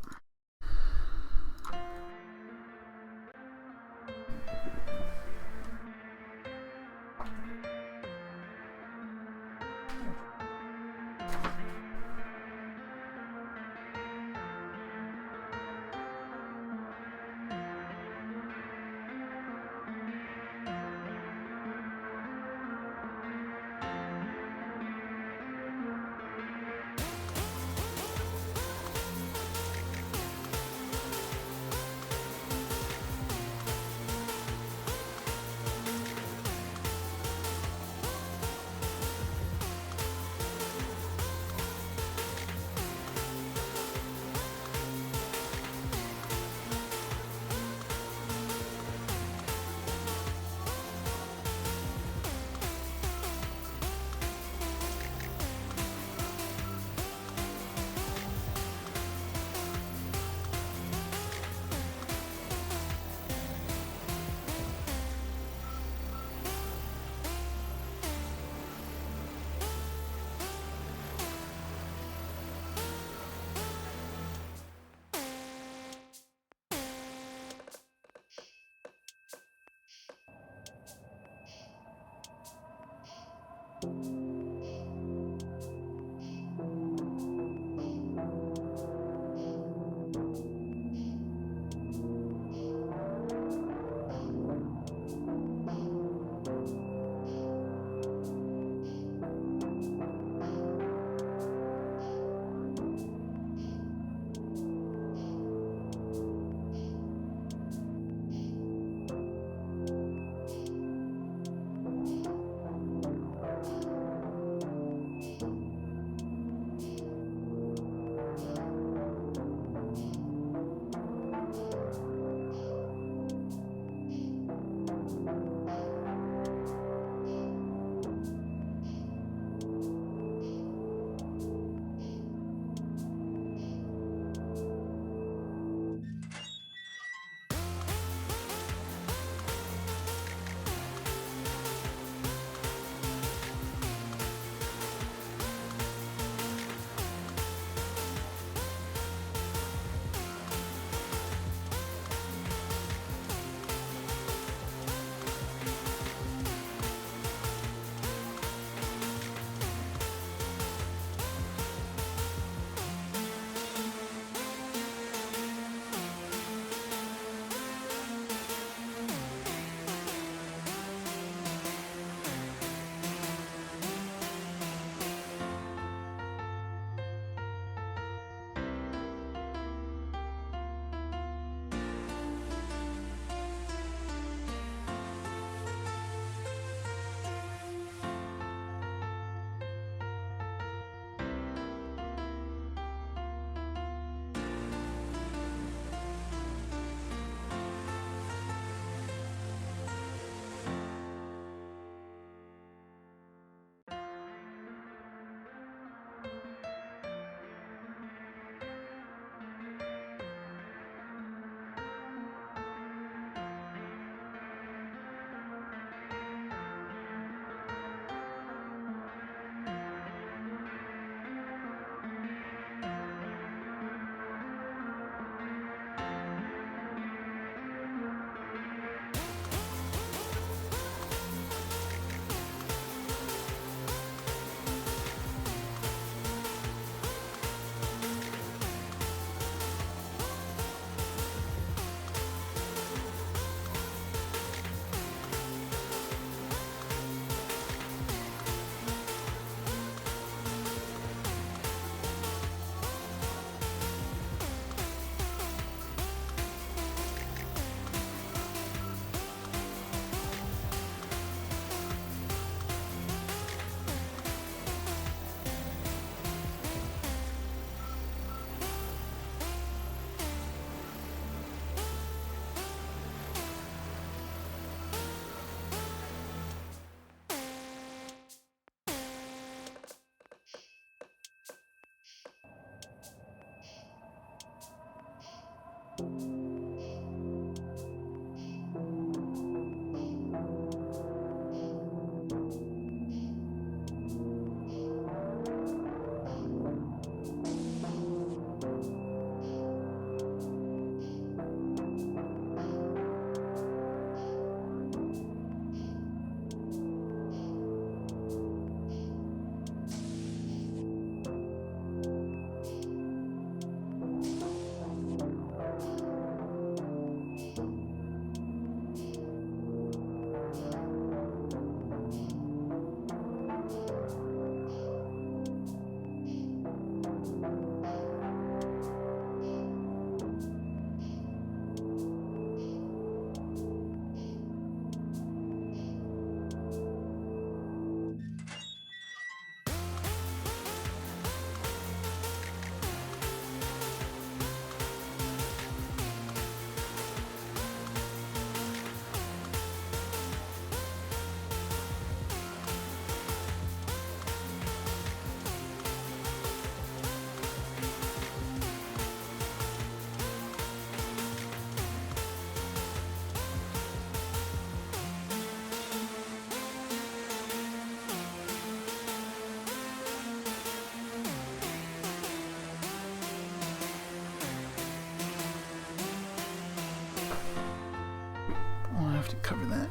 have to cover that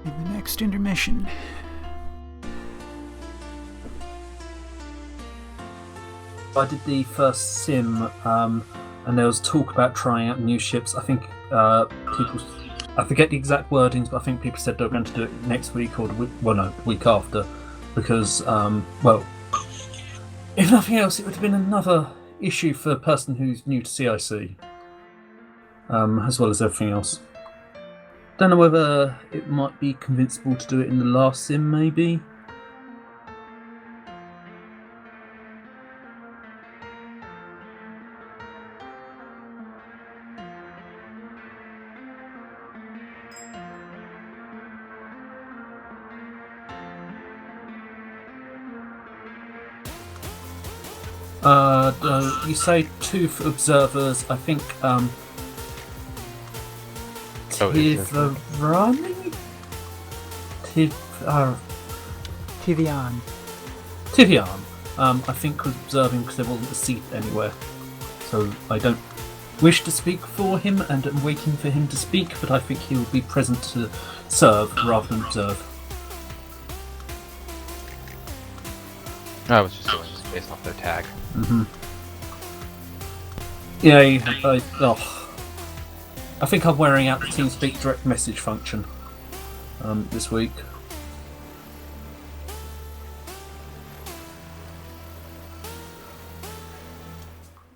in the next intermission. I did the first sim, and there was talk about trying out new ships. I think people, I forget the exact wordings, but I think people said they were going to do it next week or the week after, because well, if nothing else, it would have been another issue for a person who's new to CIC, as well as everything else. Don't know whether it might be convincible to do it in the last sim, maybe. You say 2 observers. I think Tivian. I think was observing because there wasn't a seat anywhere. So I don't wish to speak for him, and I'm waiting for him to speak. But I think he will be present to serve rather than observe. I was just going based off their tag. Mm-hmm. Yeah, I think I'm wearing out the TeamSpeak direct message function this week.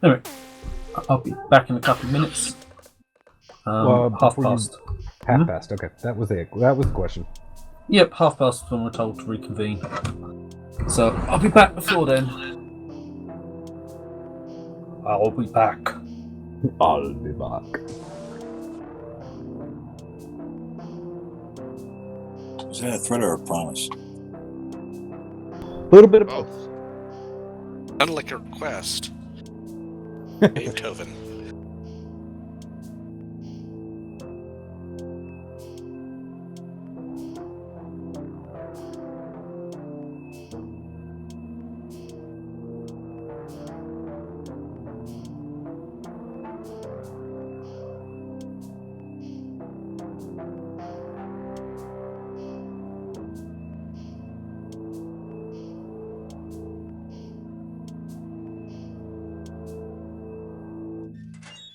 Anyway, I'll be back in a couple of minutes. Half past. Half past. Okay, that was the question. Yep, half past when we're told to reconvene. So I'll be back before then. I'll be back. I'll be back. Is that a threat or a promise? A little bit of both. Sounded like a request. Beethoven.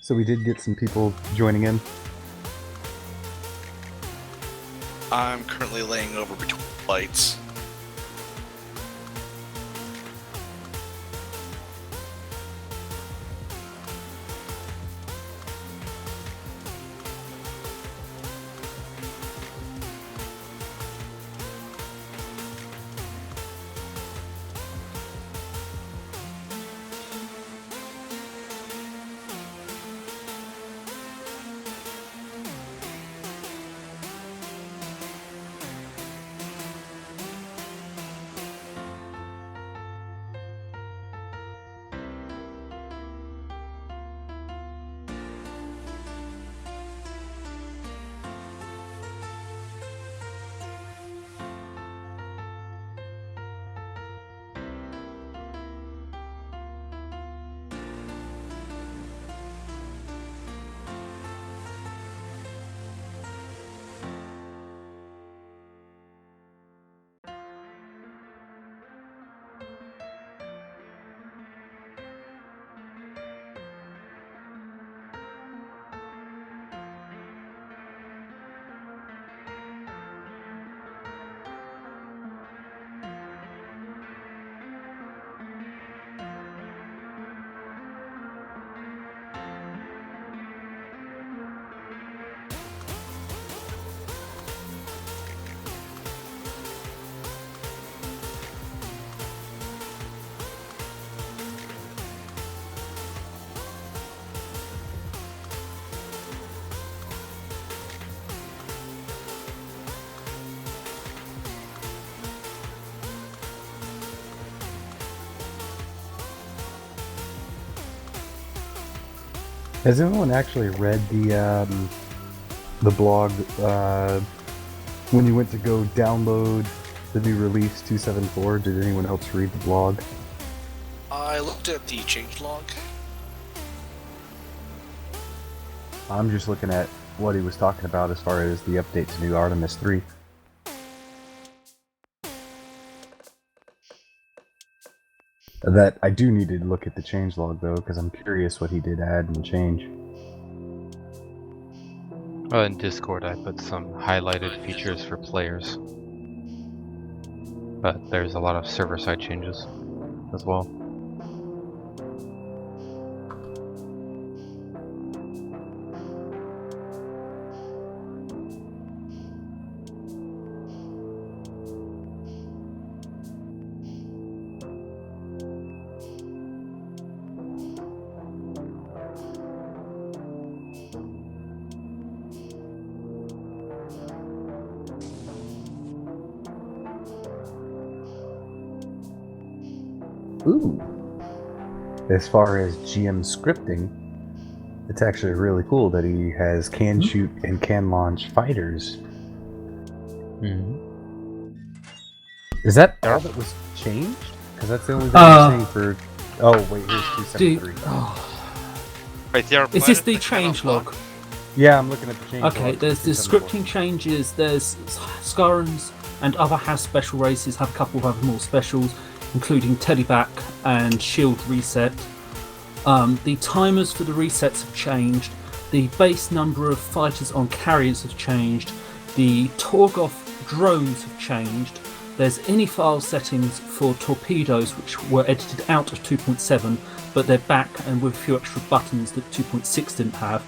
So we did get some people joining in. I'm currently laying over between lights. Has anyone actually read the blog when you went to go download the new release 2.7.4? Did anyone else read the blog? I looked at the changelog. I'm just looking at what he was talking about as far as the update to new Artemis 3. That I do need to look at the changelog though, because I'm curious what he did add and change. In Discord, I put some highlighted features for players, but there's a lot of server-side changes as well. Ooh. As far as GM scripting, it's actually really cool that he has can shoot and can launch fighters. Is that all that was changed? Because that's the only thing I'm seeing for. Oh wait, here's 273. Right there. Is this the change log? Yeah, I'm looking at the change. Okay, log. there's the scripting changes. There's Scarans and other house special races have a couple of other more specials, including Teleback and Shield Reset. The timers for the resets have changed. The base number of fighters on carriers have changed. The Torgoth drones have changed. There's any file settings for torpedoes which were edited out of 2.7, but they're back and with a few extra buttons that 2.6 didn't have.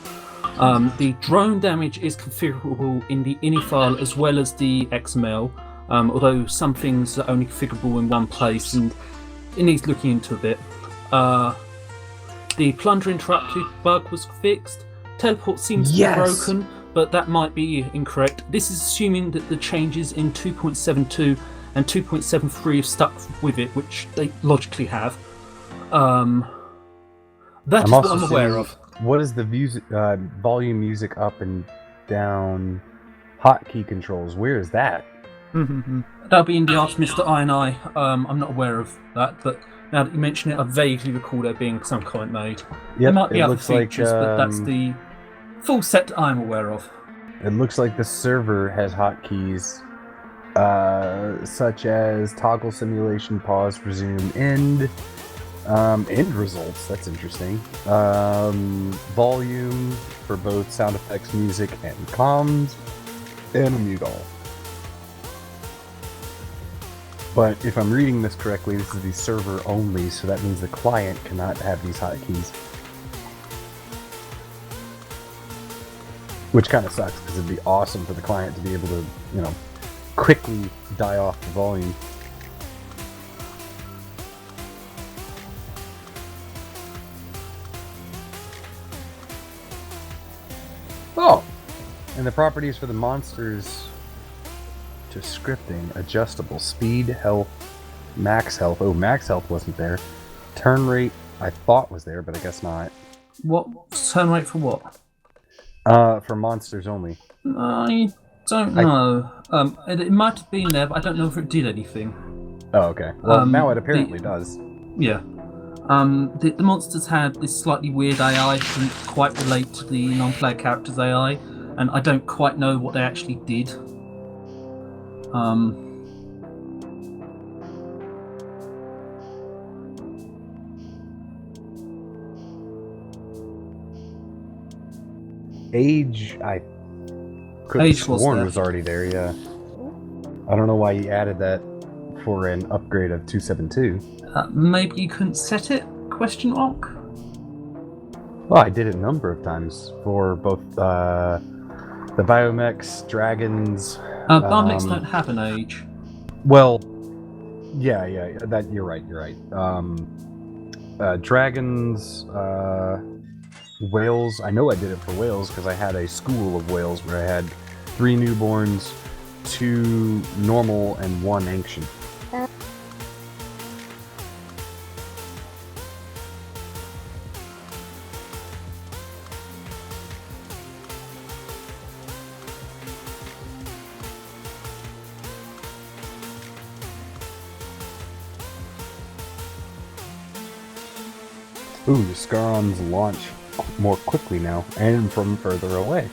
The drone damage is configurable in the ini file as well as the XML, although some things are only configurable in one place and it needs looking into a bit. The plunder interrupted bug was fixed. Teleport seems to be broken, but that might be incorrect. This is assuming that the changes in 2.72 and 2.73 have stuck with it, which they logically have. That's what I'm aware of. What is the volume music up and down hotkey controls? Where is that? That'll be in the Artemis INI. I'm not aware of that, but now that you mention it, I vaguely recall there being some comment made. There might be other features, but that's the full set I'm aware of. It looks like the server has hotkeys such as toggle simulation, pause, resume, end results. That's interesting. Volume for both sound effects, music, and comms, and a mute all. But if I'm reading this correctly, this is the server only, so that means the client cannot have these hotkeys. Which kind of sucks, because it'd be awesome for the client to be able to, quickly die off the volume. Oh! And the properties for the monsters to scripting: adjustable speed, health, max health. Oh, max health wasn't there. Turn rate I thought was there, but I guess not. What turn rate for what? For monsters only. I don't know. It might have been there, but I don't know if it did anything. Oh, okay. Well, now it apparently does. Yeah. The monsters had this slightly weird AI that didn't quite relate to the non-player characters AI, and I don't quite know what they actually did. Age, I could have sworn was already there, yeah. I don't know why he added that for an upgrade of 272. Maybe you couldn't set it? Question mark? Well, I did it a number of times for both the Biomechs, Dragons. Biomechs don't have an age. Well, yeah, that you're right. Dragons, whales. I know I did it for whales because I had a school of whales where I had 3 newborns, 2 normal, and 1 ancient. Ooh, the Scarons launch more quickly now, and from further away.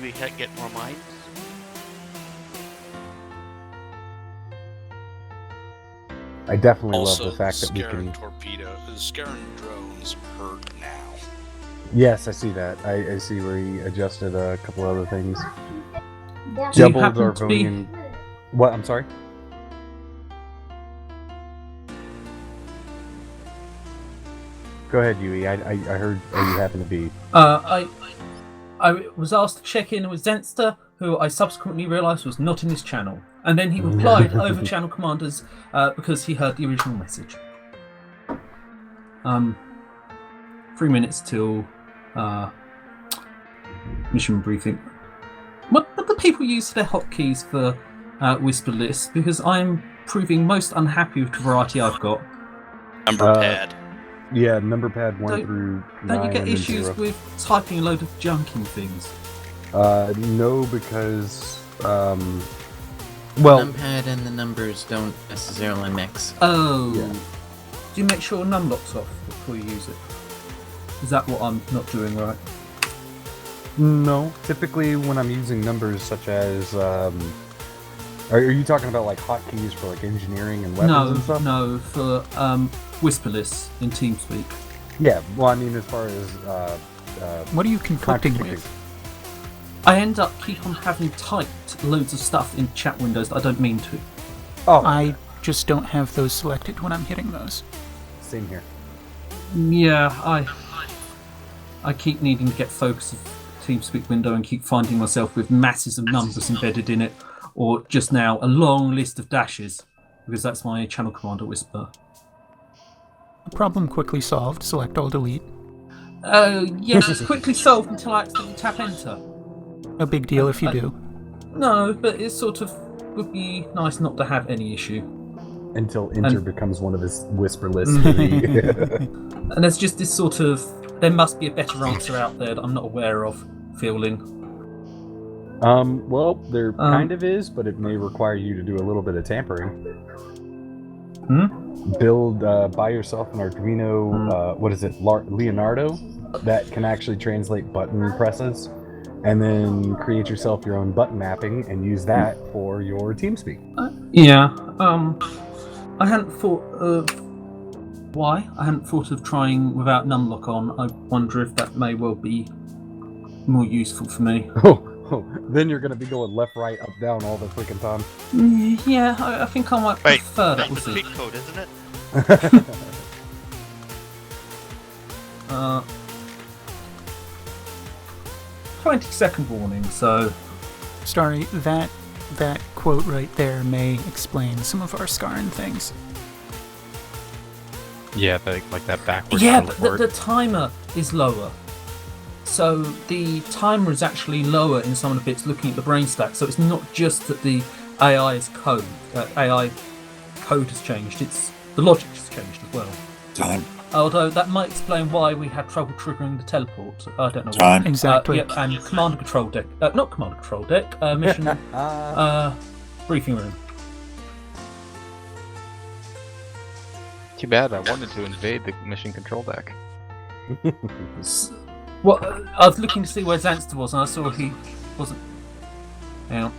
maybe get more mines? I definitely Also, love the fact that we Scarran can. Scarran drones hurt now. Yes, I see that. I see where he adjusted a couple other things. Do you Doubled our happen to be- Vonian. What? I'm sorry. Go ahead, Yui. I heard where you happen to be. I was asked to check in with Zenster, who I subsequently realised was not in this channel, and then he replied over channel commanders because he heard the original message. 3 minutes till mission briefing. What do people use their hotkeys for whisper lists? Because I'm proving most unhappy with the variety I've got. Number pad. Yeah, number pad 1 through 9. Don't you get and then issues 0. with typing a load of junk in things? No, because well, numpad and the numbers don't necessarily mix. Oh. Yeah. Do you make sure numlock's off before you use it? Is that what I'm not doing right? no. Typically, when I'm using numbers such as, are you talking about like hotkeys for like engineering and weapons and stuff? No, for whisper lists in TeamSpeak. Yeah, well, I mean, as far as what are you conflicting contradicting- with? I end up keep on having typed loads of stuff in chat windows that I don't mean to. Oh, I just don't have those selected when I'm hitting those. Same here. Yeah, I keep needing to get focus of TeamSpeak window and keep finding myself with masses of numbers embedded in it, or just now a long list of dashes, because that's my channel commander whisper. The problem quickly solved. Select all delete. Yes, it's quickly solved until I accidentally tap enter. No big deal if you do. No, but it sort of would be nice not to have any issue. Until enter becomes one of his whisper lists. And there's just this sort of, there must be a better answer out there that I'm not aware of feeling. Well, there kind of is, but it may require you to do a little bit of tampering. Build buy yourself an Arduino, what is it, Leonardo, that can actually translate button presses, and then create yourself your own button mapping and use that for your TeamSpeak. Yeah, I hadn't thought of why. I hadn't thought of trying without numlock on. I wonder if that may well be more useful for me. Oh, then you're going to be going left, right, up, down all the freaking time. Yeah, I think I might prefer that. That's the cheat code, isn't it? 20-second warning, so... Sorry, that quote right there may explain some of our Scarn things. Yeah, like that backwards Yeah, but teleport. the timer is lower. So the timer is actually lower in some of the bits looking at the brain stack. So it's not just that the AI code has changed, it's the logic has changed as well. Time. Although that might explain why we had trouble triggering the teleport. I don't know. Time. Why. Exactly. Yeah, and Commander Control Deck. Not Commander Control Deck. Mission briefing room. Too bad. I wanted to invade the mission control deck. Well, I was looking to see where Zanster was, and I saw he wasn't out.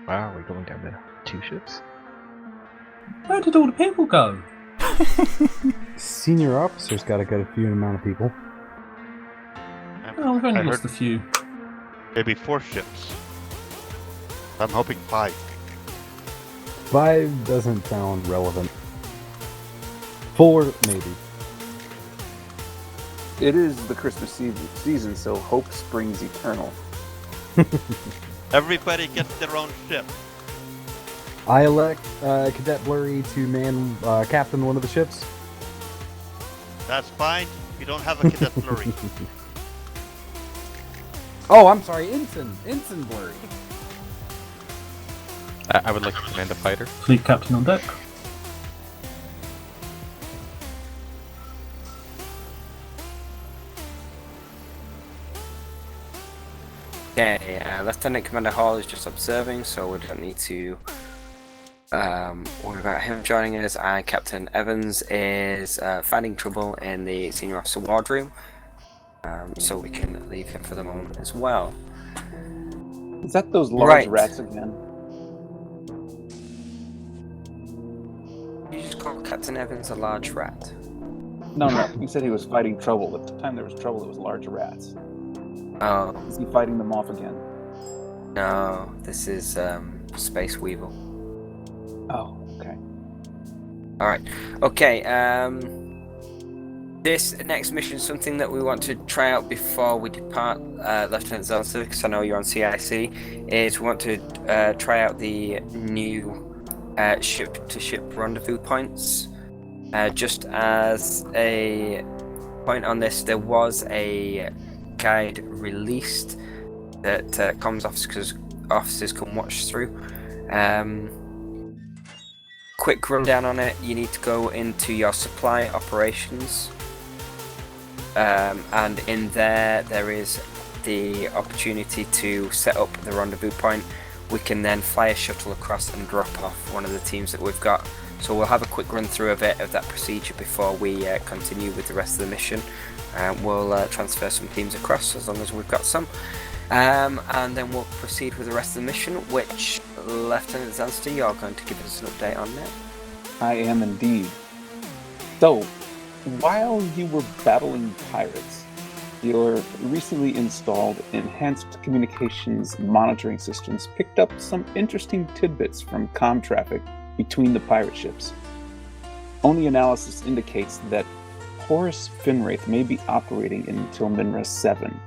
Wow, we're going down to 2 ships? Where did all the people go? Senior officer's got a good few amount of people. Oh, we've only I lost heard a few. maybe 4 ships. I'm hoping 5. 5 doesn't sound relevant. 4, maybe. It is the Christmas season, so hope springs eternal. Everybody gets their own ship. I elect Cadet Blurry to man captain one of the ships. That's fine. You don't have a cadet flurry. Oh, I'm sorry, Ensign Blurry. I would like to command a fighter. Fleet captain on deck. Okay, Lieutenant Commander Hall is just observing, so we don't need to worry about him joining us. And Captain Evans is finding trouble in the Senior Officer Wardroom, so we can leave him for the moment as well. Is that those large Right. rats again? You just call Captain Evans a large rat? No. He said he was fighting trouble. At the time there was trouble, it was large rats. Oh. Is he fighting them off again? No, this is Space Weevil. Oh, okay. Alright. Okay, this next mission is something that we want to try out before we depart, Lieutenant Zelda, because I know you're on CIC, is we want to try out the new ship-to-ship rendezvous points. Just as a point on this, there was a guide released that comms officers can watch through. Quick rundown on it: you need to go into your supply operations, and in there is the opportunity to set up the rendezvous point. We can then fly a shuttle across and drop off one of the teams that we've got. So we'll have a quick run through of that procedure before we continue with the rest of the mission. We'll transfer some teams across as long as we've got some. And then we'll proceed with the rest of the mission, which Lieutenant Zanster, you're going to give us an update on now. I am indeed. So, while you were battling pirates, your recently installed enhanced communications monitoring systems picked up some interesting tidbits from comm traffic between the pirate ships. Only analysis indicates that Horace Finwraith may be operating until Minra 7.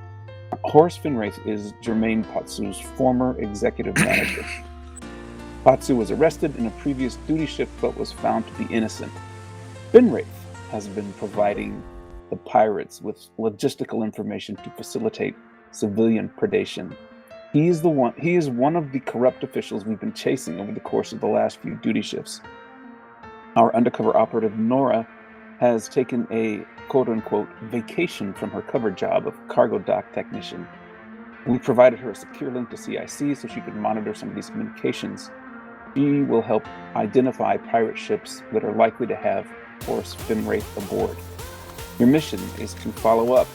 Horace Finwraith is Jermaine Patsu's former executive manager. Patsu was arrested in a previous duty shift but was found to be innocent. Finwraith has been providing the pirates with logistical information to facilitate civilian predation. He is one of the corrupt officials we've been chasing over the course of the last few duty shifts. Our undercover operative Nora has taken a quote-unquote vacation from her cover job of cargo dock technician. We provided her a secure link to CIC so she could monitor some of these communications. She will help identify pirate ships that are likely to have Horace Finwraith aboard. Your mission is to follow up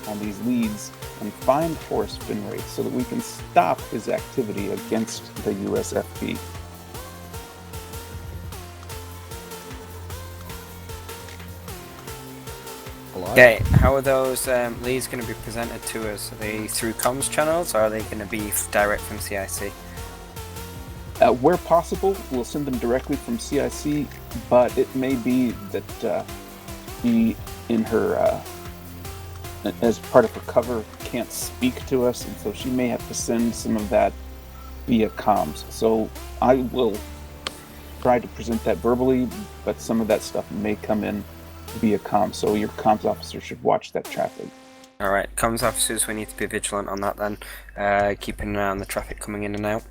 on these leads and find Horace Finwraith so that we can stop his activity against the USFP. Okay, how are those leads going to be presented to us? Are they through comms channels, or are they going to be direct from CIC? Where possible, we'll send them directly from CIC, but it may be that she, in her, as part of her cover, can't speak to us, and so she may have to send some of that via comms. So I will try to present that verbally, but some of that stuff may come in via comms, so your comms officer should watch that traffic. Alright, comms officers, we need to be vigilant on that then, keeping an eye on the traffic coming in and out.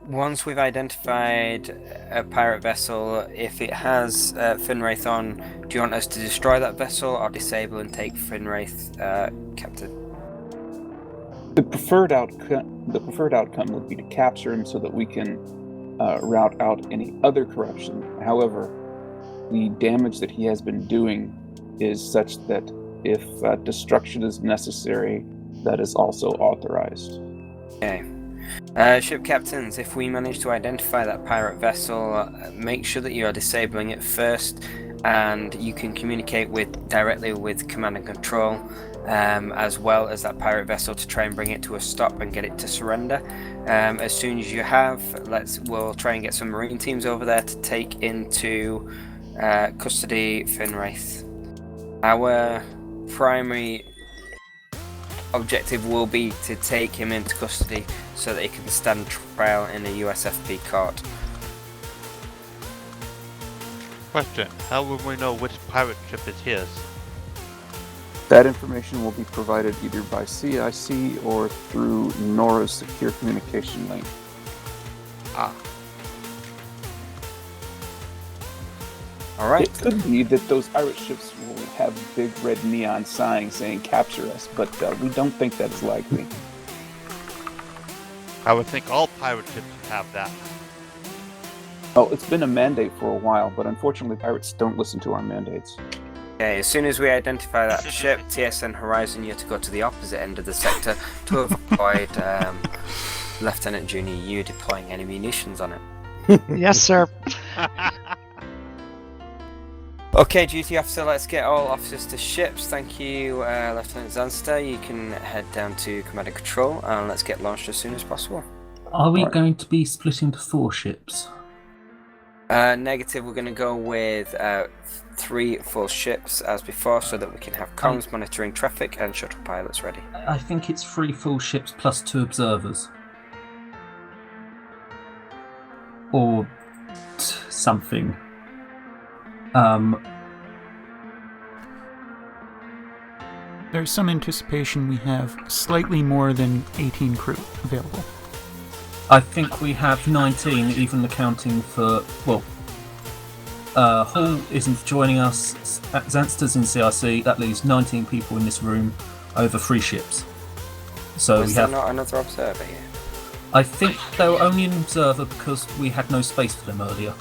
Once we've identified a pirate vessel, if it has Finwraith on, do you want us to destroy that vessel or disable and take Finwraith captain? The preferred outcome would be to capture him so that we can rout out any other corruption. However, the damage that he has been doing is such that if destruction is necessary, that is also authorized. Okay. Ship captains, if we manage to identify that pirate vessel, make sure that you are disabling it first, and you can communicate directly with command and control, as well as that pirate vessel, to try and bring it to a stop and get it to surrender. As soon as you have, we'll try and get some marine teams over there to take into custody Finwraith. Our primary objective will be to take him into custody so that he can stand trial in a USFP court. Question: how will we know which pirate ship is his? That information will be provided either by CIC or through Nora's secure communication link. All right. It could be that those pirate ships will have big red neon signs saying "Capture us," but we don't think that is likely. I would think all pirate ships would have that. Oh, it's been a mandate for a while, but unfortunately, pirates don't listen to our mandates. Okay, as soon as we identify that ship, TSN Horizon, you're to go to the opposite end of the sector to avoid Lieutenant Junior you deploying any munitions on it. Yes, sir. Okay, duty officer, let's get all officers to ships. Thank you, Lieutenant Zanster. You can head down to command and control, and let's get launched as soon as possible. Are we going to be split into 4 ships? Negative, we're going to go with 3 full ships as before, so that we can have comms monitoring traffic and shuttle pilots ready. I think it's 3 full ships plus 2 observers. Or something. There's some anticipation we have slightly more than 18 crew available. I think we have 19, even accounting for, well, Hall isn't joining us, Zanster's in CIC, that leaves 19 people in this room over 3 ships. So Was we there have. not another observer here? I think they were only an observer because we had no space for them earlier.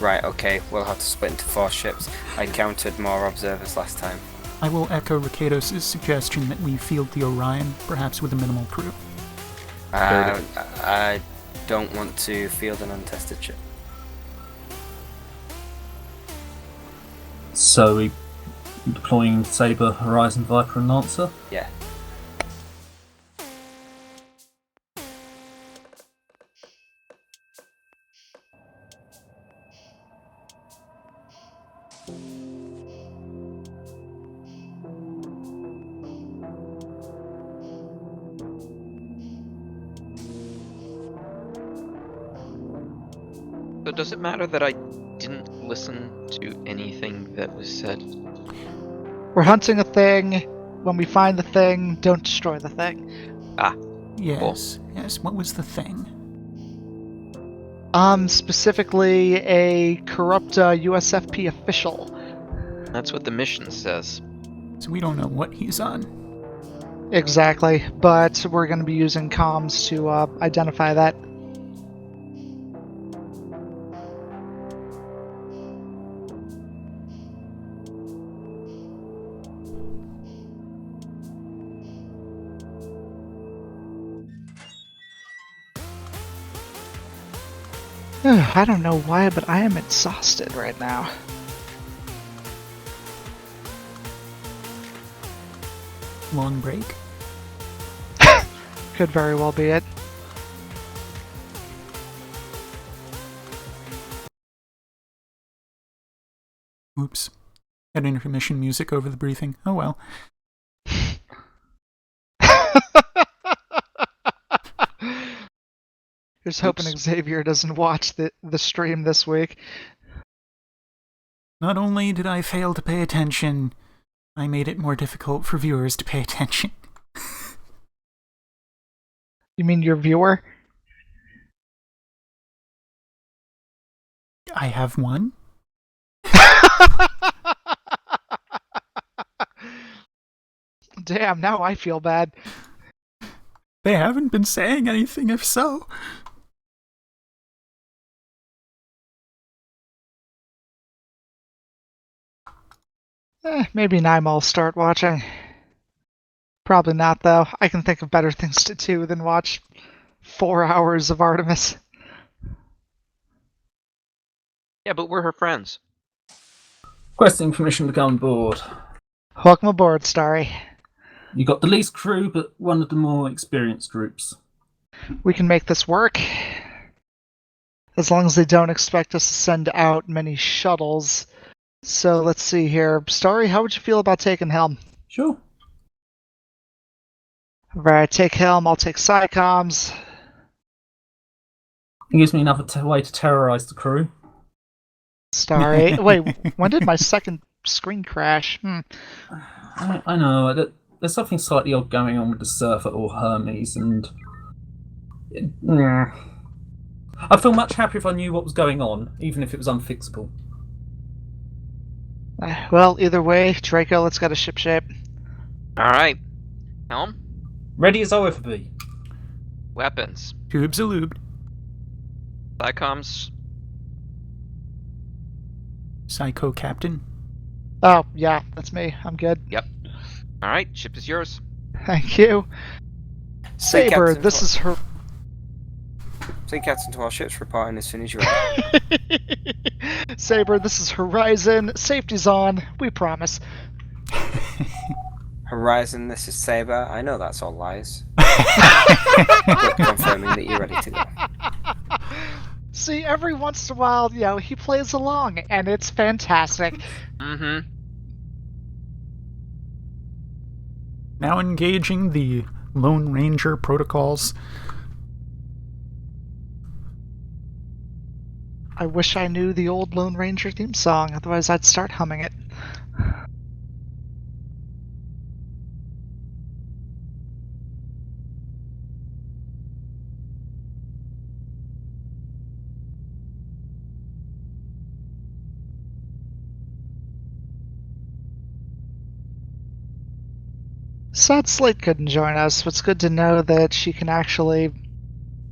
Right, okay, we'll have to split into 4 ships. I counted more observers last time. I will echo Ricados' suggestion that we field the Orion, perhaps with a minimal crew. I don't want to field an untested ship. So we deploying Sabre, Horizon, Viper and Lancer? Yeah. So does it matter that I didn't listen to anything that was said? We're hunting a thing. When we find the thing, don't destroy the thing. Ah. Yes, yes. What was the thing? Specifically a corrupt USFP official. That's what the mission says. So we don't know what he's on. Exactly, but we're going to be using comms to identify that. I don't know why, but I am exhausted right now. Long break? Could very well be it. Oops. Had intermission music over the briefing. Oh well. Here's hoping Xavier doesn't watch the stream this week. Not only did I fail to pay attention, I made it more difficult for viewers to pay attention. You mean your viewer? I have one. Damn, now I feel bad. They haven't been saying anything, if so. Maybe Naima will start watching. Probably not, though. I can think of better things to do than watch 4 hours of Artemis. Yeah, but we're her friends. Requesting permission to come on board. Welcome aboard, Starry. You got the least crew, but one of the more experienced groups. We can make this work. As long as they don't expect us to send out many shuttles. So let's see here. Starry, how would you feel about taking helm? Sure. Right, take helm, I'll take SciComms. It gives me another way to terrorize the crew. Starry. Wait, when did my second screen crash? I know. There's something slightly odd going on with the Surfer or Hermes, and I feel much happier if I knew what was going on, even if it was unfixable. Well, either way, Draco, let's get a ship shape. Alright. Helm? Ready as I'll ever be. Weapons. Tubes are lubed. Psycoms. Psycho Captain. Oh, yeah, that's me. I'm good. Yep. Alright, ship is yours. Thank you. Say Saber, Captain this is her. Say Captain to our ships reporting as soon as you're ready. Saber, this is Horizon. Safety's on. We promise. Horizon, this is Saber. I know that's all lies. But confirming that you're ready to go. See, every once in a while, he plays along, and it's fantastic. Mm-hmm. Now engaging the Lone Ranger protocols. I wish I knew the old Lone Ranger theme song, otherwise I'd start humming it. Sad Slate couldn't join us, but it's good to know that she can actually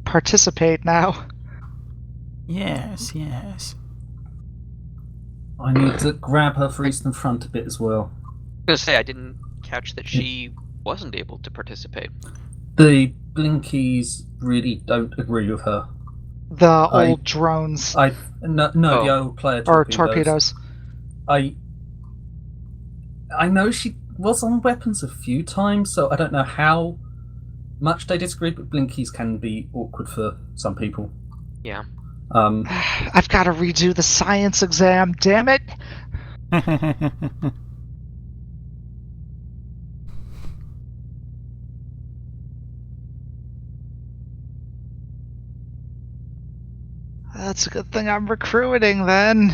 participate now. Yes, yes. I need to grab her for Eastern Front a bit as well. I was gonna say, I didn't catch that she wasn't able to participate. The Blinkies really don't agree with her. The old drones. The old player or torpedoes. torpedoes. I know she was on weapons a few times, so I don't know how much they disagree, but Blinkies can be awkward for some people. Yeah. I've got to redo the science exam, damn it! That's a good thing I'm recruiting then.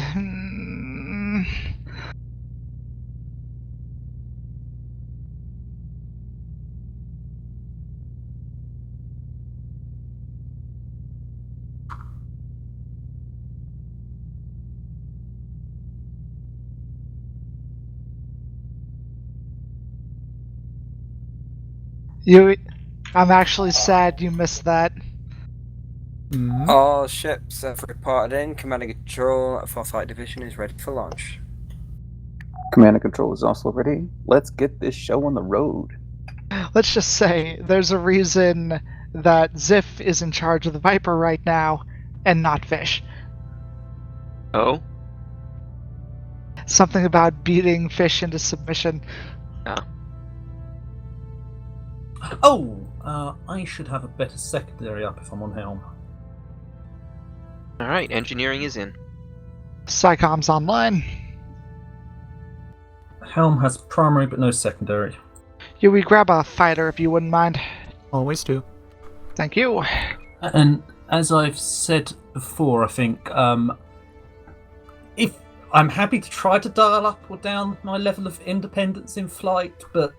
I'm actually sad you missed that. Mm-hmm. All ships have reported in. Command and Control for Flight Division is ready for launch. Command and Control is also ready. Let's get this show on the road. Let's just say there's a reason that Ziff is in charge of the Viper right now, and not Fish. Oh? Something about beating Fish into submission. I should have a better secondary up if I'm on Helm. Alright, engineering is in. Psycom's online. Helm has primary but no secondary. We grab a fighter if you wouldn't mind. Always do. Thank you. And as I've said before, I think if I'm happy to try to dial up or down my level of independence in flight, but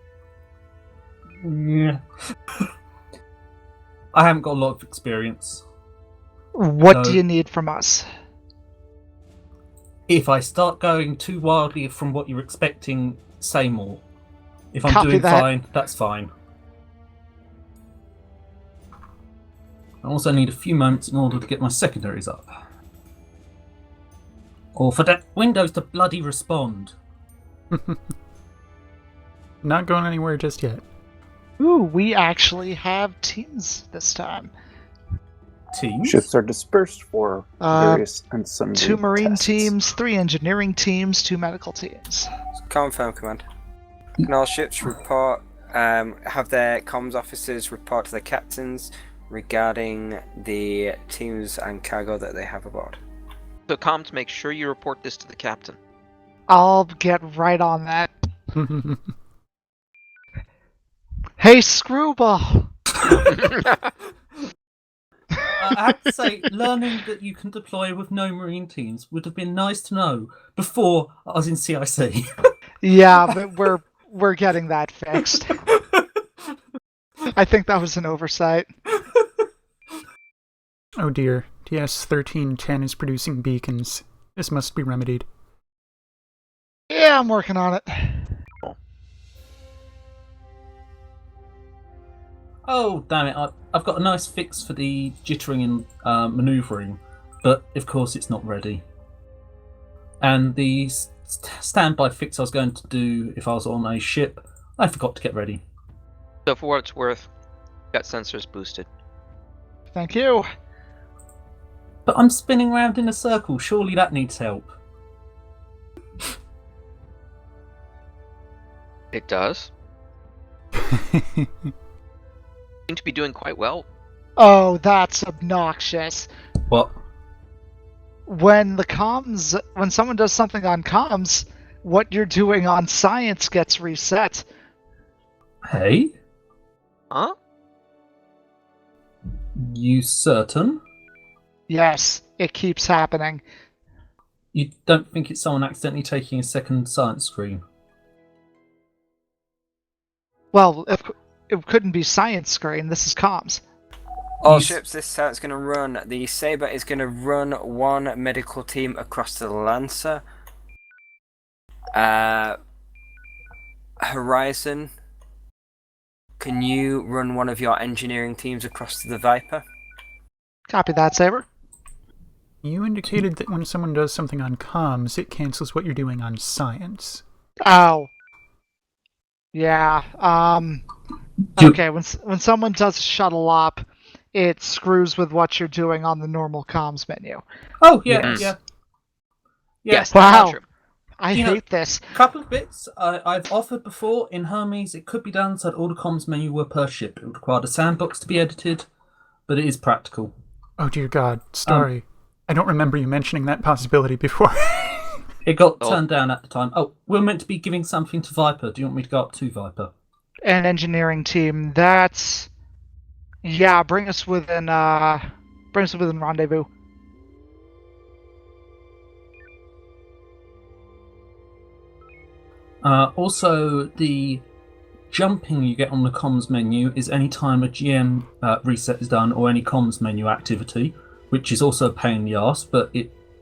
yeah. I haven't got a lot of experience. What do you need from us? If I start going too wildly from what you're expecting, say more. If I'm Copy doing that. fine, that's fine. I also need a few moments in order to get my secondaries up. Or for that Windows to bloody respond. Not going anywhere just yet. Ooh, we actually have teams this time. Teams? Ships are dispersed for various and sundry 2 marine tests. teams, 3 engineering teams, 2 medical teams. Confirm, Command. Can all ships report, have their comms officers report to the captains regarding the teams and cargo that they have aboard? So, comms, make sure you report this to the captain. I'll get right on that. Hey, Screwball! I have to say, learning that you can deploy with no marine teams would have been nice to know before I was in CIC. Yeah, but we're getting that fixed. I think that was an oversight. Oh dear, DS-1310 is producing beacons. This must be remedied. Yeah, I'm working on it. Oh, damn it. I've got a nice fix for the jittering and manoeuvring, but of course it's not ready. And the standby fix I was going to do if I was on a ship, I forgot to get ready. So for what it's worth, got sensors boosted. Thank you. But I'm spinning around in a circle. Surely that needs help. It does. Seem to be doing quite well. Oh, that's obnoxious. What? When someone does something on comms, what you're doing on science gets reset. Hey? Huh? You certain? Yes, it keeps happening. You don't think it's someone accidentally taking a second science screen? Well, if it couldn't be science screen, this is comms. All ships this set's going to run. The Sabre is going to run one medical team across to the Lancer. Horizon, can you run one of your engineering teams across to the Viper? Copy that, Saber. You indicated that when someone does something on comms, it cancels what you're doing on science. Oh. Yeah, okay, when someone does a shuttle up, it screws with what you're doing on the normal comms menu. Oh, yeah, yeah. Yes, wow. I You know, hate this. Couple of bits I've offered before in Hermes. It could be done so that all the comms menu were per ship. It would require the sandbox to be edited, but it is practical. Oh dear God, Starry. I don't remember you mentioning that possibility before. It got turned down at the time. Oh, we're meant to be giving something to Viper. Do you want me to go up to Viper? An engineering team, that's... Yeah, bring us within rendezvous. Also, the jumping you get on the comms menu is any time a GM reset is done or any comms menu activity, which is also a pain in the arse, but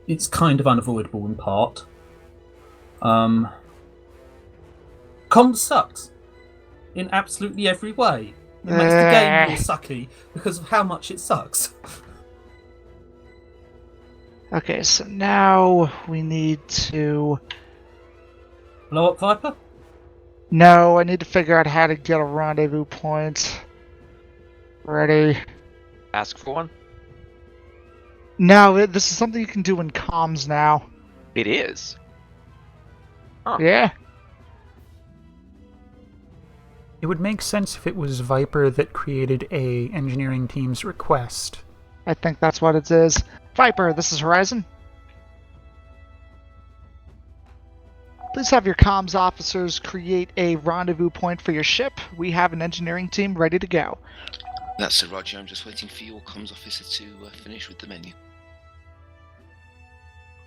it's kind of unavoidable in part. Comms sucks in absolutely every way. It makes the game more sucky because of how much it sucks. Okay, so now we need to... Blow up Viper? No, I need to figure out how to get a rendezvous point. Ready. Ask for one? No, this is something you can do in comms now. It is. Huh. Yeah. It would make sense if it was Viper that created a engineering team's request. I think that's what it is. Viper, this is Horizon. Please have your comms officers create a rendezvous point for your ship. We have an engineering team ready to go. That's it, Roger. I'm just waiting for your comms officer to finish with the menu.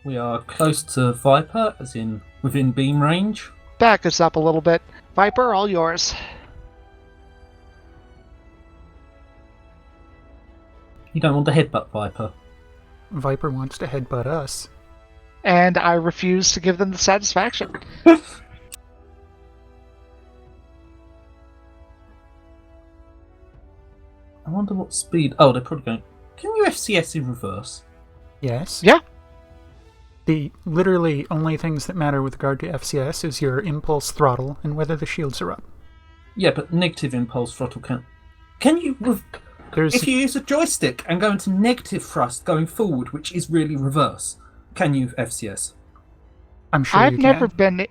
We are close to Viper, as in within beam range. Back us up a little bit. Viper, all yours. You don't want to headbutt Viper. Viper wants to headbutt us. And I refuse to give them the satisfaction. I wonder what speed... Oh, they're probably going... Can you FCS in reverse? Yes. Yeah. The literally only things that matter with regard to FCS is your impulse throttle and whether the shields are up. Yeah, but negative impulse throttle can... Can you... If you use a joystick and go into negative thrust going forward, which is really reverse, can you FCS? I'm sure I've never been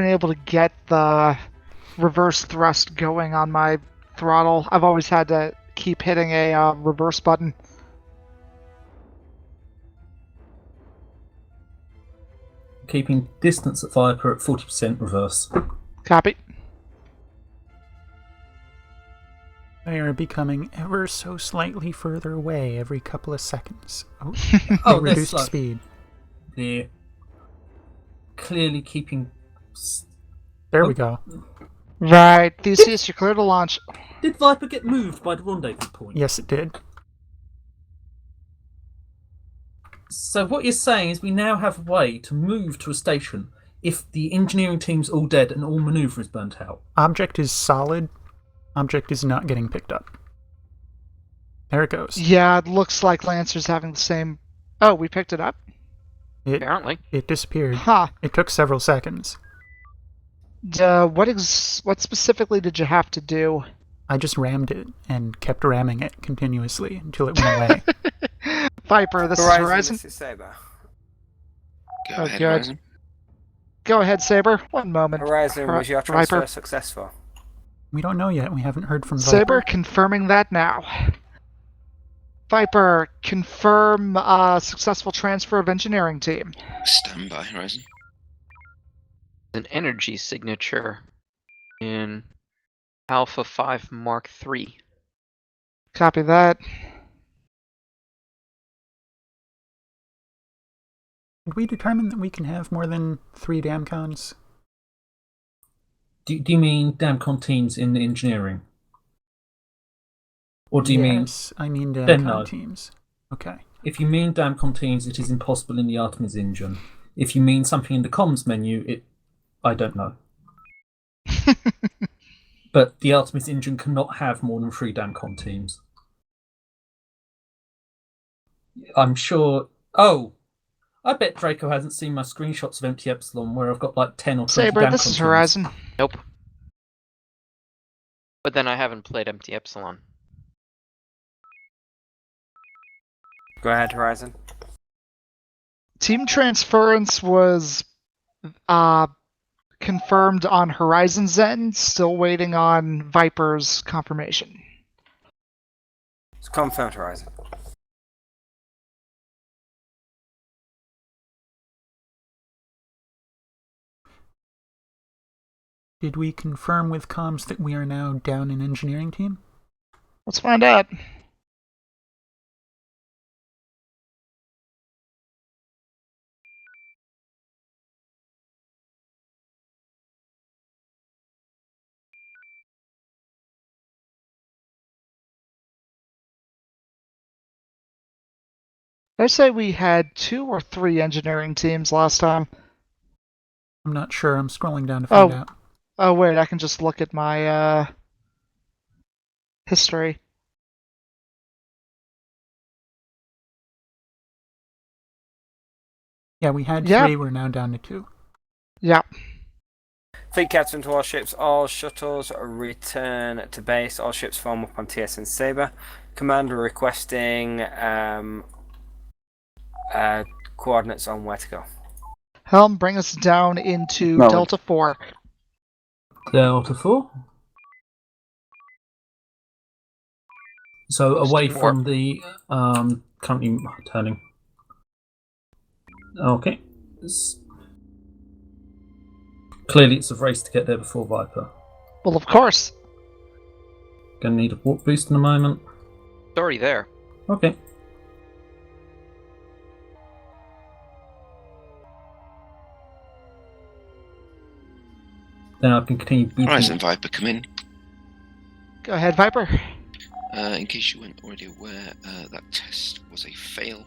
able to get the reverse thrust going on my throttle. I've always had to keep hitting a reverse button. Keeping distance at Viper at 40% reverse. Copy. They are becoming ever so slightly further away every couple of seconds. Oh, Oh, reduced that's like- speed. They're clearly keeping... There we go. Right. Theseus, you're clear to launch. Did Viper get moved by the rendezvous point? Yes, it did. So what you're saying is we now have a way to move to a station if the engineering team's all dead and all maneuver is burnt out. Object is solid. Object is not getting picked up. There it goes. Yeah, it looks like Lancer's having the same... Oh, we picked it up? Apparently. It disappeared. Huh. It took several seconds. What specifically did you have to do? I just rammed it and kept ramming it continuously until it went away. Viper, this is Horizon. This is Saber. Go Oh, ahead, good. Horizon. Go ahead, Saber. One moment. Horizon, was your transfer Viper. successful? We don't know yet. We haven't heard from Saber, Viper. confirming that now. Viper, confirm successful transfer of engineering team. Stand by, Horizon. An energy signature in Alpha 5 Mark III. Copy that. Did we determine that we can have more than 3 damcons? Do you mean damcon teams in engineering? Or do you mean... Yes, I mean Then damcon no. teams. Okay. If you mean damcon teams, it is impossible in the Artemis engine. If you mean something in the comms menu, I don't know. But the Artemis engine cannot have more than 3 damcon teams. I'm sure... Oh! I bet Draco hasn't seen my screenshots of Empty Epsilon where I've got like 10 or 20 Saber, damcon this is teams. Horizon. Nope. But then I haven't played Empty Epsilon. Go ahead, Horizon. Team transference was confirmed on Horizon's end, still waiting on Viper's confirmation. It's confirmed, Horizon. Did we confirm with comms that we are now down in engineering team? Let's find out. I say we had 2 or 3 engineering teams last time. I'm not sure. I'm scrolling down to find out. Oh wait, I can just look at my history. Yeah, we had 3. We're now down to 2. Yeah. Fleet captain to all ships. All shuttles return to base. All ships form up on TSN Saber. Commander requesting coordinates on where to go. Helm, bring us down into Delta 4. Delta 4? So away from the currently turning. Okay. Clearly it's a race to get there before Viper. Well, of course. Gonna need a warp boost in a moment. It's already there. Okay. Then I can continue boosting. Horizon Viper, come in. Go ahead, Viper. In case you weren't already aware, that test was a fail.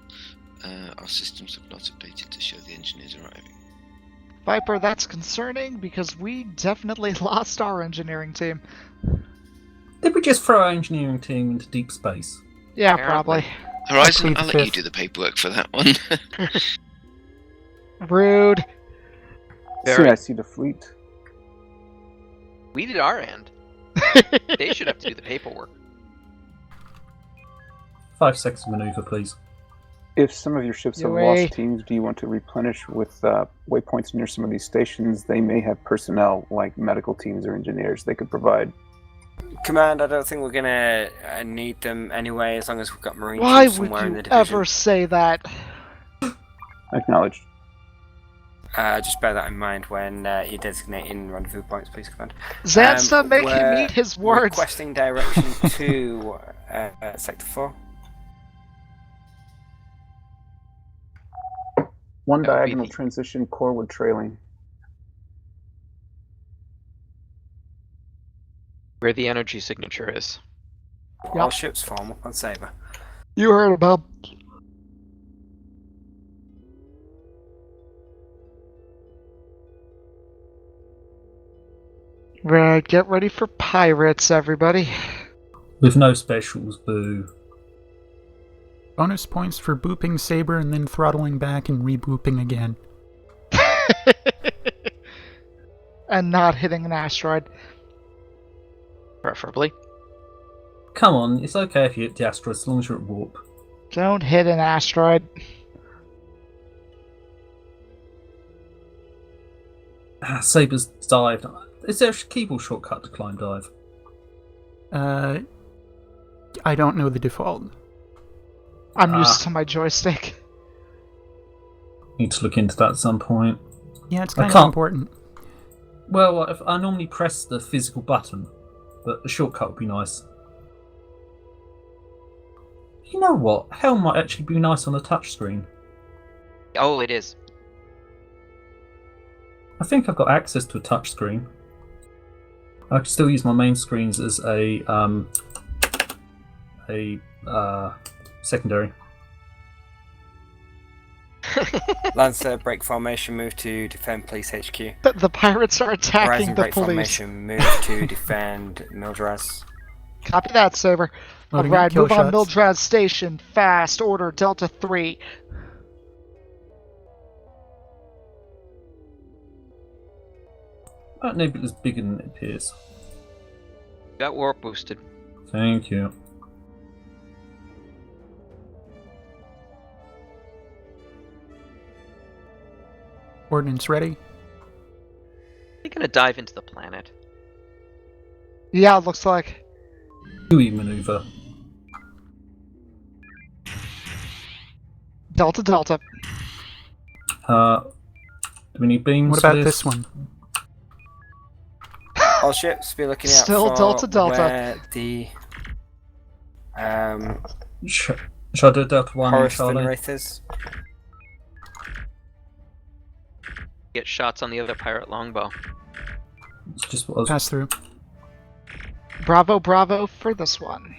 Our systems have not updated to show the engineers arriving. Viper, that's concerning because we definitely lost our engineering team. Did we just throw our engineering team into deep space? Yeah, probably. Horizon, I'll let you do the paperwork for that one. Rude. See, I see the fleet. We did our end. They should have to do the paperwork. 5 seconds of maneuver, please. If some of your ships have lost teams, do you want to replenish with waypoints near some of these stations? They may have personnel like medical teams or engineers they could provide. Command, I don't think we're gonna need them anyway, as long as we've got Marine Why ships would somewhere in the you division. ever say that? Acknowledged. Just bear that in mind when you're designating rendezvous points, please, Command. Zan's not making me eat his words. Requesting direction to Sector 4. One diagonal transition coreward trailing. Where the energy signature is. All ships form up on Saber. You heard about. Right, get ready for pirates, everybody. With no specials, boo. Bonus points for booping Saber and then throttling back and rebooping again. And not hitting an asteroid. Preferably. Come on, it's okay if you hit the asteroid as long as you're at warp. Don't hit an asteroid. Saber's dived. Is there a keyboard shortcut to climb dive? I don't know the default. I'm used to my joystick. Need to look into that at some point. Yeah, it's kind of important. Well, if I normally press the physical button, but the shortcut would be nice. You know what? Helm might actually be nice on a touchscreen. Oh, it is. I think I've got access to a touchscreen. I can still use my main screens as a secondary. Lancer, break formation, move to defend police HQ. The pirates are attacking Horizon, the break police. formation, move to defend Mildraz. Copy that, Saber. Loading up Alright, kill move on shots. Mildraz Station. Fast. Order Delta 3. That nebula's bigger than it appears. Got warp boosted. Thank you. Ordnance ready. You're gonna dive into the planet. Yeah, it looks like. Dewey maneuver. Delta Delta. Do we need beams? What for about this one? All ships be looking out Still for Delta Delta. where the Shall I do Delta 1 Horus Charlie? Wraithers. Get shots on the other pirate longbow. It's just what I was... Pass through. Bravo, bravo for this one.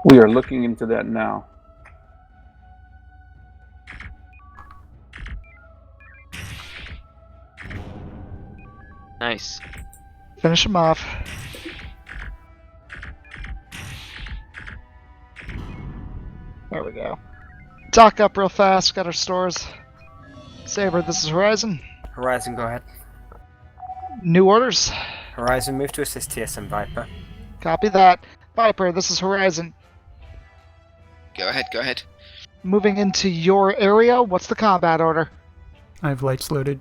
We are looking into that now. Nice. Finish him off. There we go. Dock up real fast. Got our stores. Saber, this is Horizon. Horizon, go ahead. New orders. Horizon, move to assist TSM Viper. Copy that. Viper, this is Horizon. Go ahead, go ahead. Moving into your area. What's the combat order? I have lights loaded.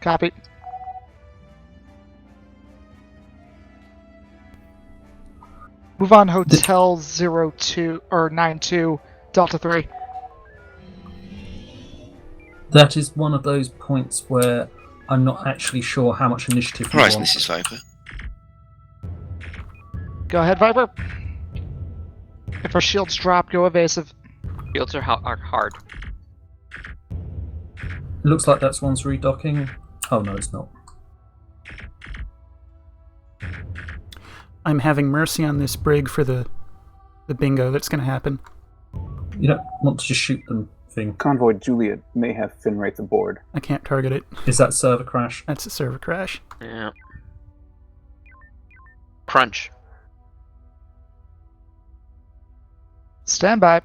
Copy. Move on Hotel 02 or 92 Delta 3. That is one of those points where I'm not actually sure how much initiative you Horizon, want. this is Viper. Go ahead, Viper. If our shields drop, go evasive. Shields are hard. It looks like that's one's redocking. Oh no, it's not. I'm having mercy on this brig for the bingo that's going to happen. You don't want to just shoot them thing. Convoy Juliet may have fin wraith aboard. I can't target it. Is that server crash? That's a server crash. Yeah. Crunch. Stand by.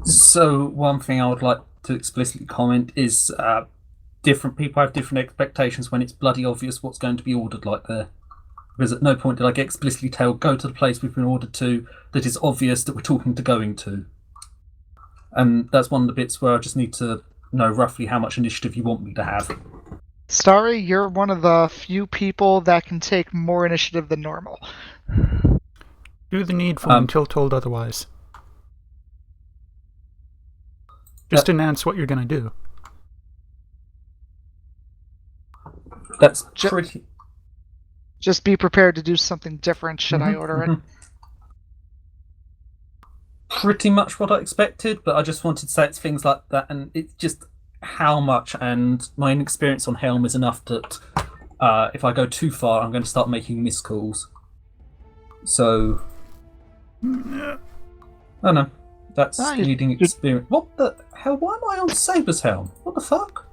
So one thing I would like to explicitly comment is different people have different expectations when it's bloody obvious what's going to be ordered like there. Because at no point did I get explicitly told, go to the place we've been ordered to, that is obvious that we're talking to going to. And that's one of the bits where I just need to know roughly how much initiative you want me to have. Starry, you're one of the few people that can take more initiative than normal. Do the needful until told otherwise. Just announce what you're going to do. That's pretty... Just be prepared to do something different should I order it. Pretty much what I expected, but I just wanted to say it's things like that, and it's just how much, and my inexperience on Helm is enough that if I go too far, I'm going to start making miscalls. So... I don't know. That's leading experience. What the hell? Why am I on Saber's helm? What the fuck?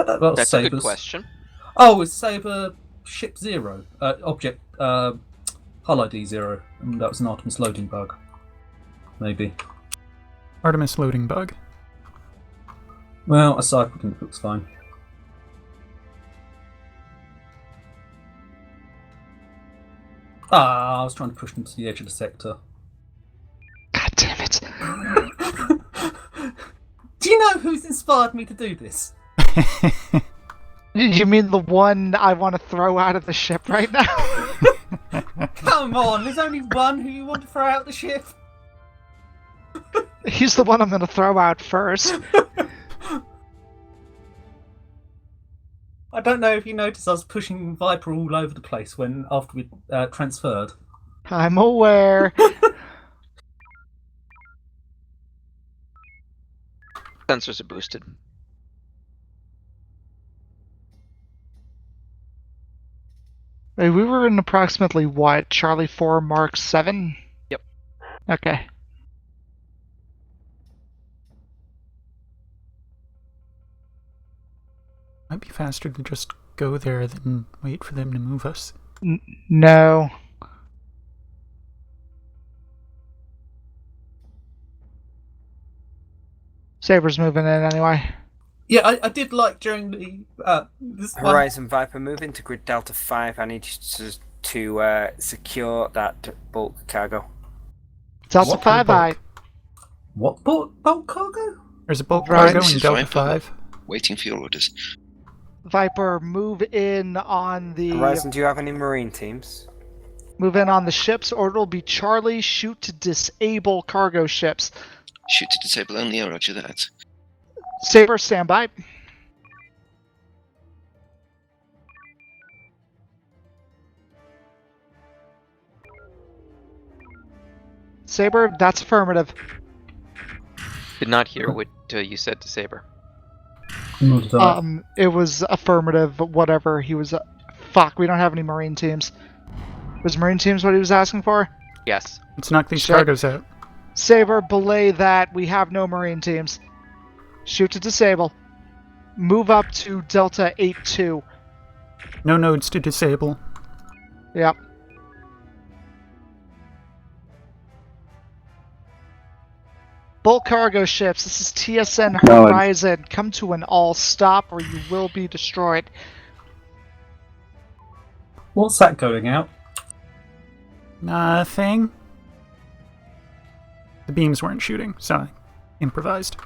That's a good Saber's. question. Oh, it's Saber Ship 0. Object Hull ID 0. And that was an Artemis loading bug. Maybe. Artemis loading bug. Well, a cycle in the book's fine. I was trying to push them to the edge of the sector. God damn it. Do you know who's inspired me to do this? You mean the one I want to throw out of the ship right now? Come on, there's only one who you want to throw out the ship. He's the one I'm going to throw out first. I don't know if you noticed I was pushing Viper all over the place after we transferred. I'm aware. Sensors are boosted. Wait, we were in approximately what? Charlie 4 Mark 7? Yep. Okay. Might be faster to just go there than wait for them to move us. No. Saber's moving in anyway. Yeah, I did like during the Horizon Viper, move into grid Delta 5. I need you to secure that bulk cargo. Delta 5, What bulk cargo? There's a bulk Right. cargo This in is Delta Viper. 5. Waiting for your orders. Viper, move in on the... Horizon, do you have any marine teams? Move in on the ships. Order will be Charlie, shoot to disable cargo ships. Shoot to disable only, roger that. Saber, stand by. Saber, that's affirmative. Did not hear what you said to Saber. It was affirmative, whatever. He was... fuck, we don't have any marine teams. Was marine teams what he was asking for? Yes. Let's knock these Sure. cargoes out. Saber, belay that. We have no marine teams. Shoot to disable. Move up to Delta 8-2. No nodes to disable. Yep. Bulk cargo ships, this is TSN Horizon. Come to an all stop or you will be destroyed. What's that going out? Nothing. The beams weren't shooting, so I improvised.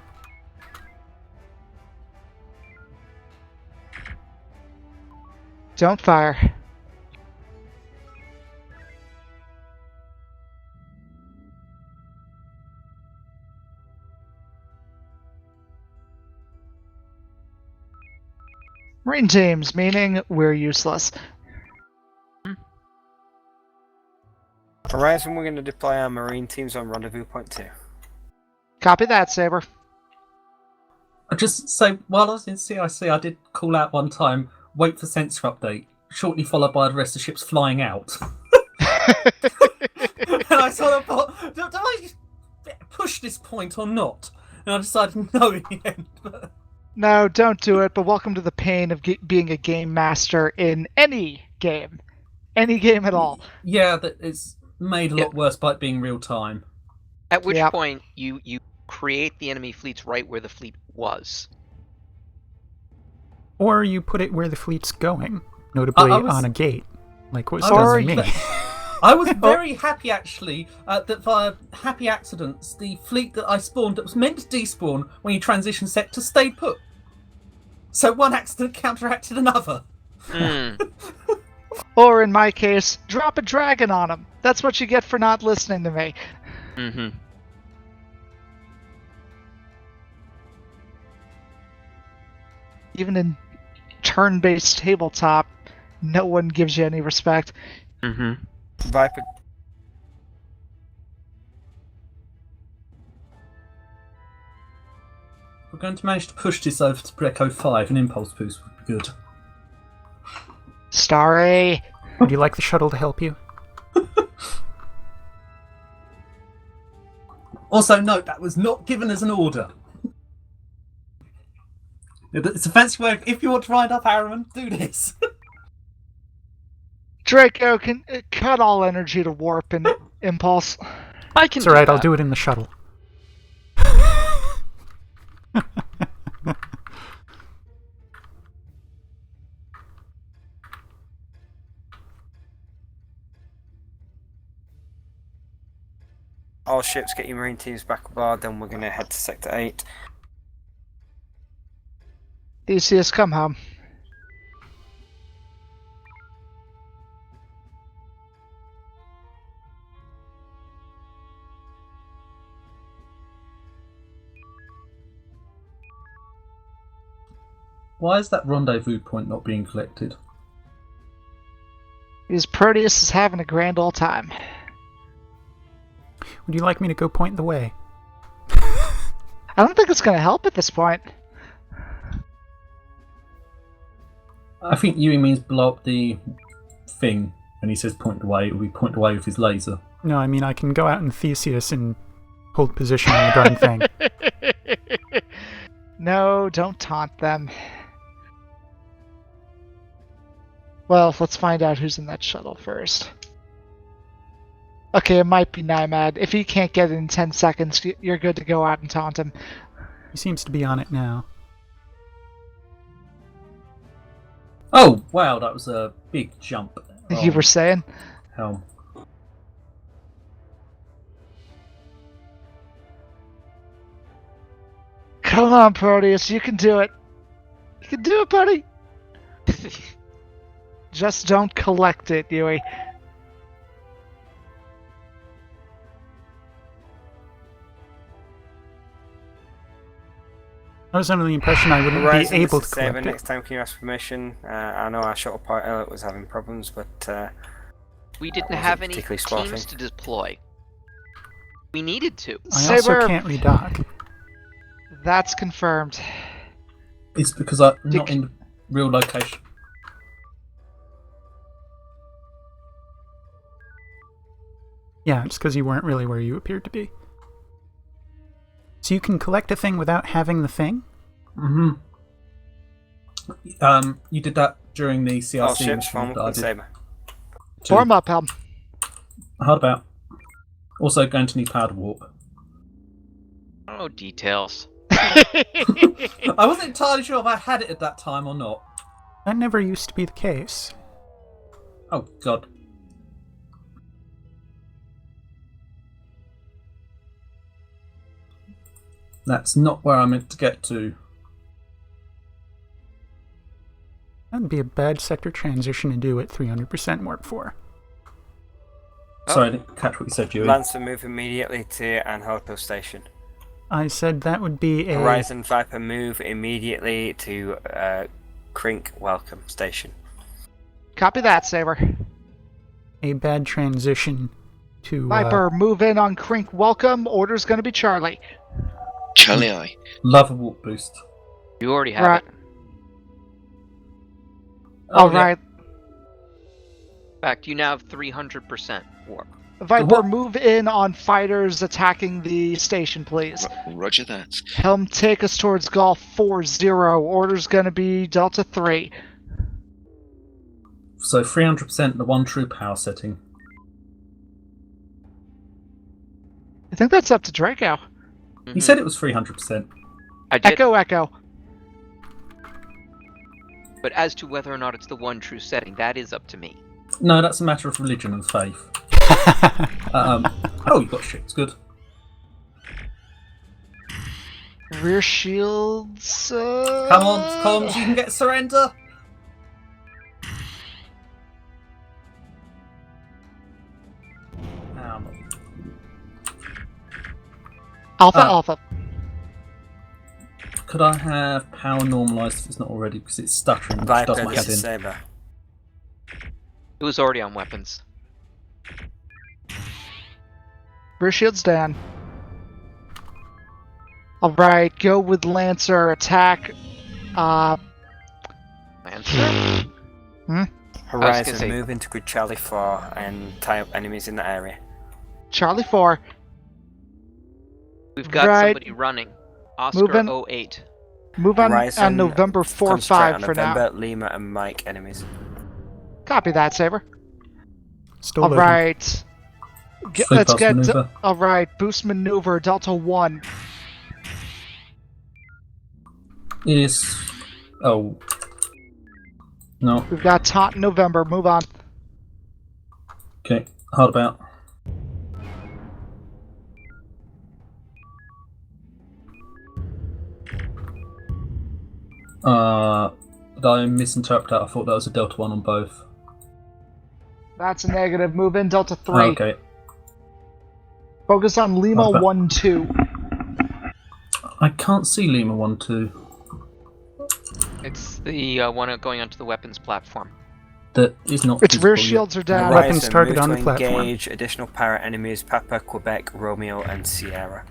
Don't fire. Marine teams, meaning we're useless. Horizon, we're going to deploy our marine teams on Rendezvous Point 2. Copy that, Saber. I just say, while I was in CIC, I did call out one time, wait for sensor update, shortly followed by the rest of the ships flying out. And I sort of thought, do I push this point or not? And I decided no in the end. But... No, don't do it, but welcome to the pain of being a game master in any game. Any game at all. Yeah, that it's made a lot worse by it being real time. At which point, you create the enemy fleets right where the fleet was. Or you put it where the fleet's going, notably on a gate, like was done to me. I was very happy, actually, that via happy accidents, the fleet that I spawned that was meant to despawn when you transition sector stayed put. So one accident counteracted another. Or in my case, drop a dragon on them. That's what you get for not listening to me. Mm-hmm. Even in turn-based tabletop, no one gives you any respect. Mm-hmm. Viper. We're going to manage to push this over to Breco 5. An impulse boost would be good. Starry. Would you like the shuttle to help you? Also, note that was not given as an order. It's a fancy word. If you want to ride up Harriman, do this. Draco can cut all energy to warp and impulse. I can. It's alright, I'll do it in the shuttle. All ships, get your marine teams back aboard, then we're going to head to Sector 8. Theseus, come home. Why is that rendezvous point not being collected? Because Proteus is having a grand old time. Would you like me to go point the way? I don't think it's going to help at this point. I think Yui means blow up the thing. When he says point away, it will be point away with his laser. No, I mean I can go out in Theseus and hold position on the darn thing. No, don't taunt them. Well, let's find out who's in that shuttle first. Okay, it might be Nymad. If he can't get it in 10 seconds, you're good to go out and taunt him. He seems to be on it now. Oh, wow, that was a big jump. You were saying? Helm. Come on, Proteus, you can do it. You can do it, buddy. Just don't collect it, Yui. I was under the impression I wouldn't Horizon, be able this to is Saber. collect it. Next time, can you ask permission? I know our shuttle pilot was having problems, but We didn't wasn't have any particularly teams sporting. to deploy. We needed to. I also can't redock. That's confirmed. It's because I'm not in real location. Yeah, it's because you weren't really where you appeared to be. So you can collect a thing without having the thing? Mm-hmm. You did that during the CRC All ships mission form that I with did. Saber. Form up, Helm. Hard about. Also going to need powder warp. Oh, details. I wasn't entirely sure if I had it at that time or not. That never used to be the case. Oh, God. That's not where I meant to get to. That'd be a bad sector transition to do at 300% warp 4. Sorry, I didn't catch what you said, Dewey. Lancer, move immediately to Anhoto Station. I said that would be a... Horizon Viper, move immediately to Crink Welcome Station. Copy that, Saber. a bad transition to... Viper, move in on Crink. Welcome. Order's going to be Charlie. Charlie I. Love a warp boost. You already have Right. it. All right. In fact, you now have 300% warp. Viper, move in on fighters attacking the station, please. Roger that. Helm, take us towards Golf 4-0. Order's going to be Delta 3. So 300% the one true power setting. I think that's up to Draco. He said it was 300%. I did. Echo, echo. But as to whether or not it's the one true setting, that is up to me. No, that's a matter of religion and faith. Oh, you got shit. It's good. Rear shields. Come on, comms, you can get surrender. Alpha, Alpha. Could I have power normalized if it's not already? Because it's stuttering. Which does Viper, my this head is in. Saber. It was already on weapons. Rear shields down. Alright, go with Lancer. Attack. Lancer? Horizon, say- move into grid Charlie 4 and tie up enemies in the area. Charlie 4. We've got Right. somebody running. Oscar Moving. 08. Move on Horizon, November 4-5 concentrate on for now. November, Lima, and Mike enemies. Copy that, Saber. Still All loading. right. Let's Fast get. maneuver. All right, boost maneuver, Delta 1. Is. Oh. No. We've got Taunt November. Move on. Okay. Hard about. Did I misinterpret that? I thought that was a Delta 1 on both. That's a negative. Move in, Delta 3. Okay. Focus on Lima Hard about. 1-2. I can't see Lima 1-2. It's the one going onto the weapons platform. That is not. Its rear visible yet. shields are down. Horizon, Weapons target move on to the platform. engage additional pirate enemies: Papa, Quebec, Romeo, and Sierra.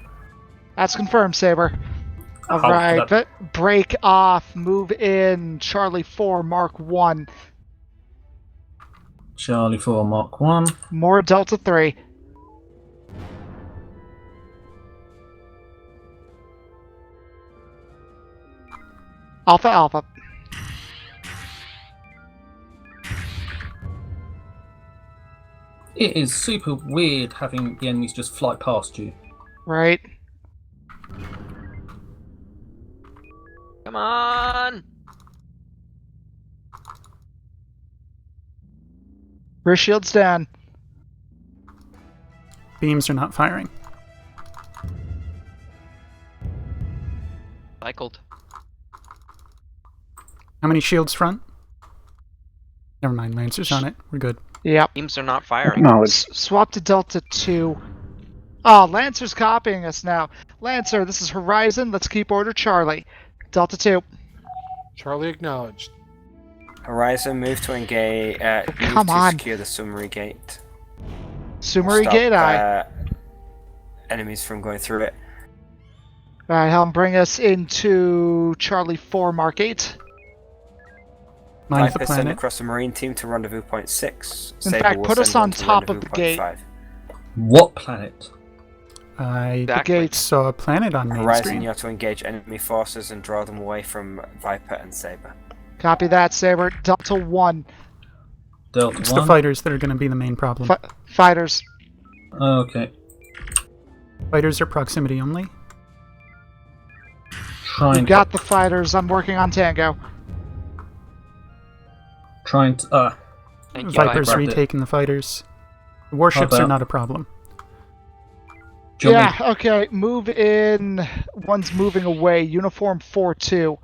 That's confirmed, Saber. All How right, could break off. Move in, Charlie 4, Mark 1. Charlie 4, Mark 1. More Delta 3. Alpha Alpha. It is super weird having the enemies just fly past you. Right. Come on! Rear shields down. Beams are not firing. Cycled. How many shields front? Never mind, Lancer's on it. We're good. Yep. Beams are not firing. No, it's Swap to Delta 2. Oh, Lancer's copying us now. Lancer, this is Horizon. Let's keep order Charlie. Delta 2. Charlie acknowledged. Horizon, move to engage. Come move to on. secure the summary gate. Summary Stop, Gate Eye. Enemies from going through it. Alright, Helm, bring us into Charlie 4, Mark 8. Mine's the Viper, send planet. across the Marine team to rendezvous point 6. In Saber fact, will put us send on one to top of rendezvous the point gate. 5. What planet? I Exactly. saw a planet on main Horizon, screen. you have to engage enemy forces and draw them away from Viper and Saber. Copy that, Saber. Delta 1. Delta It's 1. the fighters that are going to be the main problem. Fighters. Okay. Fighters are proximity only. We've got the fighters. I'm working on Tango. Trying to. Thank you, Vipers Viper. retaking the fighters. Warships are about- not a problem. Do you want Yeah, okay. Move in. One's moving away. Uniform 4-2.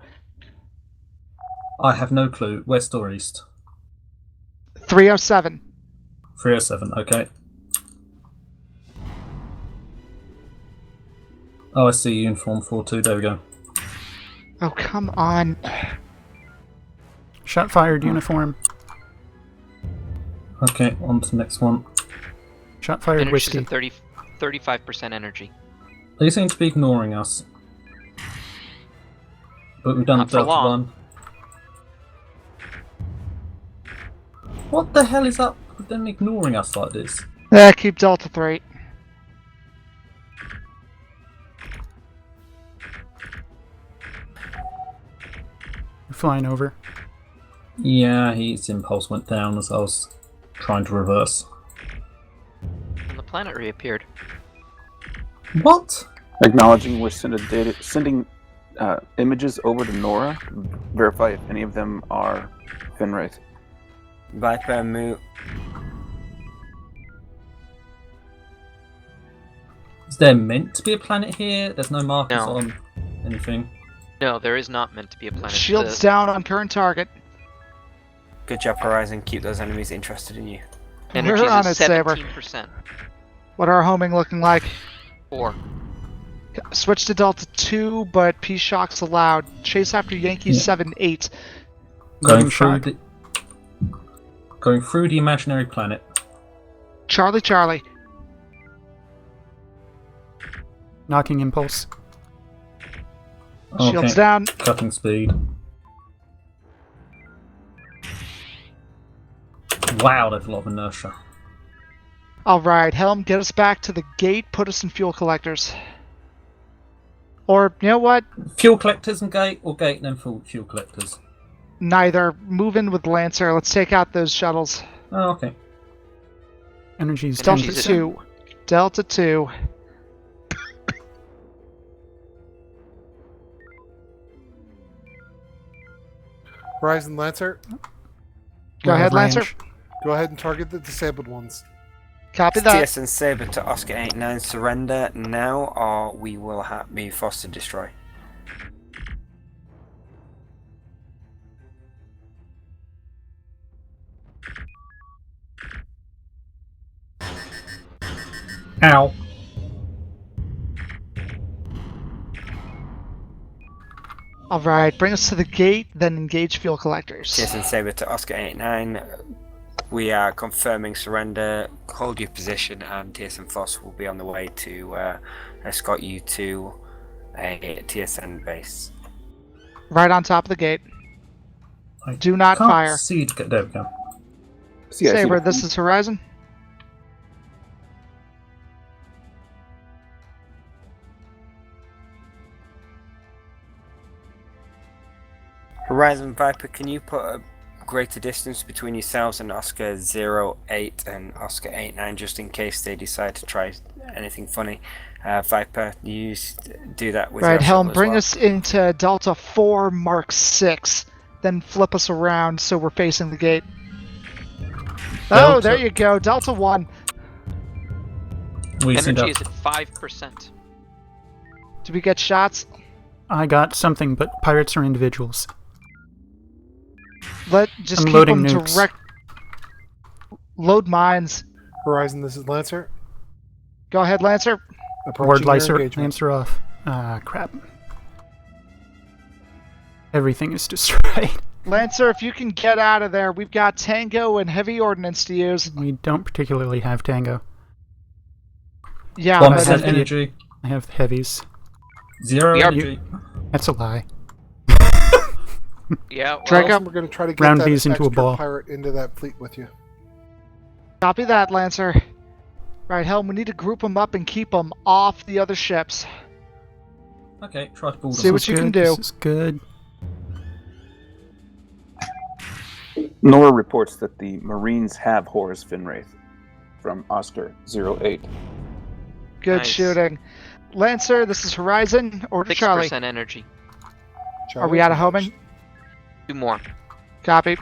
I have no clue. West or east? 307. 307, okay. Oh, I see. Uniform 4-2. There we go. Oh, come on. Shot fired, uniform. Okay, on to the next one. Shot fired, Finishes whiskey. at 35% energy. They seem to be ignoring us. But we've done Not for Delta long. 1. What the hell is up with them ignoring us like this? Yeah, keep Delta 3. We're flying over. Yeah, his impulse went down as I was trying to reverse. And the planet reappeared. What? acknowledging we're sending images over to Nora. Verify if any of them are Finwraith. Viper, move. Is there meant to be a planet here? There's no markers No. on anything. No, there is not meant to be a planet. Shields down on current target. Good job, Horizon. Keep those enemies interested in you. Energy We're on is it, Saber. 17%. What are our homing looking like? 4. Switch to Delta 2, but P shocks allowed. Chase after Yankee Yeah. 7-8. Going through the imaginary planet. Charlie, Charlie. Knocking impulse. Shields Okay. down. Cutting speed. Wow, there's a lot of inertia. Alright, Helm, get us back to the gate. Put us in fuel collectors. Or, you know what? Fuel collectors and gate, or gate and then fuel collectors? Neither. Move in with Lancer. Let's take out those shuttles. Oh, okay. Energy's Delta 10%. 2. Delta 2. Horizon Lancer. Go ahead, Lancer. Go ahead and target the disabled ones. Copy that. TSN Saber to Oscar 89, surrender now, or we will be forced to destroy. Ow. Alright, bring us to the gate, then engage fuel collectors. TSN Saber to Oscar 89. We are confirming surrender. Hold your position, and TSN Force will be on the way to escort you to a TSN base. Right on top of the gate. Do not Can't fire. see you to get there, we go. Saber, this is Horizon. Horizon Viper, can you put a greater distance between yourselves and Oscar 08 and Oscar 89 just in case they decide to try anything funny? Viper, you do that with Right, your Helm, shuttle as bring well. us into Delta 4 Mark 6, then flip us around so we're facing the gate. Oh, there you go, Delta 1. Energy is at 5%. Do we get shots? I got something, but pirates are individuals. Just I'm keep loading them nukes. direct. Load mines. Horizon, this is Lancer. Go ahead, Lancer. Ward Approaching your engagement. Lancer off. Ah, crap. Everything is destroyed. Lancer, if you can get out of there, we've got Tango and heavy ordnance to use. We don't particularly have Tango. Yeah, Bomb but set energy. I have heavies. 0 energy. That's a lie. Yeah, well, Draco. We're going to try to get Round that these into a extra ball. pirate into that fleet with you. Copy that, Lancer. Right, Helm, we need to group them up and keep them off the other ships. Okay, try to pull them. See what you can do. This is good. Nora reports that the Marines have Horus Finwraith from Oscar 08. Good Nice. shooting. Lancer, this is Horizon. Order 6% Charlie. energy. Are we out of homing? 2 more. Copy.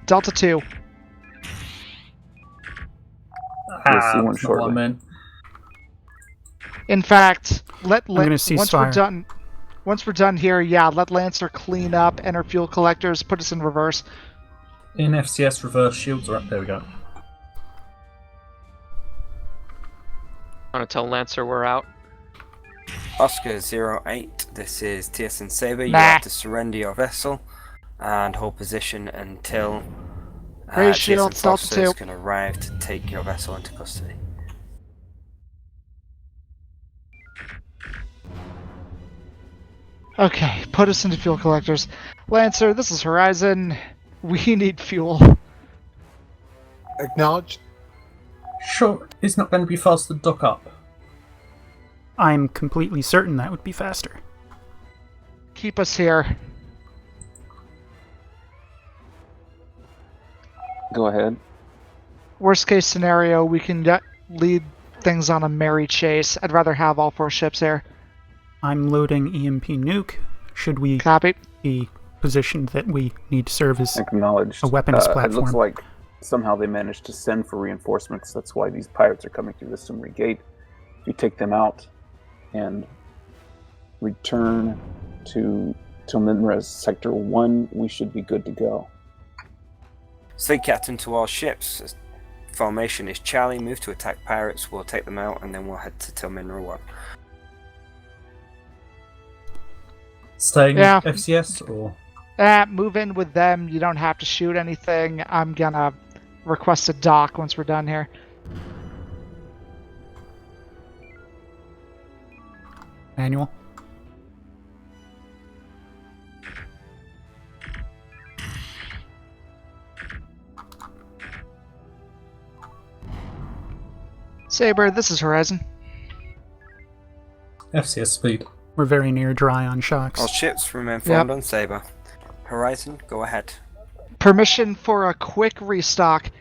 Delta 2. We'll see one that's not what I shortly. meant. In fact, I'm gonna cease once we're done here, yeah, let Lancer clean up, enter fuel collectors, put us in reverse. In FCS, reverse shields are up. There we go. Want to tell Lancer we're out? Oscar 08, this is TSN Saber. You Nah. have to surrender your vessel and hold position until Raise TSN shields, Delta forces 2. can arrive to take your vessel into custody. Okay, put us into fuel collectors. Lancer, this is Horizon. We need fuel. Acknowledged. Sure, it's not going to be fast to dock up. I'm completely certain that would be faster. Keep us here. Go ahead. Worst case scenario, we can lead things on a merry chase. I'd rather have all 4 ships here. I'm loading EMP nuke. Should we Copy. be positioned that we need to serve as Acknowledged. a weapons It platform? looks like somehow they managed to send for reinforcements. That's why these pirates are coming through the Sumri Gate. If you take them out and return to Tilminra's Sector 1, we should be good to go. Say captain to all ships. Formation is Charlie. Move to attack pirates. We'll take them out and then we'll head to Tilminra 1. Staying Yeah. FCS or Move in with them. You don't have to shoot anything. I'm gonna request a dock once we're done here. Manual. Saber, this is Horizon. FCS speed. We're very near dry on shocks. All ships remain formed on Saber. Horizon, go ahead. Permission for a quick restock.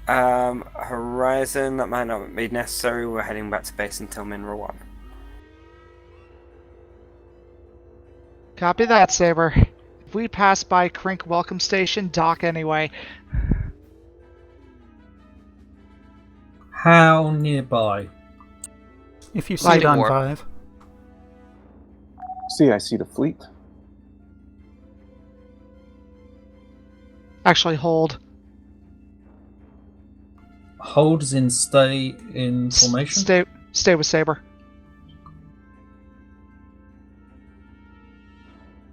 Horizon, that might not be necessary. We're heading back to base until Mineral 1. Copy that, Saber. If we pass by Krink Welcome Station, dock anyway. How nearby? If you see it on Vive. See, I see the fleet. Actually, hold. Hold as in stay in formation? Stay with Saber.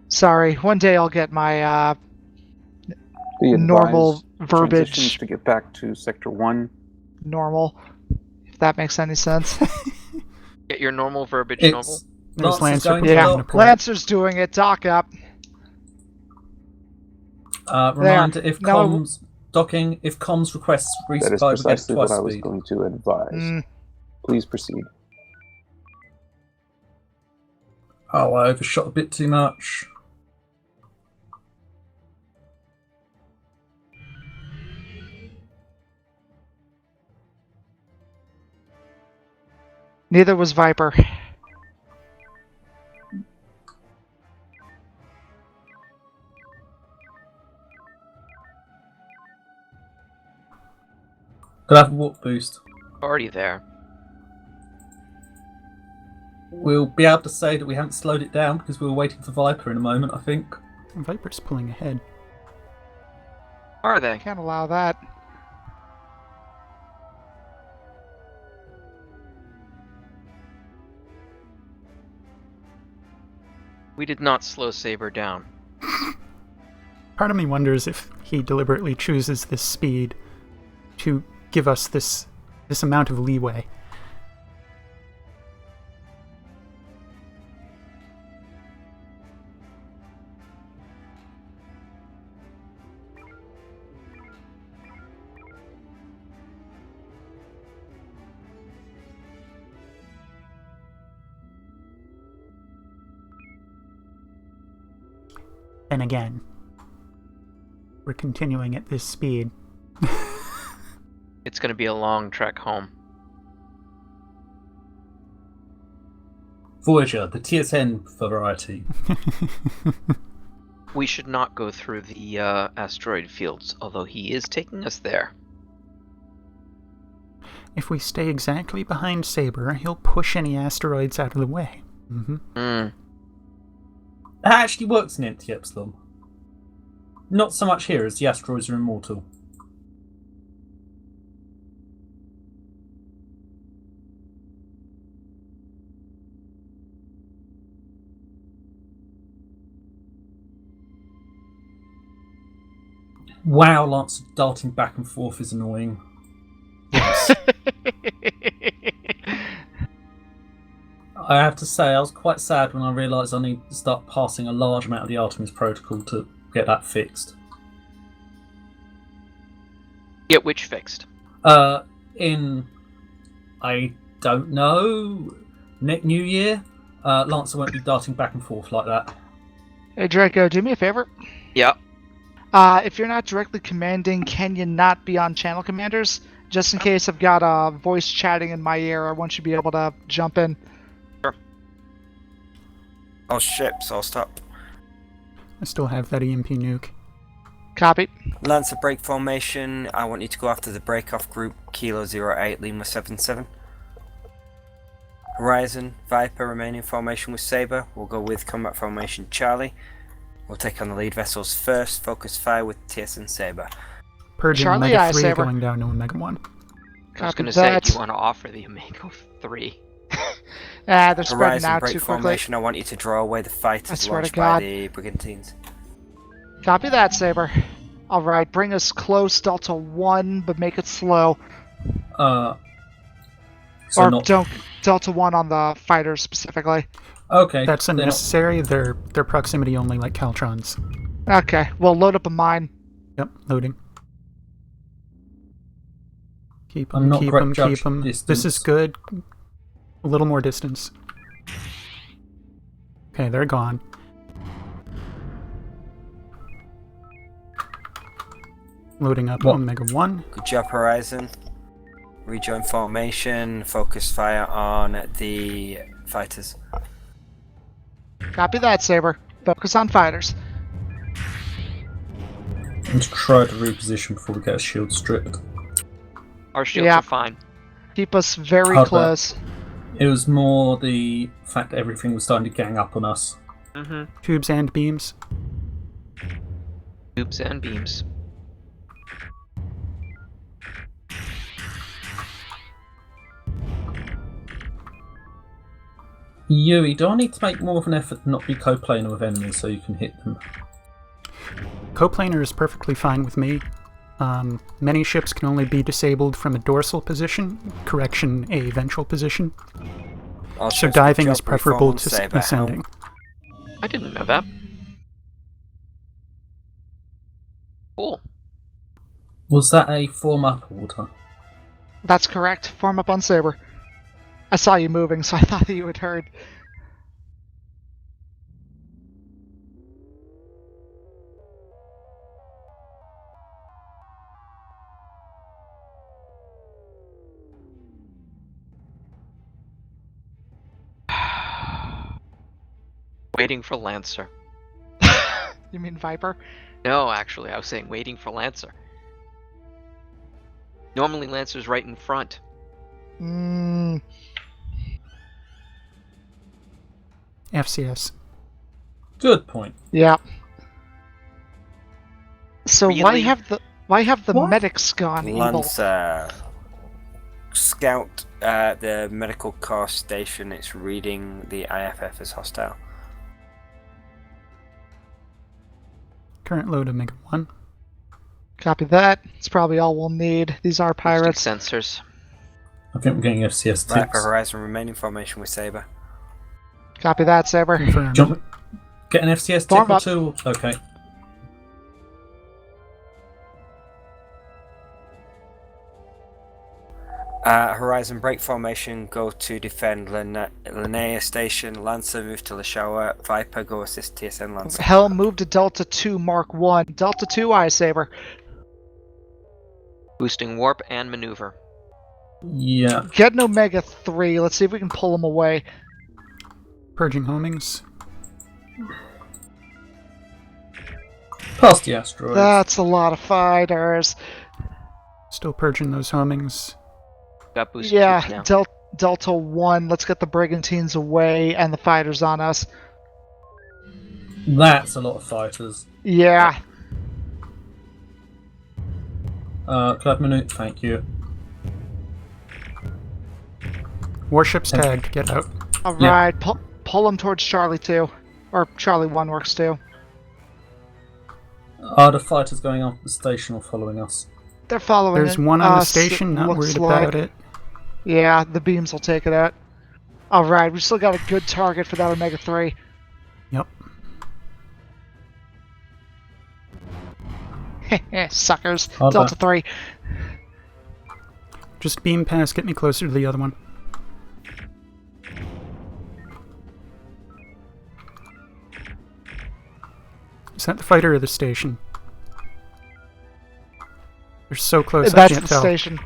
Sorry, one day I'll get my normal verbiage. Transitions to get back to Sector 1. Normal, if that makes any sense. Get your normal verbiage, It's Noble. Lancer's doing it. Dock up. Reminder: if comms docking, if comms requests That is resupply, we get precisely twice what I was speed. going to advise. Please proceed. Oh, I overshot a bit too much. Neither was Viper. Could I have a warp boost? Already there. We'll be able to say that we haven't slowed it down because we were waiting for Viper in a moment, I think. Viper's pulling ahead. Are they? Can't allow that. We did not slow Saber down. Part of me wonders if he deliberately chooses this speed to give us this amount of leeway. And again, we're continuing at this speed. It's going to be a long trek home. Voyager, the TSN variety. We should not go through the asteroid fields, although he is taking us there. If we stay exactly behind Saber, he'll push any asteroids out of the way. That actually works in Empty Epsilon. Not so much here, as the asteroids are immortal. Wow, Lancer darting back and forth is annoying. Yes. I have to say, I was quite sad when I realised I need to start passing a large amount of the Artemis protocol to get that fixed. Get which fixed? I don't know, New Year, Lancer won't be darting back and forth like that. Hey Draco, do me a favor. Yeah. If you're not directly commanding, can you not be on channel commanders? Just in case I've got a voice chatting in my ear, I want you to be able to jump in. Sure. All ships, all stop. I still have that EMP nuke. Copy. Lancer break formation. I want you to go after the break-off group Kilo 08 Lima 77. Horizon, Viper remain in formation with Saber. We'll go with combat formation Charlie. We'll take on the lead vessels first. Focus fire with TSN Saber. Purging Charlie, Omega 3 Saber. going down to Omega 1. I was going to say, do you want to offer the Omega 3? They're spreading Horizon out break too quickly. formation. I want you to draw away the fighters swear to launched by God. the brigantines. Copy that, Saber. Alright, bring us close, Delta 1, but make it slow. So or not... don't Delta 1 on the fighters specifically. Okay. That's unnecessary. They're proximity only like Caltrons. Okay, we'll load up a mine. Yep, loading. Keep I'm them, not keep great them, judge keep them. distance. This is good. A little more distance. Okay, they're gone. Loading up Omega 1. Good job, Horizon. Rejoin formation. Focus fire on the fighters. Copy that, Saber. Focus on fighters. Let's try to reposition before we get a shield stripped. Our shields are fine. Keep us very How'd close. It was more the fact that everything was starting to gang up on us. Tubes and beams. Tubes and beams. Yuri, do I need to make more of an effort to not be co-planar with enemies so you can hit them? Coplanar is perfectly fine with me. Many ships can only be disabled from a dorsal position, correction, a ventral position. So diving is preferable to ascending. I didn't know that. Cool. Was that a form up order? That's correct. Form up on Saber. I saw you moving, so I thought that you had heard. Waiting for Lancer. You mean Viper? No, actually, I was saying waiting for Lancer. Normally Lancer's right in front. FCS. Good point. Yeah. So why Really? have the medics gone evil? Lancer. Scout the medical core station. It's reading the IFF as hostile. Current load Omega 1. Copy that. It's probably all we'll need. These are pirates. Sensors. I think we're getting FCS Viper tips. Horizon remaining formation with Saber. Copy that, Saber. Jump. Get an FCS Form tip or up. two? Okay. Horizon break formation, go to defend Linnea Station. Lancer move to Lashowa. Viper go assist TSN Lancer. Helm move to Delta 2 Mark 1. Delta 2 Eye Saber. Boosting warp and maneuver. Yeah. Get an Omega 3. Let's see if we can pull them away. Purging homings. Past the asteroids. That's a lot of fighters. Still purging those homings. Got boosted Yeah, now. Delta 1. Let's get the brigantines away and the fighters on us. That's a lot of fighters. Yeah. Could I have a minute? Thank you. Warships tagged. Get out. Alright, pull them towards Charlie 2. Or Charlie 1 works too. Are the fighters going up the station or following us? They're following There's it. one on the Us, station, not looks worried like. about it. Yeah, the beams will take it out. Alright, we still got a good target for that Omega 3. Yep. Suckers. Hold Delta on. 3. Just beam past, get me closer to the other one. Is that the fighter or the station? They're so close, I That's can't the tell. station.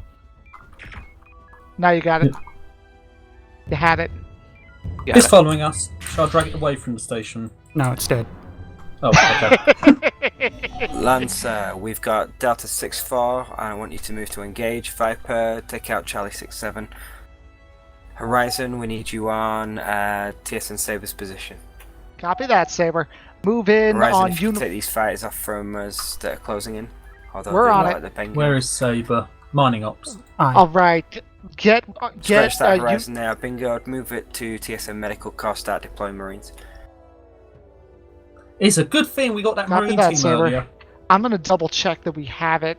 Now you got it. You had it. It's following us. Shall I drag it away from the station? No, it's dead. Oh, okay. Lancer, we've got Delta 6-4, and I want you to move to engage. Viper, take out Charlie 6-7. Horizon, we need you on TSN Saber's position. Copy that, Saber. Move in Horizon, on if you can take these fighters off from us that are closing in. Although We're they're on not it. at the Penguin. Where is Saber? Mining ops. Alright. Get Scratch that you, Horizon now. Bingo, move it to TSN Medical Core, start deploying Marines. It's a good thing we got that Copy Marine that, team Saber. earlier. I'm gonna double check that we have it.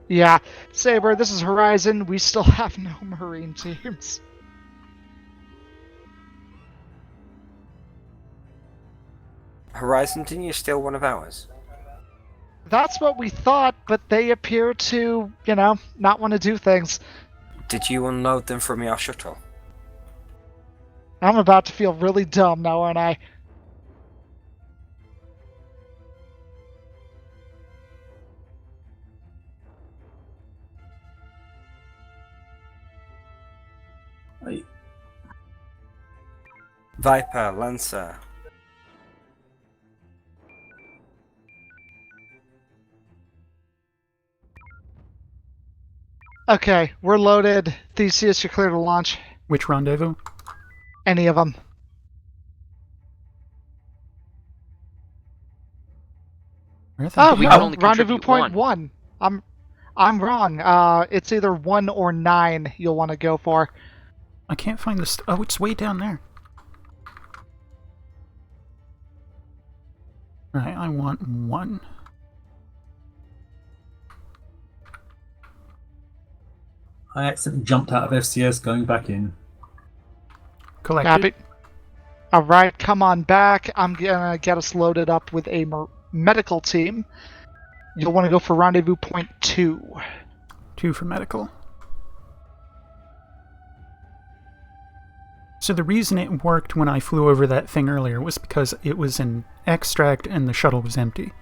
Yeah, Saber, this is Horizon. We still have no Marine teams. Horizon, didn't you steal one of ours? That's what we thought, but they appear to, not want to do things. Did you unload them from your shuttle? I'm about to feel really dumb now, aren't I? Viper, Lancer. Okay, we're loaded. Theseus, you're clear to launch. Which rendezvous? Any of them. Where the Oh, We hell? can only rendezvous contribute point one. 1. I'm wrong. It's either 1 or 9 you'll want to go for. I can't find this. Oh, it's way down there. Right, I want 1. I accidentally jumped out of FCS going back in. Collected. Copy. Alright, come on back. I'm gonna get us loaded up with a medical team. You'll want to go for rendezvous point 2. 2 for medical. So the reason it worked when I flew over that thing earlier was because it was in extract and the shuttle was empty.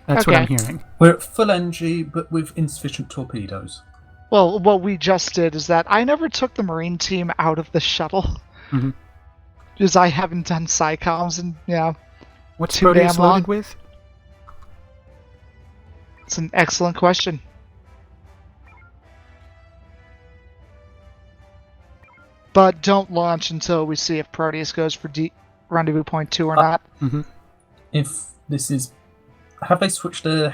That's what I'm hearing. We're at full NG, but with insufficient torpedoes. Well, what we just did is that I never took the Marine team out of the shuttle. Mm-hmm. Because I haven't done SciComs and, What's too damn Proteus long. loaded with? It's an excellent question. But don't launch until we see if Proteus goes for rendezvous point 2 or not. Mm-hmm. If this is... Have they switched the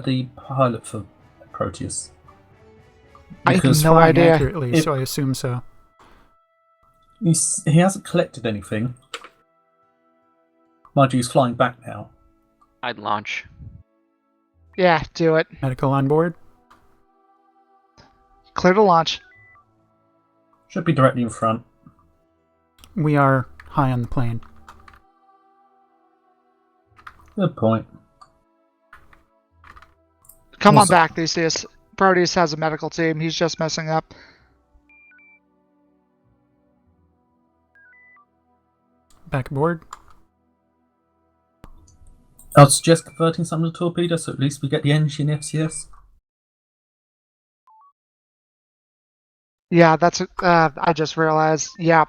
the pilot for Proteus? I have Because no flying idea. accurately, so I assume so. He hasn't collected anything. Mind you, he's flying back now. I'd launch. Yeah, do it. Medical on board? Clear to launch. Should be directly in front. We are high on the plane. Good point. Come Also- on back, Theseus. Proteus has a medical team. He's just messing up. Back aboard. I'll suggest converting some of the torpedoes, so at least we get the engine FCS. Yeah, that's. I just realized. Yeah,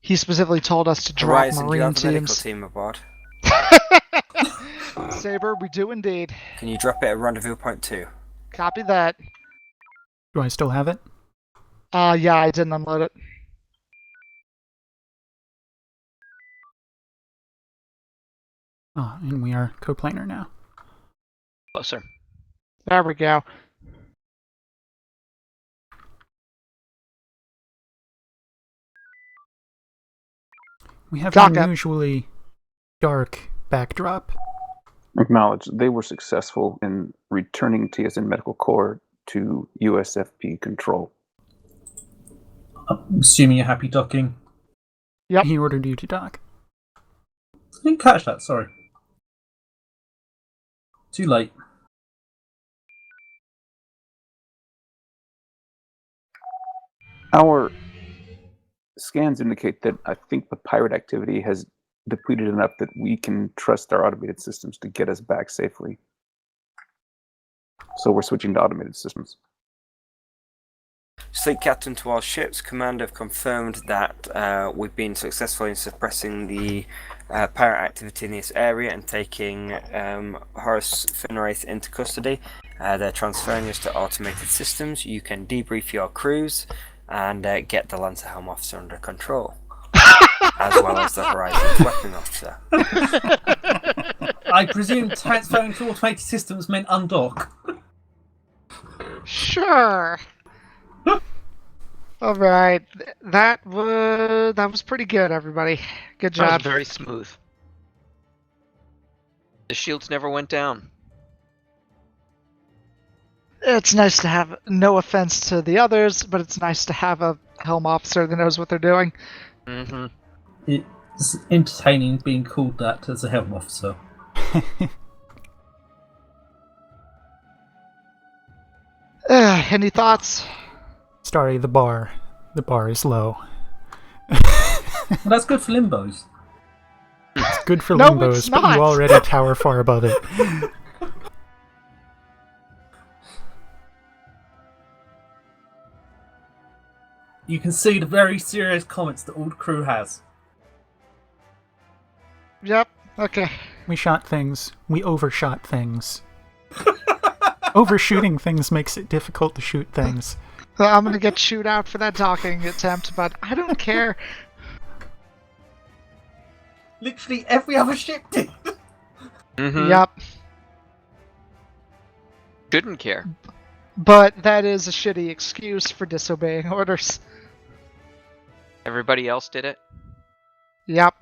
he specifically told us to drop Horizon, do you Marine have a medical teams. team aboard? Saber, we do indeed. Can you drop it at rendezvous point 2? Copy that. Do I still have it? Yeah, I didn't unload it. Oh, and we are coplanar now. Closer. There we go. We have Dock an up. unusually dark backdrop. Acknowledge they were successful in returning TSN Medical Corps to USFP control. I'm assuming you're happy docking. Yep. He ordered you to dock. I didn't catch that, sorry. Too late. Our scans indicate that I think the pirate activity has depleted enough that we can trust our automated systems to get us back safely. So we're switching to automated systems. Fleet Captain to all ships, Command have confirmed that we've been successful in suppressing the pirate activity in this area and taking Horace Finwraith into custody. They're transferring us to automated systems. You can debrief your crews and get the Lancer Helm officer under control, as well as the Horizon's weapon officer. I presume transferring to automated systems meant undock. Sure. All right, that was pretty good, everybody. Good That job. was very smooth. The shields never went down. It's nice to have, no offense to the others, but it's nice to have a helm officer that knows what they're doing. Mm-hmm. It's entertaining being called that as a helm officer. Any thoughts? Sorry, the bar. The bar is low. Well, that's good for limbos. It's good for No, limbos, it's but you not. already tower far above it. You can see the very serious comments that all the crew has. Yep. Okay. We shot things. We overshot things. Overshooting things makes it difficult to shoot things. Well, I'm gonna get chewed out for that docking attempt, but I don't care. Literally every other ship did. Yep. Shouldn't care. But that is a shitty excuse for disobeying orders. Everybody else did it. Yep.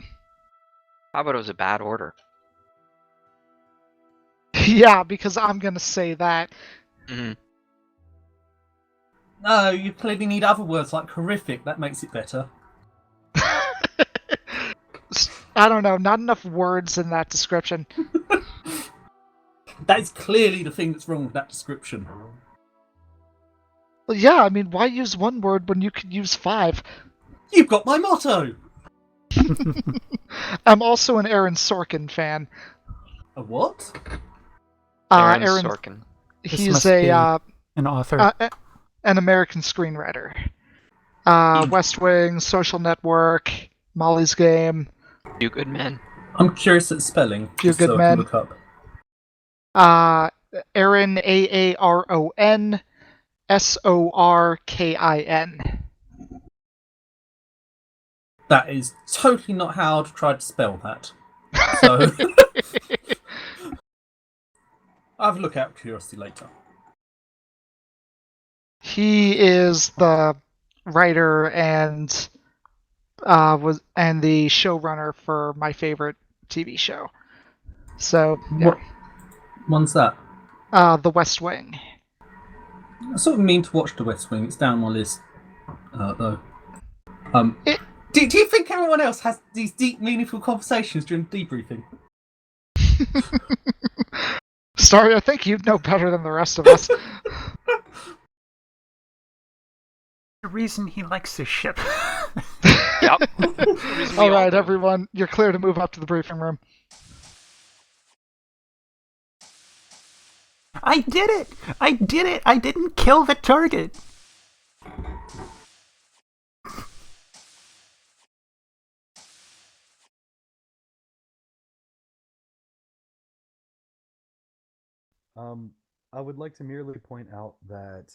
How about it was a bad order? Yeah, because I'm gonna say that. No, you clearly need other words like horrific. That makes it better. I don't know, not enough words in that description. That is clearly the thing that's wrong with that description. Well, yeah, I mean, why use one word when you could use 5? You've got my motto! I'm also an Aaron Sorkin fan. A what? Aaron Sorkin. This He's must a be an author. an American screenwriter. West Wing, Social Network, Molly's Game. You good men. I'm curious at spelling. Few just so good I can men. look up. Aaron, Aaron Sorkin. That is totally not how I'd try to spell that. So I'll have a look out of curiosity later. He is the writer and the showrunner for my favorite TV show. So yeah. What one's that? The West Wing. I sort of mean to watch The West Wing. It's down my list, though. Do you think everyone else has these deep, meaningful conversations during debriefing? Sorry, I think you'd know better than the rest of us. The reason he likes his ship. Yep. All right, everyone, you're clear to move up to the briefing room. I did it! I did it! I didn't kill the target! I would like to merely point out that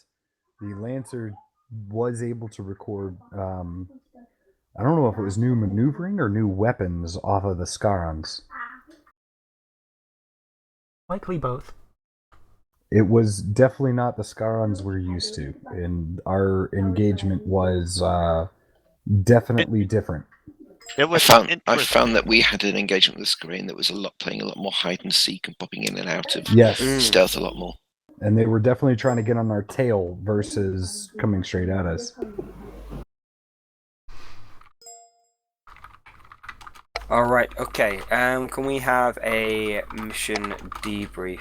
the Lancer was able to record, I don't know if it was new maneuvering or new weapons off of the Scarons. Likely both. It was definitely not the Scarons we're used to, and our engagement was definitely different. It I found that we had an engagement with the screen that was playing a lot more hide and seek and popping in and out of stealth a lot more. And they were definitely trying to get on our tail versus coming straight at us. Alright, okay. Can we have a mission debrief?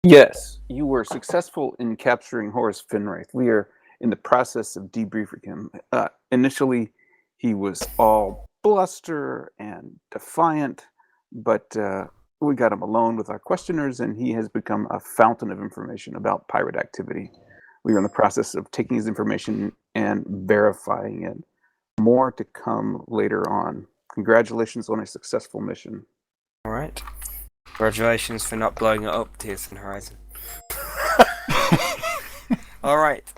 Yes, you were successful in capturing Horace Finwraith. We are in the process of debriefing him. Initially, he was all bluster and defiant, but we got him alone with our questioners, and he has become a fountain of information about pirate activity. We are in the process of taking his information and verifying it. More to come later on. Congratulations on a successful mission. All right. Congratulations for not blowing it up, Tears and Horizon. All right.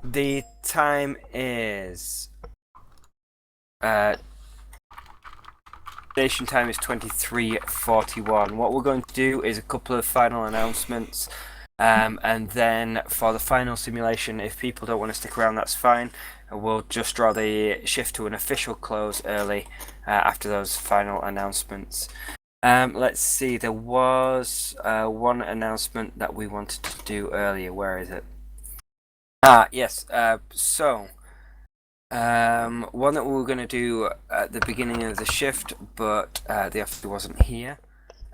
The time is station time is 23:41. What we're going to do is a couple of final announcements, and then for the final simulation, if people don't want to stick around, that's fine. We'll just draw the shift to an official close early after those final announcements. Let's see, there was one announcement that we wanted to do earlier. Where is it? Yes. One that we were going to do at the beginning of the shift, but the officer wasn't here,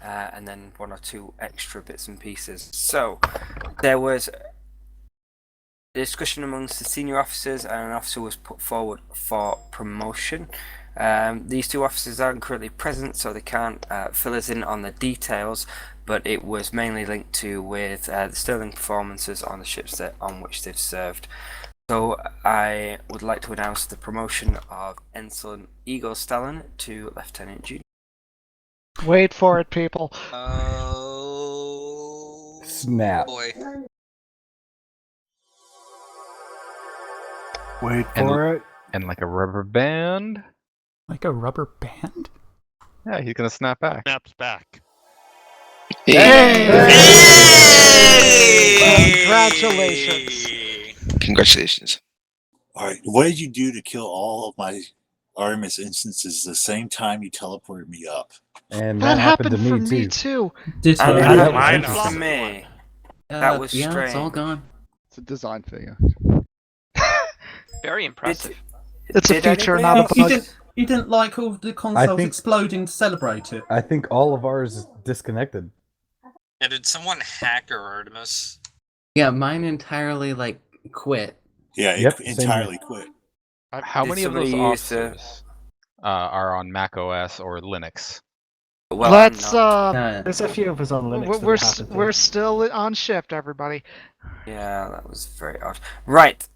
and then one or two extra bits and pieces. So there was discussion amongst the senior officers, and an officer was put forward for promotion. These two officers aren't currently present, so they can't fill us in on the details, but it was mainly linked to with the sterling performances on the ships on which they've served. So I would like to announce the promotion of Ensign Eagle Stalin to Lieutenant Junior. Wait for it, people. Oh. Snap. Boy. Wait And- for it. And like a rubber band. Like a rubber band? Yeah, he's gonna snap back. Snaps back. Congratulations. Congratulations. Alright, what did you do to kill all of my Artemis instances the same time you teleported me up? And That happened happened to for me me too. too. Did And that it was happened interesting. to me. That was yeah, strange. it's all gone. It's a design figure. Very impressive. It's a Did feature, anybody not a else- bug. You didn't like all the consoles think- exploding to celebrate it. I think all of ours is disconnected. Yeah, did someone hack our Artemis? Yeah, mine entirely like quit. Yeah, it Yep, same entirely here. quit. How Did many of those somebody use officers are on Mac OS or Linux? Well, Let's There's a few of us on Linux. we're still on shift, everybody. Yeah, that was very odd. Right.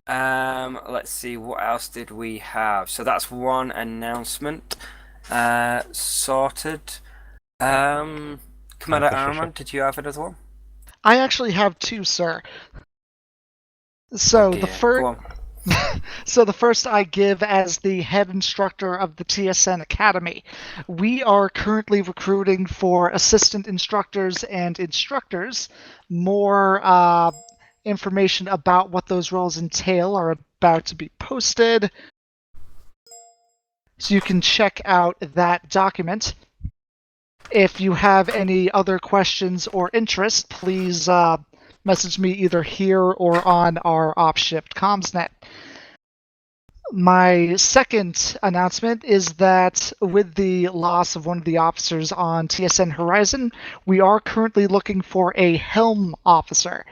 Let's see, what else did we have? So that's one announcement sorted. Commander Armand, did you have another one? I actually have two, sir. So dear, the go first on. So the first I give as the head instructor of the TSN Academy. We are currently recruiting for assistant instructors and instructors. More information about what those roles entail are about to be posted. So you can check out that document. If you have any other questions or interest, please message me either here or on our off-shift comms.net. My second announcement is that with the loss of one of the officers on TSN Horizon, we are currently looking for a helm officer.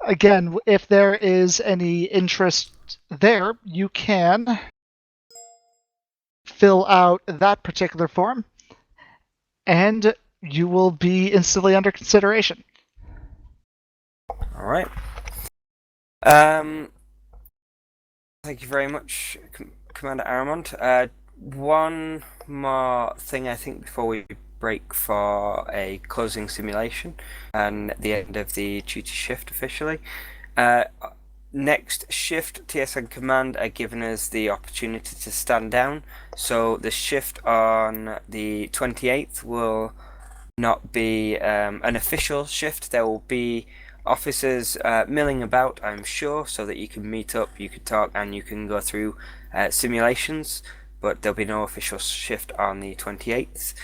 Again, if there is any interest there, you can fill out that particular form, and you will be instantly under consideration. All right. Thank you very much, Commander Aramont. One more thing, I think, before we break for a closing simulation and the end of the duty shift officially. Next shift, TSN Command are giving us the opportunity to stand down. So the shift on the 28th will not be an official shift. There will be officers milling about, I'm sure, so that you can meet up, you can talk, and you can go through simulations, but there'll be no official shift on the 28th.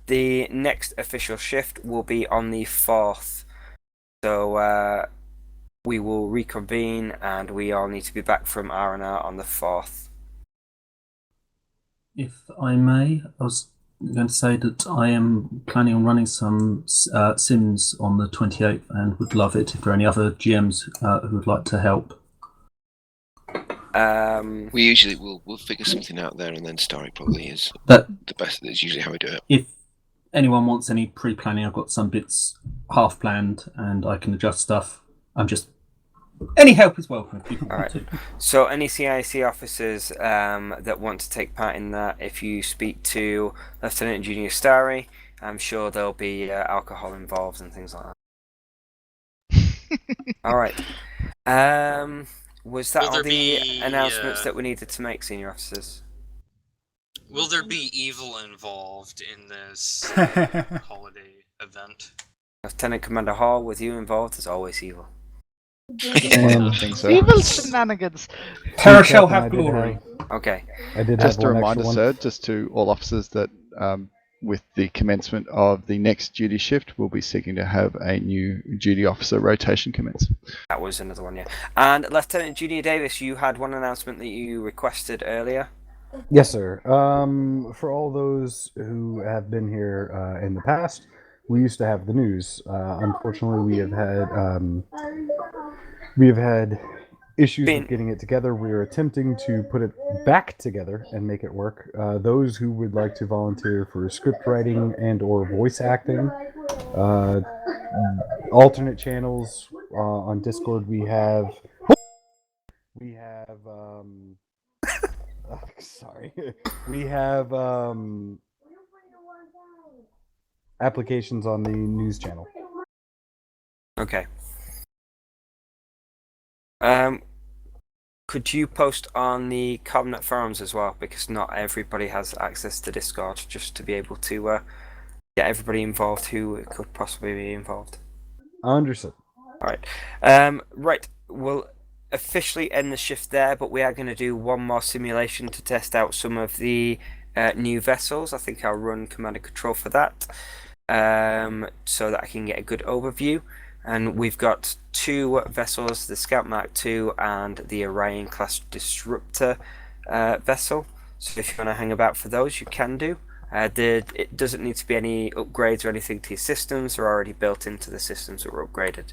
The next official shift will be on the 4th, so we will reconvene, and we all need to be back from R&R on the 4th. If I may, I was going to say that I am planning on running some sims on the 28th and would love it if there are any other GMs who would like to help. We usually we'll figure something out there, and then Starry probably is That- the best. That's usually how we do it. If anyone wants any pre-planning, I've got some bits half planned and I can adjust stuff. I'm just any help is welcome if people want to. So any CIC officers that want to take part in that, if you speak to Lieutenant Junior Starry, I'm sure there'll be alcohol involved and things like that. All right. Was that Will all there the be, announcements that we needed to make, senior officers? Will there be evil involved in this holiday event? Lieutenant Commander Hall, with you involved, there's always evil. I think so. Evil shenanigans. Terra shall have glory. Okay. I did Just have a one reminder, extra one. sir, just to all officers that with the commencement of the next duty shift, we'll be seeking to have a new duty officer rotation commence. That was another one, yeah. And Lieutenant Junior Davis, you had one announcement that you requested earlier. Yes, sir. For all those who have been here in the past, we used to have the news. Unfortunately, we have had issues with getting it together. We are attempting to put it back together and make it work. Those who would like to volunteer for script writing and or voice acting, alternate channels on Discord. We have sorry, we have applications on the news channel. Okay. Could you post on the Covenant forums as well? Because not everybody has access to Discord, just to be able to get everybody involved who could possibly be involved. Understood. Alright. Right, we'll officially end the shift there, but we are going to do one more simulation to test out some of the new vessels. I think I'll run command and control for that, so that I can get a good overview. And we've got two vessels, the Scout Mark II and the Orion class Disruptor vessel. So if you want to hang about for those, you can do. It doesn't need to be any upgrades or anything to your systems. They're already built into the systems that were upgraded.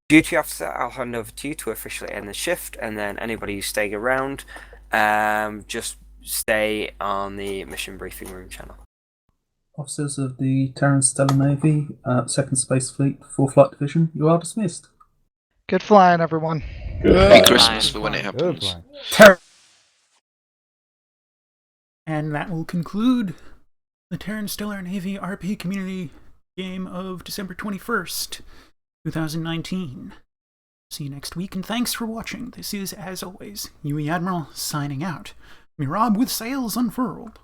Duty Officer, I'll hand over to you to officially end the shift, and then anybody who's staying around, just stay on the mission briefing room channel. Officers of the Terran Stellar Navy, 2nd Space Fleet, 4th Flight Division, you are dismissed. Good flying, everyone. Happy Christmas for when it happens. And that will conclude the Terran Stellar Navy RP Community Game of December 21st, 2019. See you next week, and thanks for watching. This is, as always, UE Admiral signing out. Mirab with sails unfurled.